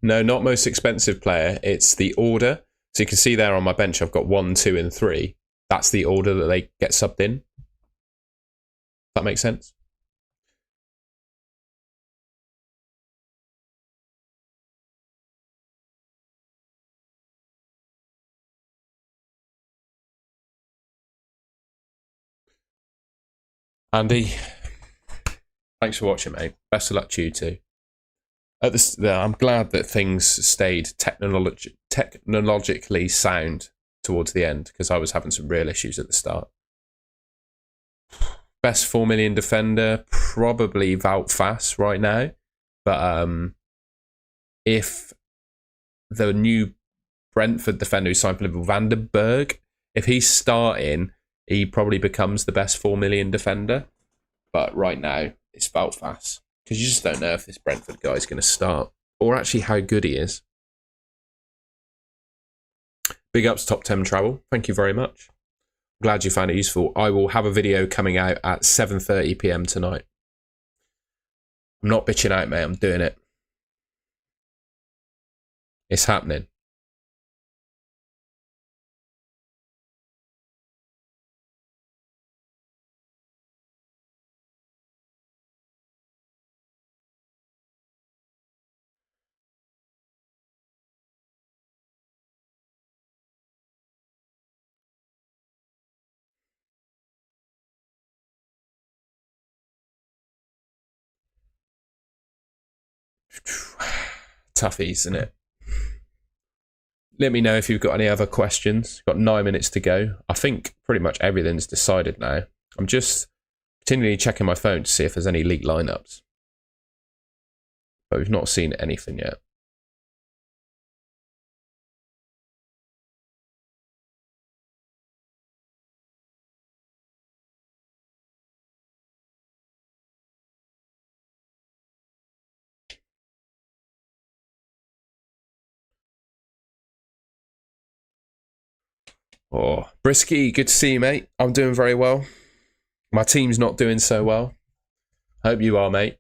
S1: No, not most expensive player. It's the order. So you can see there on my bench, I've got 1, 2, and 3. That's the order that they get subbed in. That makes sense? Andy, thanks for watching, mate. Best of luck to you too. I'm glad that things stayed technologically sound towards the end, because I was having some real issues at the start. Best 4 million defender, probably Wout Faes right now. But if the new Brentford defender who signed for Liverpool, Van der Berg, if he's starting, he probably becomes the best 4 million defender. But right now, it's Wout Faes, because you just don't know if this Brentford guy is going to start, or actually how good he is. Big ups, Top 10 Travel. Thank you very much. Glad you found it useful. I will have a video coming out at 7:30 PM tonight. I'm not bitching out, mate. I'm doing it. It's happening. Toughies, isn't it? Let me know if you've got any other questions. Got 9 minutes to go. I think pretty much everything's decided now. I'm just continually checking my phone to see if there's any leaked lineups. But we've not seen anything yet. Oh, Brisky, good to see you, mate. I'm doing very well. My team's not doing so well. Hope you are, mate.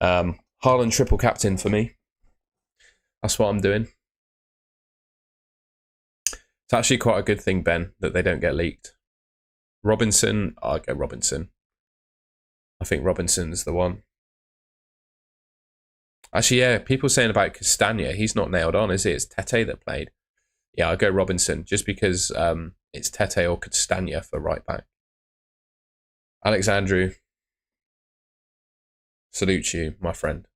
S1: Haaland triple captain for me. That's what I'm doing. It's actually quite a good thing, Ben, that they don't get leaked. Robinson, I'll go Robinson. I think Robinson's the one. Actually, yeah, people saying about Castagna, he's not nailed on, is it? It's Tete that played. Yeah, I'll go Robinson, just because it's Tete or Castagna for right back. Alexandru, salute you, my friend.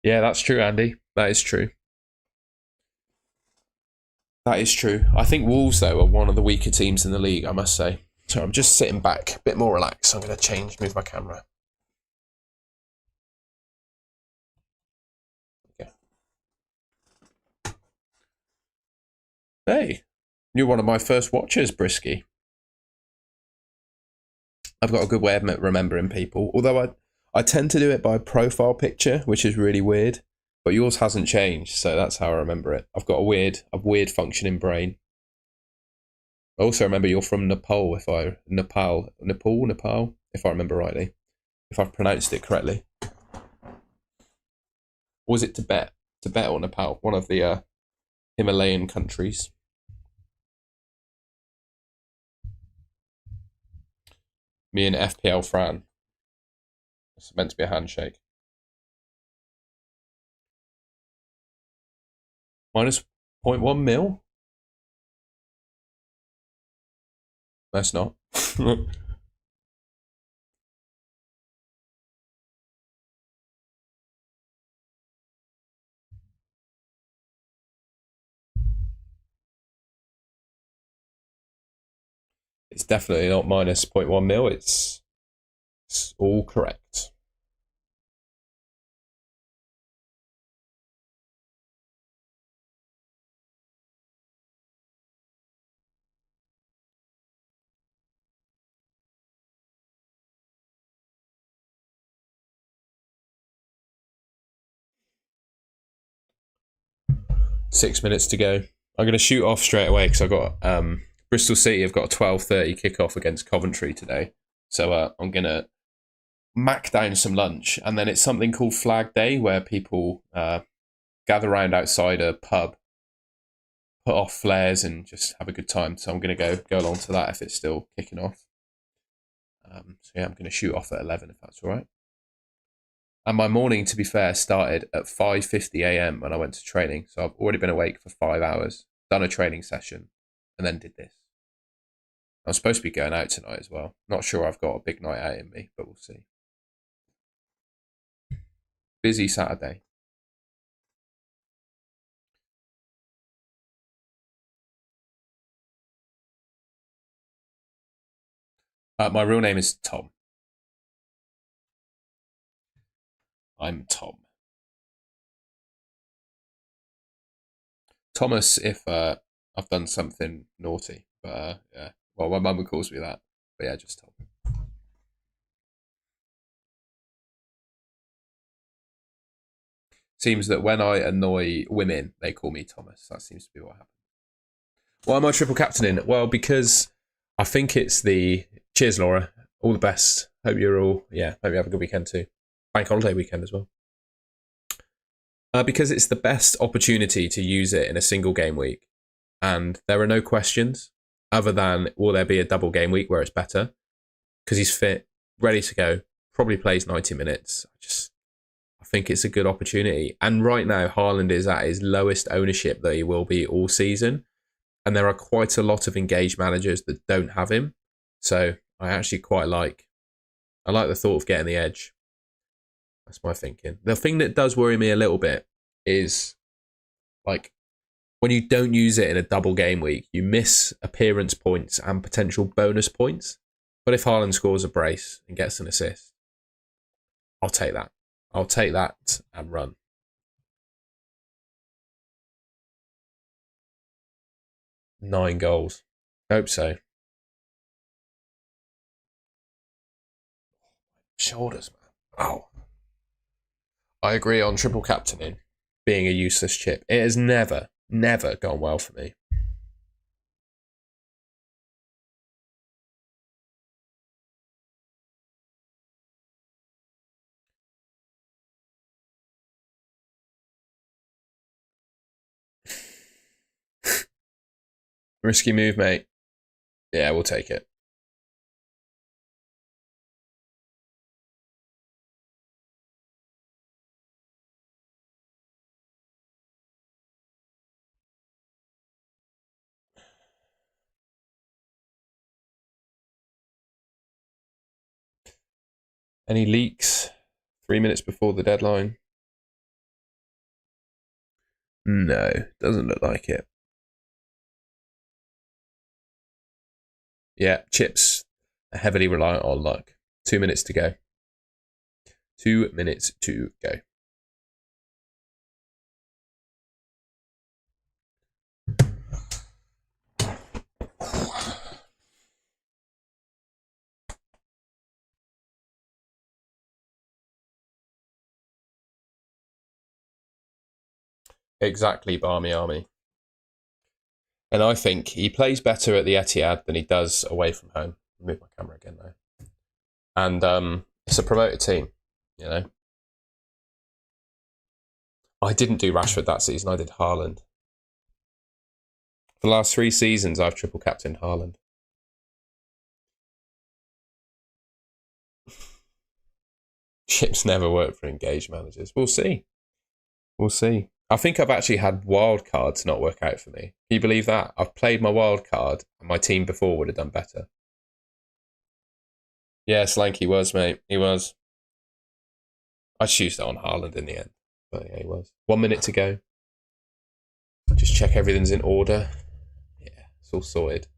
S1: Yeah, that's true, Andy. That is true. That is true. I think Wolves, though, are one of the weaker teams in the league, I must say. So I'm just sitting back, a bit more relaxed. I'm going to move my camera. Okay. Hey, you're one of my first watchers, Brisky. I've got a good way of remembering people, although I tend to do it by profile picture, which is really weird. But yours hasn't changed, so that's how I remember it. I've got a weird functioning brain. I also remember you're from Nepal, if I remember rightly, if I've pronounced it correctly. Or was it Tibet or Nepal? One of the Himalayan countries. Me and FPL Fran. It's meant to be a handshake. Minus 0.1 mil? That's not. It's definitely not minus 0.1 mil. It's all correct. .6 minutes to go. I'm going to shoot off straight away because I've got Bristol City have got a 12:30 kickoff against Coventry today. So I'm going to mac down some lunch, and then it's something called Flag Day, where people gather around outside a pub, put off flares, and just have a good time. So I'm going to go along to that if it's still kicking off. So yeah, I'm going to shoot off at 11 if that's all right. And my morning, to be fair, started at 5:50 a.m. when I went to training. So I've already been awake for 5 hours, done a training session, and then did this. I'm supposed to be going out tonight as well. Not sure I've got a big night out in me, but we'll see. Busy Saturday. My real name is Tom. I'm Tom. Thomas if I've done something naughty. But yeah, well, my mum calls me that. But yeah, just Tom. Seems that when I annoy women, they call me Thomas. That seems to be what happens. Why am I triple captaining? Well, because I think it's the... Cheers, Laura. All the best. Hope you're all... Yeah, hope you have a good weekend too. Bank holiday weekend as well. Because it's the best opportunity to use it in a single game week. And there are no questions other than, will there be a double game week where it's better? Because he's fit, ready to go, probably plays 90 minutes. I think it's a good opportunity. And right now, HAALAND is at his lowest ownership that he will be all season. And there are quite a lot of engaged managers that don't have him. So I actually quite like... I like the thought of getting the edge. That's my thinking. The thing that does worry me a little bit is, like, when you don't use it in a double game week, you miss appearance points and potential bonus points. But if HAALAND scores a brace and gets an assist, I'll take that. I'll take that and run. Nine goals. Hope so. Shoulders, man. Ow. I agree on triple captaining being a useless chip. It has never gone well for me. Risky move, mate. Yeah, we'll take it. Any leaks? 3 minutes before the deadline? No, doesn't look like it. Yeah, chips are heavily reliant on luck. 2 minutes to go. 2 minutes to go. Exactly, Barmy Army. And I think he plays better at the Etihad than he does away from home. Move my camera again now. And it's a promoted team, you know. I didn't do Rashford that season. I did HAALAND. For the last 3 seasons, I've triple captained HAALAND. Chips never work for engaged managers. We'll see. We'll see. I think I've actually had wild cards not work out for me. Can you believe that? I've played my wild card and my team before would have done better. Yeah, Slanky was, mate. He was. I choose that on HAALAND in the end. But yeah, he was. 1 minute to go. Just check everything's in order. Yeah, it's all sorted.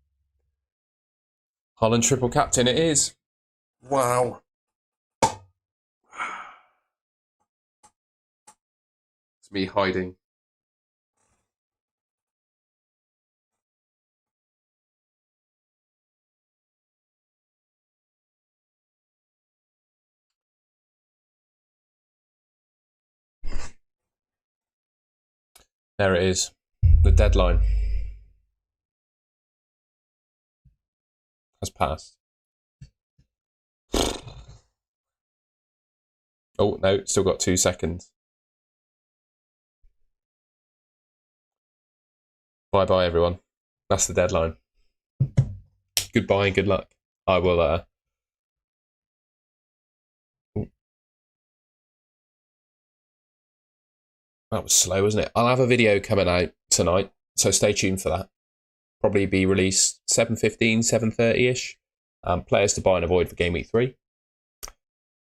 S1: HAALAND triple captain it is. Wow. It's me hiding. There it is. The deadline has passed. Oh, no, still got 2 seconds. Bye-bye, everyone. That's the deadline. Goodbye and good luck. I will... That was slow, wasn't it? I'll have a video coming out tonight, so stay tuned for that. Probably be released 7:15, 7:30ish. Players to buy and avoid for Game Week 3.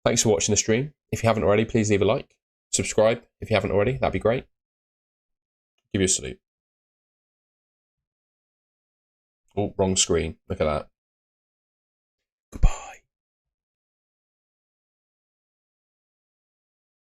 S1: Thanks for watching the stream. If you haven't already, please leave a like. Subscribe if you haven't already. That'd be great. Give you a salute. Oh, wrong screen. Look at that.